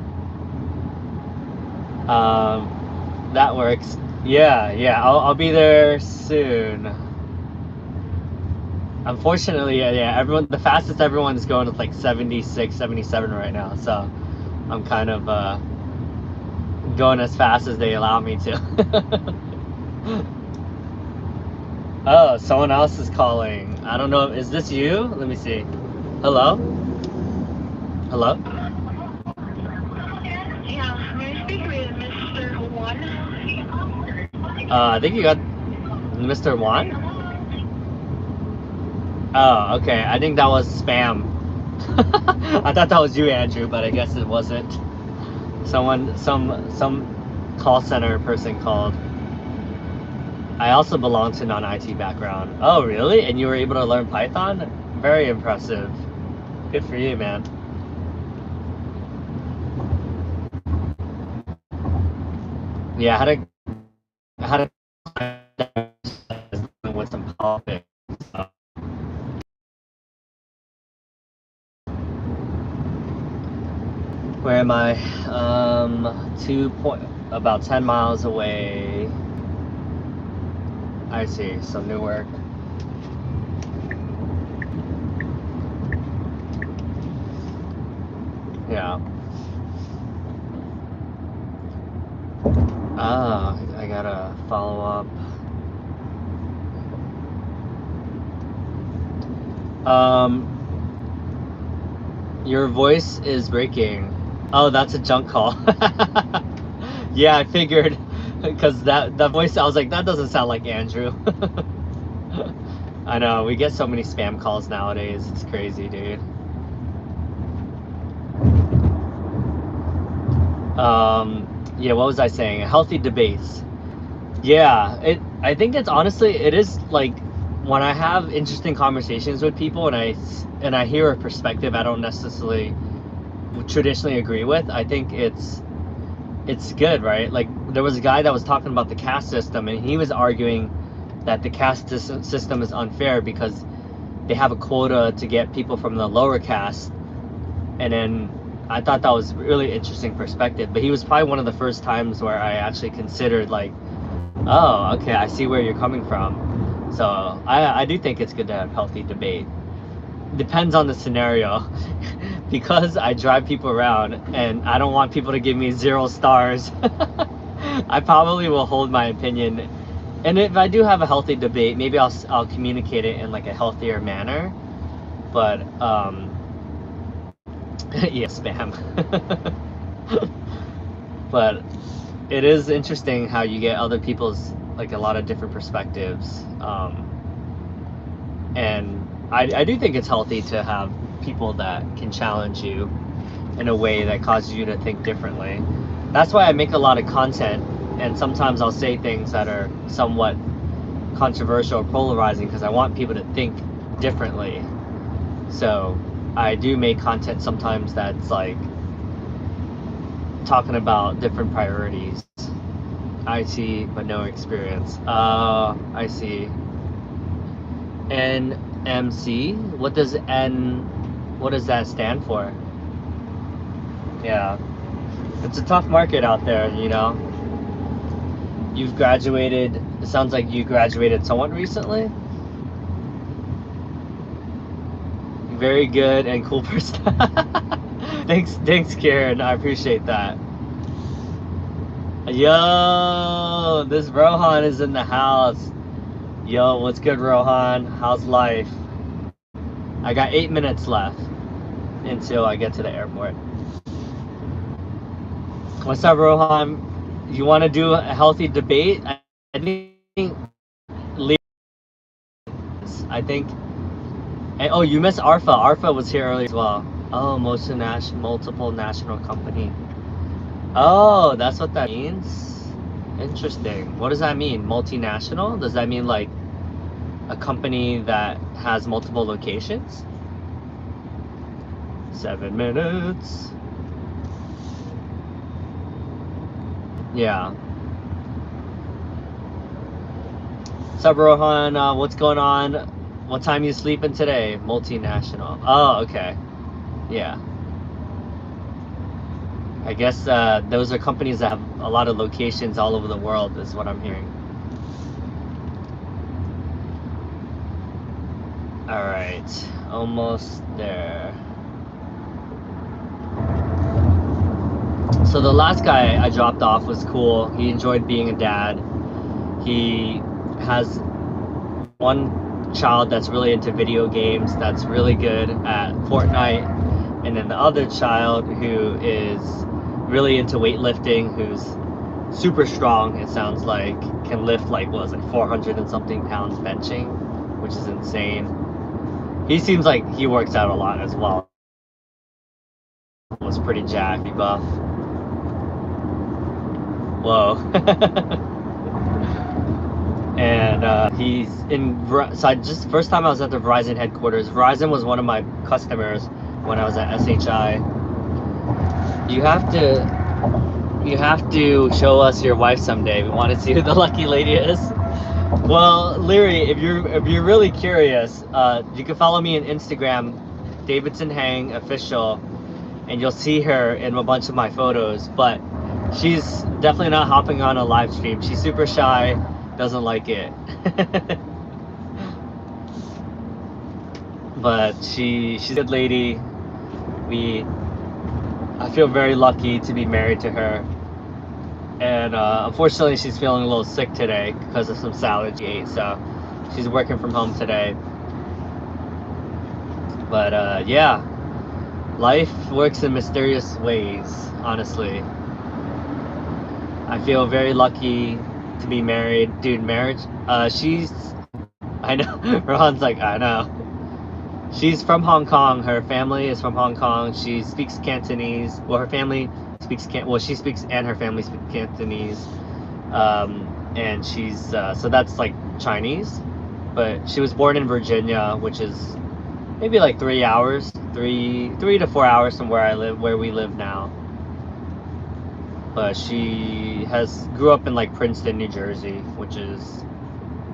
That works. Yeah. I'll be there soon. Unfortunately, yeah. The fastest everyone is going is like 76, 77 right now. So I'm kind of going as fast as they allow me to. Oh, someone else is calling. I don't know. Is this you? Let me see. Hello? Hello? Yeah, may I speak with Mr. Juan? I think you got Mr. Juan? Oh, okay. I think that was spam. I thought that was you, Andrew, but I guess it wasn't. Some call center person called. I also belong to non-IT background. Oh, really? And you were able to learn Python? Very impressive. Good for you, man. Yeah, I had a with some politics. Where am I? About 10 miles away. I see. So Newark. Yeah. I gotta follow up. Your voice is breaking. Oh, that's a junk call. Yeah, I figured, because that voice, I was like, that doesn't sound like Andrew. I know, we get so many spam calls nowadays. It's crazy, dude. Yeah, what was I saying? Healthy debates. Yeah, I think it's honestly, it is like when I have interesting conversations with people and I hear a perspective I don't necessarily traditionally agree with, I think it's good, right? Like there was a guy that was talking about the caste system, and he was arguing that the caste system is unfair because they have a quota to get people from the lower caste. And then I thought that was really interesting perspective, but he was probably one of the first times where I actually considered like, oh, okay, I see where you're coming from. So I do think it's good to have healthy debate. Depends on the scenario. because I drive people around and I don't want people to give me 0 stars, I probably will hold my opinion. And if I do have a healthy debate, maybe I'll communicate it in like a healthier manner. But yeah, spam. But it is interesting how you get other people's, like, a lot of different perspectives. And I do think it's healthy to have people that can challenge you in a way that causes you to think differently. That's why I make a lot of content, and sometimes I'll say things that are somewhat controversial or polarizing because I want people to think differently. So I do make content sometimes that's like talking about different priorities. IT but no experience. I see. NMC? What does that stand for? Yeah. It's a tough market out there, you know. You've graduated, it sounds like you graduated somewhat recently. Very good and cool person. Thanks, Karen. I appreciate that. Yo, this Rohan is in the house. Yo, what's good, Rohan? How's life? I got 8 minutes left until I get to the airport. What's up, Rohan? You want to do a healthy debate? I think. And, oh, you missed Arfa. Arfa was here earlier as well. Oh, multiple national company. Oh, that's what that means? Interesting. What does that mean? Multinational? Does that mean like a company that has multiple locations? 7 minutes. Yeah. What's up, Rohan? What's going on? What time you sleeping today? Multinational. Oh, okay. Yeah. I guess those are companies that have a lot of locations all over the world, is what I'm hearing. All right, almost there. So the last guy I dropped off was cool. He enjoyed being a dad. He has one child that's really into video games, that's really good at Fortnite, and then the other child who is really into weightlifting, who's super strong, it sounds like, can lift like, what was it, 400 and something pounds benching, which is insane. He seems like he works out a lot as well. Was pretty jacked, buff. Whoa. And he's in, so I just, first time I was at the Verizon headquarters. Verizon was one of my customers when I was at SHI. You have to show us your wife someday. We want to see who the lucky lady is. Well, Leary, if you're really curious, you can follow me on Instagram, Davidson Hang official, and you'll see her in a bunch of my photos. But she's definitely not hopping on a live stream. She's super shy, doesn't like it. But she's a good lady. I feel very lucky to be married to her. And unfortunately, she's feeling a little sick today because of some salad she ate. So she's working from home today. But yeah, life works in mysterious ways, honestly. I feel very lucky to be married. Dude, marriage, I know, Ron's like, I know. She's from Hong Kong. Her family is from Hong Kong. She speaks Cantonese. Well, her family speaks she speaks, and her family speaks Cantonese. And she's so that's like Chinese, but she was born in Virginia, which is maybe like 3 hours, 3 to 4 hours from where we live now. But she grew up in like Princeton, New Jersey, which is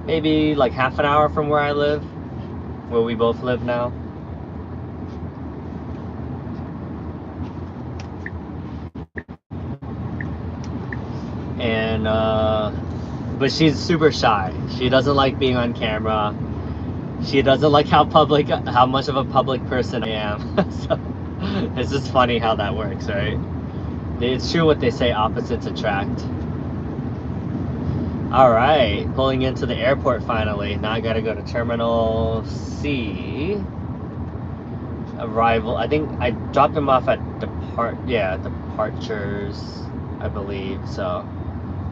maybe like half an hour from where I live, where we both live now. And but she's super shy. She doesn't like being on camera. She doesn't like how much of a public person I am. So It's just funny how that works, right? It's true what they say, opposites attract. All right, pulling into the airport finally. Now I gotta go to Terminal C. Arrival. I think I dropped him off at departures, I believe. So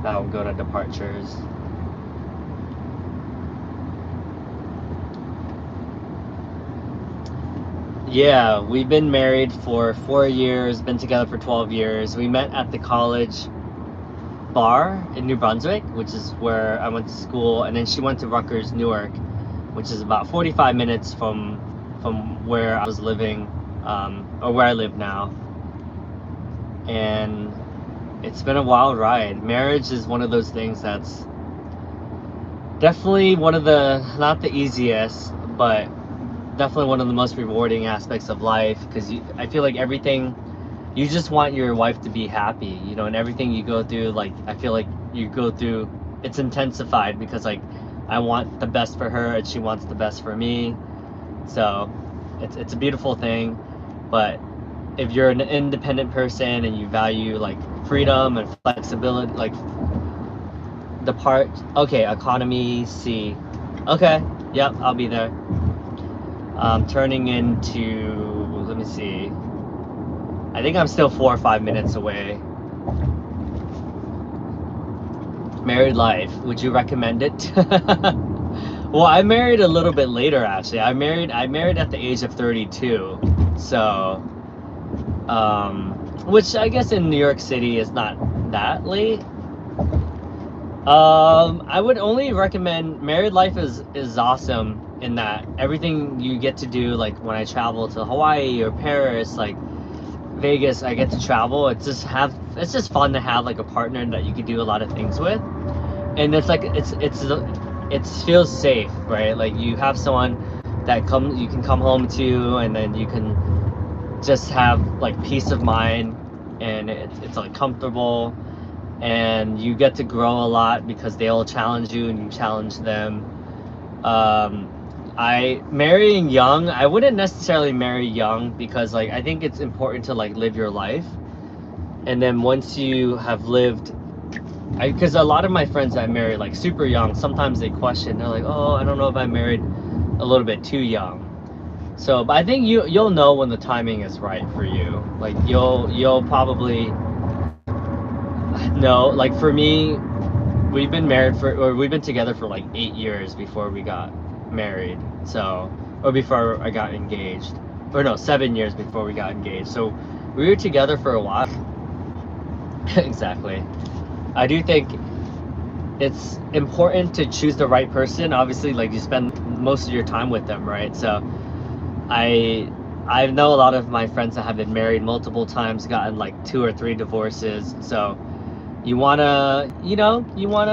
now we'll go to departures. Yeah, we've been married for 4 years, been together for 12 years. We met at the college bar in New Brunswick, which is where I went to school, and then she went to Rutgers, Newark, which is about 45 minutes from where I was living, or where I live now. And it's been a wild ride. Marriage is one of those things that's definitely one of the, not the easiest, but definitely one of the most rewarding aspects of life, because I feel like everything, you just want your wife to be happy, you know, and everything you go through, like, I feel like you go through, it's intensified because, like, I want the best for her and she wants the best for me. So it's a beautiful thing. But if you're an independent person and you value, like, freedom and flexibility, like, okay, economy C. Okay, yep, I'll be there. Turning into, let me see, I think I'm still 4 or 5 minutes away. Married life, would you recommend it? Well, I married a little bit later, actually. I married at the age of 32. So, which I guess in New York City is not that late. I would only recommend, married life is awesome in that everything you get to do, like when I travel to Hawaii or Paris, like Vegas, I get to travel. It's just fun to have like a partner that you can do a lot of things with, and it's like it feels safe, right? Like you have someone that you can come home to, and then you can just have like peace of mind, and it's like comfortable, and you get to grow a lot because they all challenge you and you challenge them. Marrying young, I wouldn't necessarily marry young, because like I think it's important to like live your life, and then once you have lived, because a lot of my friends that marry like super young, sometimes they question, they're like, oh, I don't know if I married a little bit too young. So, but I think you'll know when the timing is right for you. Like you'll probably know. Like for me, we've been together for like 8 years before we got married. So, or before I got engaged, or no, 7 years before we got engaged. So we were together for a while. Exactly. I do think it's important to choose the right person. Obviously, like you spend most of your time with them, right? So I know a lot of my friends that have been married multiple times, gotten like 2 or 3 divorces. So you wanna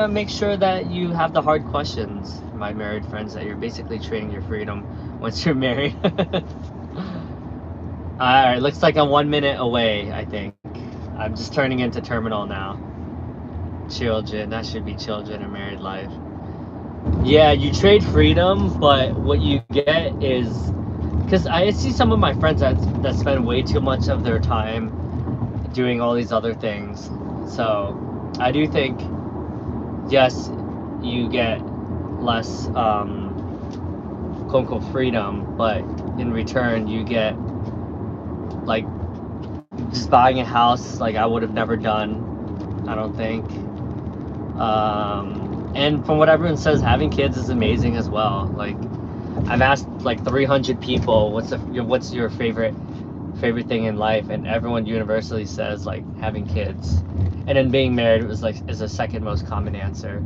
make sure that you have the hard questions, my married friends, that you're basically trading your freedom once you're married. Alright, looks like I'm 1 minute away, I think. I'm just turning into terminal now. Children, that should be children in married life. Yeah, you trade freedom, but what you get is, because I see some of my friends that spend way too much of their time doing all these other things. So I do think, yes, you get less quote unquote freedom, but in return you get like just buying a house, like I would have never done, I don't think. And from what everyone says, having kids is amazing as well. Like I've asked like 300 people, what's your favorite thing in life, and everyone universally says like having kids, and then being married is the second most common answer.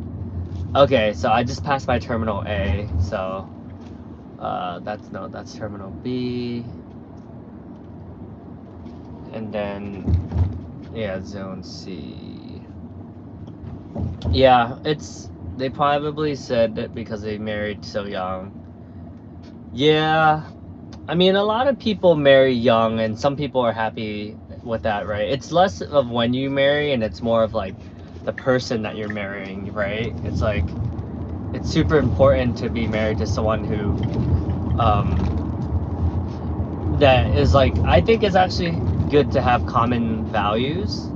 Okay, so I just passed my terminal A, so that's terminal B, and then yeah, zone C. Yeah, they probably said that because they married so young. Yeah, I mean, a lot of people marry young, and some people are happy with that, right? It's less of when you marry, and it's more of like the person that you're marrying, right? It's like, it's super important to be married to someone who that is like, I think it's actually good to have common values.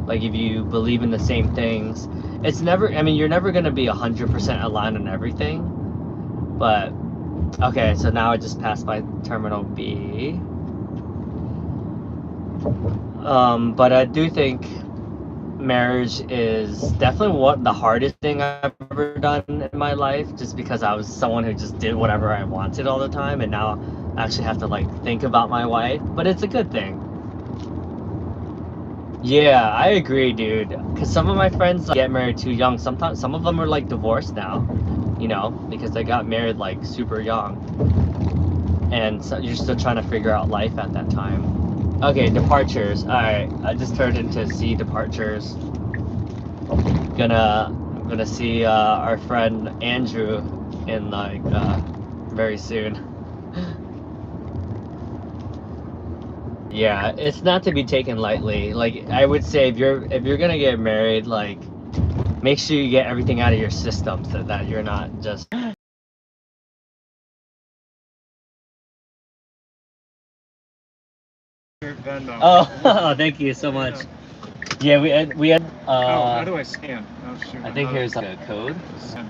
Like if you believe in the same things, it's never, I mean, you're never going to be 100% aligned on everything. But, okay, so now I just passed by Terminal B. But I do think marriage is definitely the hardest thing I've ever done in my life, just because I was someone who just did whatever I wanted all the time, and now I actually have to like think about my wife, but it's a good thing. Yeah, I agree, dude, because some of my friends like, get married too young. Sometimes some of them are like divorced now, you know, because they got married like super young, and so you're still trying to figure out life at that time. Okay, departures. Alright, I just turned into C departures. I'm gonna see our friend Andrew in like very soon. Yeah, it's not to be taken lightly. Like I would say, if you're gonna get married, like make sure you get everything out of your system so that you're not just. Venmo. Oh, thank you so much. Yeah, we had. How do I scan? Oh shoot. I think here's like a code. Send.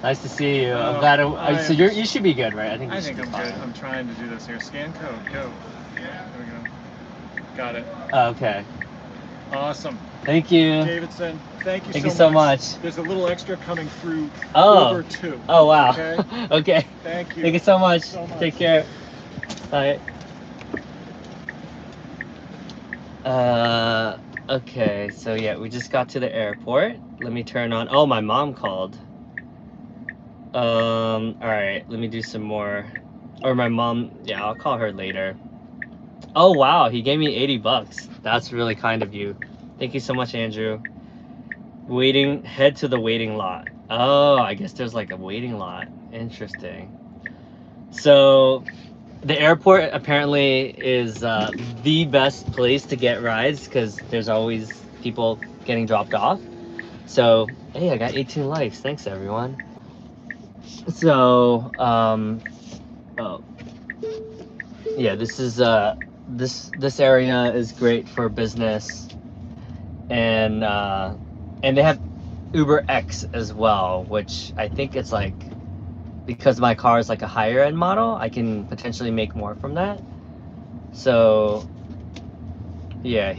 Nice to see you. I'm glad. So you should be good, right? I think I'm good. I'm trying to do this here. Scan code. Go. Yeah, there we go. Got it. Okay. Awesome. Thank you. Davidson, thank you so much. There's a little extra coming through Oh. Uber 2. Oh, wow. Okay? Okay. Thank you. Thank you so much. Take care. Bye. Okay, so yeah, we just got to the airport. Let me turn on. Oh, my mom called. All right, let me do some more. Or my mom, yeah, I'll call her later. Oh, wow, he gave me $80. That's really kind of you. Thank you so much, Andrew. Head to the waiting lot. Oh, I guess there's like a waiting lot. Interesting. So the airport apparently is the best place to get rides because there's always people getting dropped off. So, hey, I got 18 likes. Thanks, everyone. So, oh, yeah, this is this area is great for business, and they have Uber X as well, which I think it's like, because my car is like a higher end model, I can potentially make more from that. So yeah,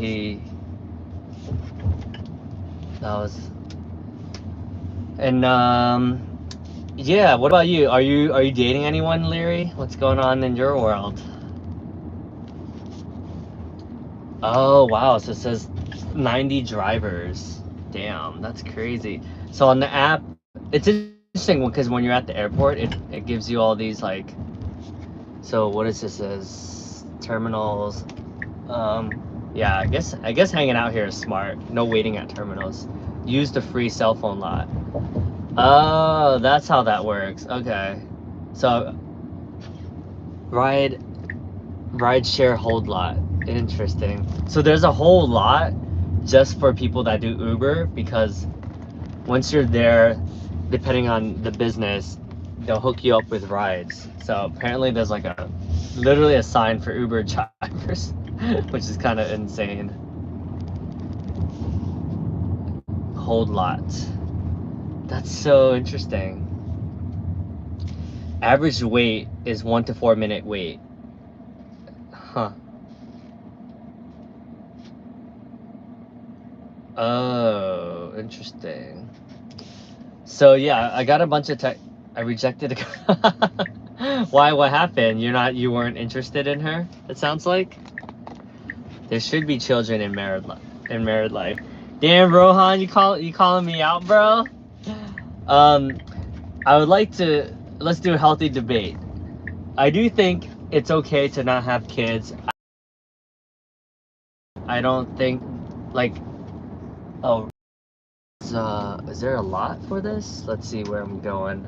yeah, what about you? Are you dating anyone, Leary? What's going on in your world? Oh wow, so it says 90 drivers. Damn, that's crazy. So on the app, it's interesting because when you're at the airport, it gives you all these like, so what is this? Is terminals. Yeah, I guess hanging out here is smart. No waiting at terminals. Use the free cell phone lot. Oh, that's how that works. Okay. So ride share hold lot. Interesting. So there's a whole lot just for people that do Uber, because once you're there, depending on the business, they'll hook you up with rides. So apparently there's like literally a sign for Uber drivers, which is kind of insane. Hold lot. That's so interesting. Average wait is 1 to 4 minute wait. Huh. Oh, interesting. So yeah, I got a bunch of I rejected Why? What happened? You weren't interested in her? It sounds like. There should be children in married life. Damn, Rohan, you calling me out, bro? I would like to, let's do a healthy debate. I do think it's okay to not have kids. I don't think, like, oh, is there a lot for this? Let's see where I'm going.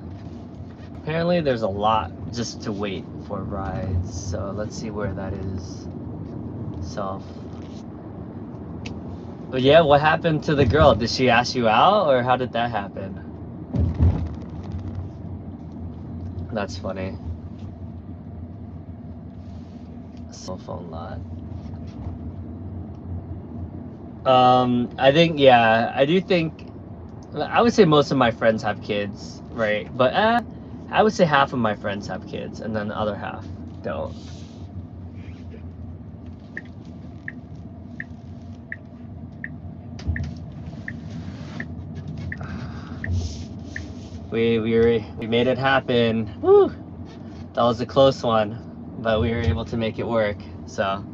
Apparently there's a lot just to wait for rides. So let's see where that is. But yeah, what happened to the girl? Did she ask you out, or how did that happen? That's funny. Cell phone lot. I think, yeah, I do think, I would say most of my friends have kids, right? But I would say half of my friends have kids, and then the other half don't. We made it happen. Woo! That was a close one, but we were able to make it work. So,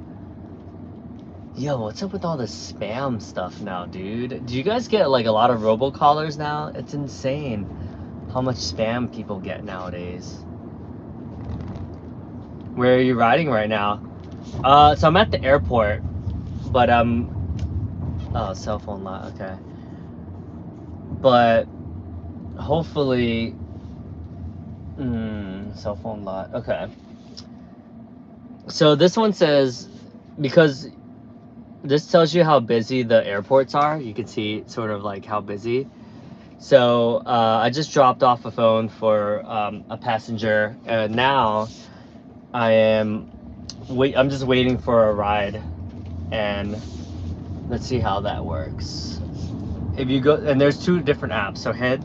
yo, what's up with all this spam stuff now, dude? Do you guys get like a lot of robocallers now? It's insane how much spam people get nowadays. Where are you riding right now? So I'm at the airport, but oh, cell phone lot, okay. But hopefully, cell phone lot, okay. So this one says, because this tells you how busy the airports are. You can see sort of like how busy. So I just dropped off a phone for a passenger, and now I'm just waiting for a ride, and let's see how that works. If you go, and there's two different apps. So head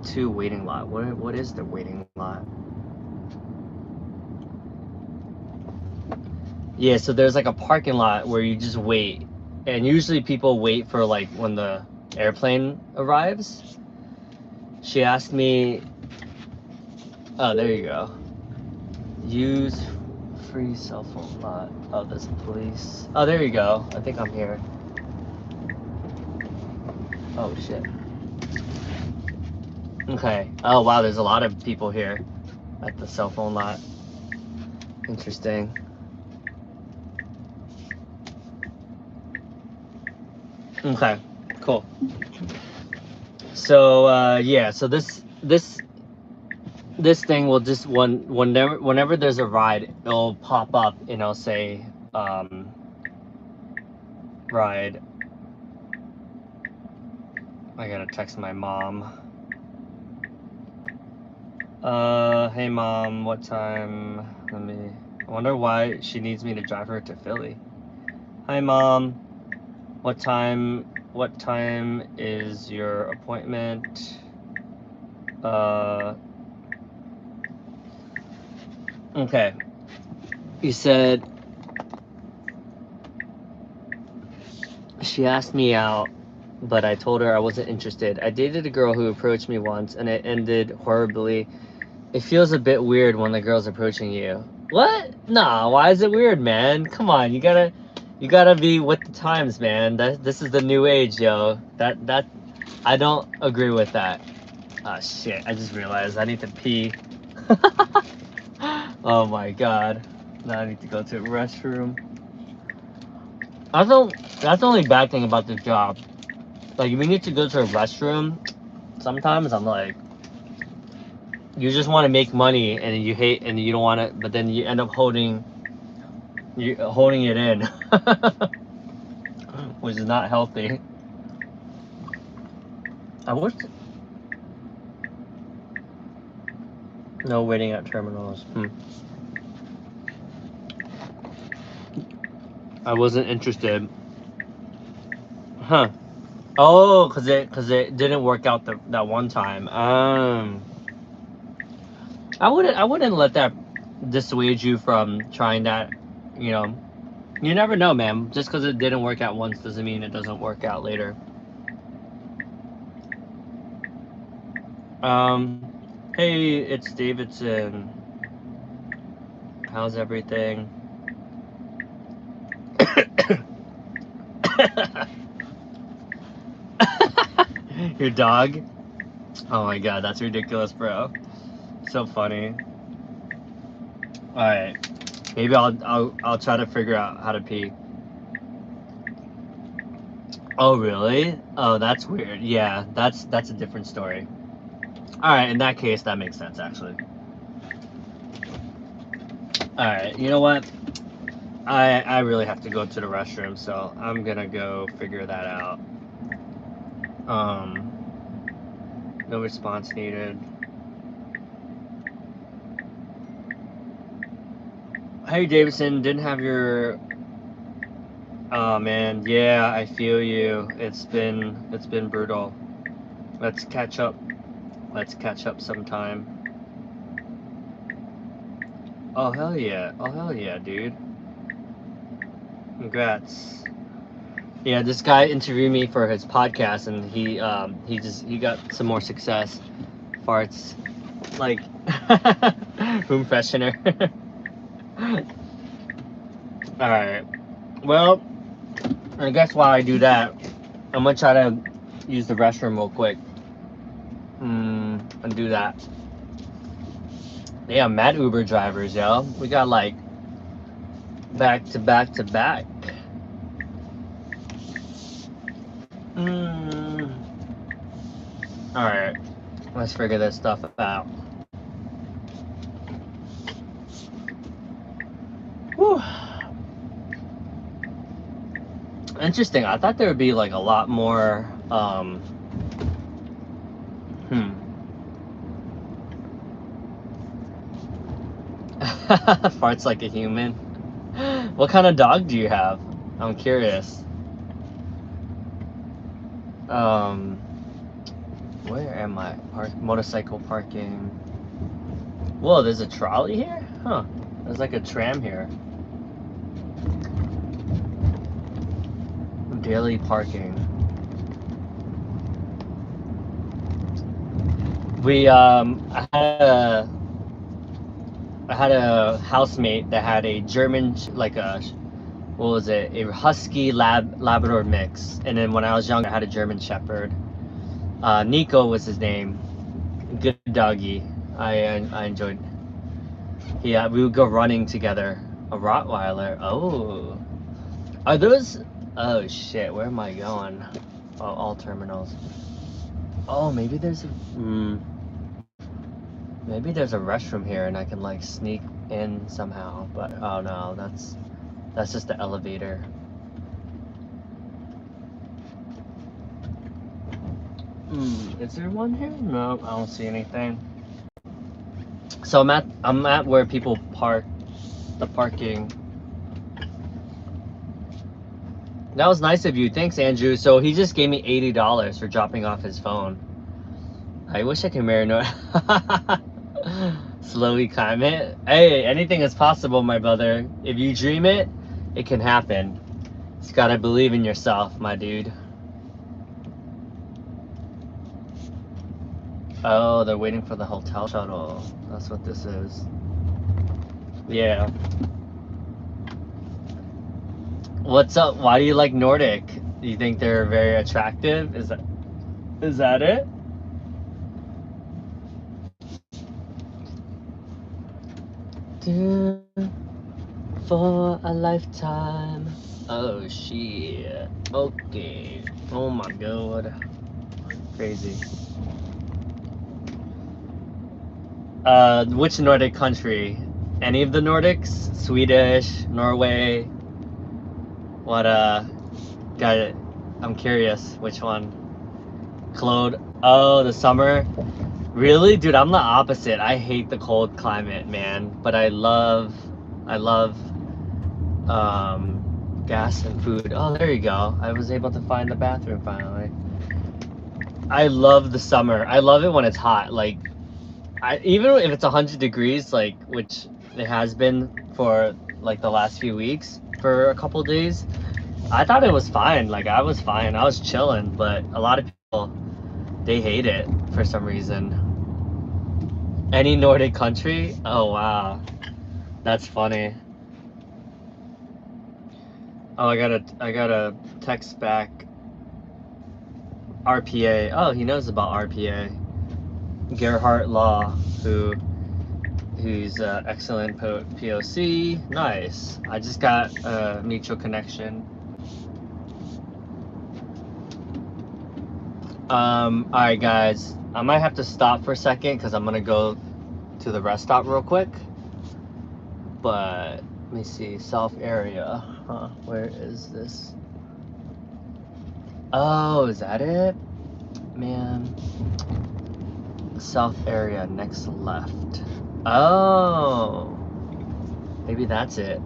to waiting lot. What is the waiting lot? Yeah, so there's like a parking lot where you just wait, and usually people wait for like when the airplane arrives. She asked me, oh, there you go. Use free cell phone lot. Oh, there's police. Oh, there you go. I think I'm here. Oh, shit. Okay. Oh, wow, there's a lot of people here at the cell phone lot. Interesting. Okay, cool. So yeah, so this thing will just whenever there's a ride, it'll pop up and it'll say ride. I gotta text my mom. Hey mom, what time? I wonder why she needs me to drive her to Philly. Hi mom, what time is your appointment? Okay. You said she asked me out, but I told her I wasn't interested. I dated a girl who approached me once and it ended horribly. It feels a bit weird when the girl's approaching you. What? Nah, why is it weird, man? Come on, you gotta be with the times, man. This is the new age, yo. That I don't agree with that. Ah, shit, I just realized I need to pee. Oh my god. Now I need to go to the restroom. That's the only bad thing about this job. Like, we need to go to a restroom. Sometimes I'm like, you just want to make money and you hate and you don't want it, but then you end up holding it in, which is not healthy. I wish. No waiting at terminals. I wasn't interested. Huh. Oh, cause it didn't work out that one time. I wouldn't let that dissuade you from trying that. You know, you never know, man. Just because it didn't work out once doesn't mean it doesn't work out later. Hey, it's Davidson. How's everything? Your dog? Oh my god, that's ridiculous, bro. So funny. All right, maybe I'll try to figure out how to pee. Oh really? Oh, that's weird. Yeah, that's a different story. All right, in that case, that makes sense actually. All right, you know what? I really have to go to the restroom, so I'm gonna go figure that out. No response needed. Hey Davidson, didn't have your. Oh man, yeah, I feel you. It's been brutal. Let's catch up. Let's catch up sometime. Oh hell yeah! Oh hell yeah, dude! Congrats. Yeah, this guy interviewed me for his podcast, and he got some more success. Farts, like room freshener. All right. Well, I guess while I do that, I'm gonna try to use the restroom real quick. And do that. Yeah, mad Uber drivers, yo. We got like back to back to back. All right, let's figure this stuff out. Whew. Interesting. I thought there would be like a lot more. Farts like a human. What kind of dog do you have? I'm curious. Where am I? Motorcycle parking. Whoa, there's a trolley here? Huh. There's like a tram here. Daily parking. I had a housemate that had a German, like a, what was it? A Husky Labrador mix. And then when I was younger, I had a German Shepherd. Nico was his name. Good doggy. I enjoyed. Yeah, we would go running together. A Rottweiler. Oh. Are those? Oh shit, where am I going? Oh, all terminals. Oh, maybe there's a. Maybe there's a restroom here and I can like sneak in somehow. But oh no, that's just the elevator. Is there one here? No, I don't see anything. So I'm at where people park, the parking. That was nice of you. Thanks, Andrew. So he just gave me $80 for dropping off his phone. I wish I could marry no. Slowly climb it. Hey, anything is possible, my brother. If you dream it, it can happen. Just gotta believe in yourself, my dude. Oh, they're waiting for the hotel shuttle. That's what this is. Yeah. What's up? Why do you like Nordic? Do you think they're very attractive? Is that it? For a lifetime. Oh shit. Okay. Oh my god. Crazy. Which Nordic country? Any of the Nordics? Swedish, Norway. What got it. I'm curious which one. Claude. Oh, the summer. Really? Dude, I'm the opposite. I hate the cold climate, man. But I love gas and food. Oh, there you go. I was able to find the bathroom finally. I love the summer. I love it when it's hot. Like, even if it's 100 degrees, like, which it has been for like the last few weeks for a couple days, I thought it was fine. Like, I was fine. I was chilling. But a lot of people, they hate it for some reason. Any Nordic country? Oh wow, that's funny. Oh, I got a text back. RPA. Oh, he knows about RPA. Gerhard Law, who's excellent POC. Nice. I just got a mutual connection. Alright guys, I might have to stop for a second because I'm gonna go to the rest stop real quick. But let me see, South area. Huh, where is this? Oh, is that it? Man. South area, next left. Oh. Maybe that's it.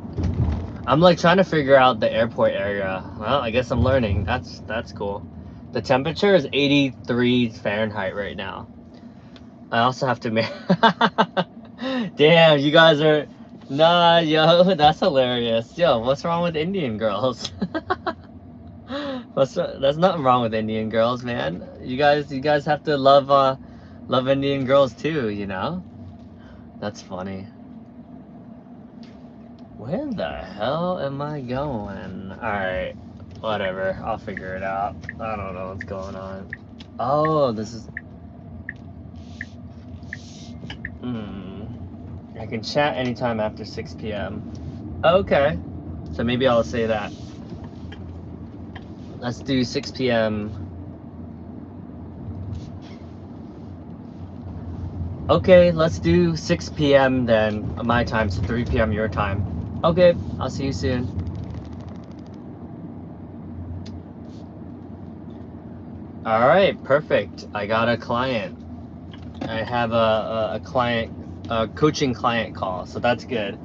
I'm like trying to figure out the airport area. Well, I guess I'm learning. That's cool. The temperature is 83 Fahrenheit right now. I also have to make. Damn, you guys are. Nah, yo, that's hilarious. Yo, what's wrong with Indian girls? There's nothing wrong with Indian girls, man. You guys have to love Indian girls too, you know? That's funny. Where the hell am I going? Alright, whatever. I'll figure it out. I don't know what's going on. Oh, this is... I can chat anytime after 6 p.m. Okay. So maybe I'll say that. Let's do 6 p.m. Okay, let's do 6 p.m. then, my time, so 3 p.m. your time. Okay, I'll see you soon. Alright, perfect. I got a client. I have a coaching client call, so that's good.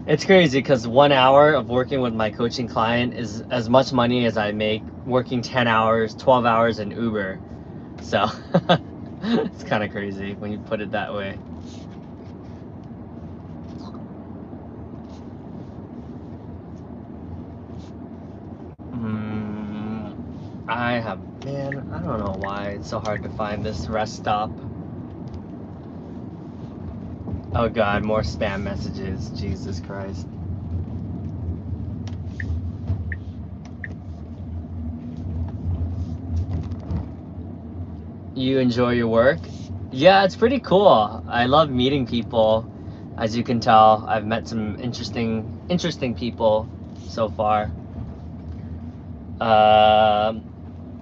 It's crazy because 1 hour of working with my coaching client is as much money as I make working 10 hours, 12 hours in Uber. So it's kind of crazy when you put it that way. Man, I don't know why it's so hard to find this rest stop. Oh god, more spam messages. Jesus Christ. You enjoy your work? Yeah, it's pretty cool. I love meeting people. As you can tell, I've met some interesting people so far.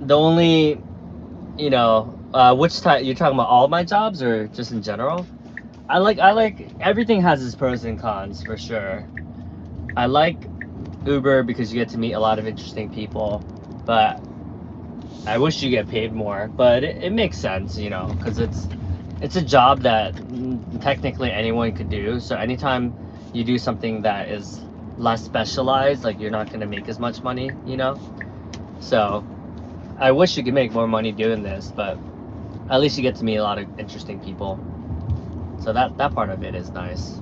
The only, you know, which type, you're talking about all my jobs or just in general? I like everything has its pros and cons for sure. I like Uber because you get to meet a lot of interesting people, but I wish you get paid more, but it makes sense, you know, because it's a job that technically anyone could do. So anytime you do something that is less specialized, like you're not going to make as much money, you know. So I wish you could make more money doing this, but at least you get to meet a lot of interesting people. So that part of it is nice.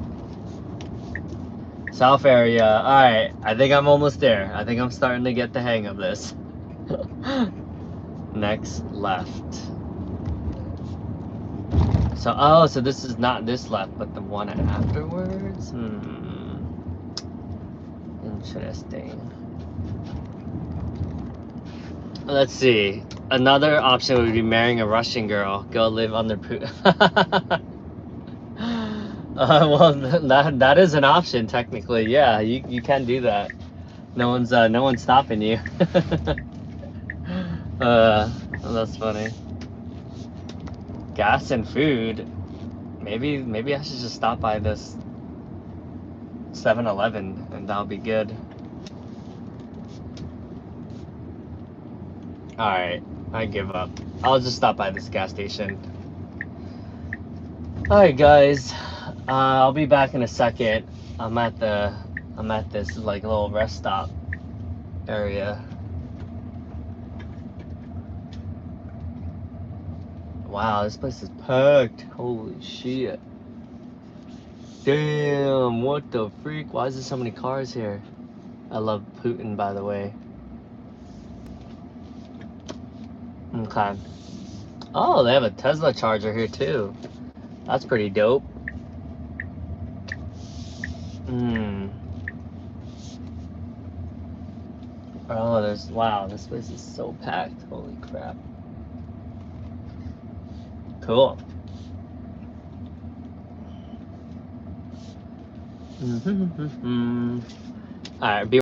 South area. All right, I think I'm almost there. I think I'm starting to get the hang of this. Next left. So, so this is not this left, but the one afterwards? Interesting. Let's see. Another option would be marrying a Russian girl. Go live under Putin. Well, that is an option, technically. Yeah, you can do that. No one's stopping you. That's funny. Gas and food. Maybe I should just stop by this 7-Eleven and that'll be good. Alright, I give up. I'll just stop by this gas station. Alright guys, I'll be back in a second. I'm at this like little rest stop area. Wow, this place is packed. Holy shit. Damn, what the freak? Why is there so many cars here? I love Putin, by the way. Okay. Oh, they have a Tesla charger here too. That's pretty dope. Oh, wow, this place is so packed. Holy crap. Cool. Alright, be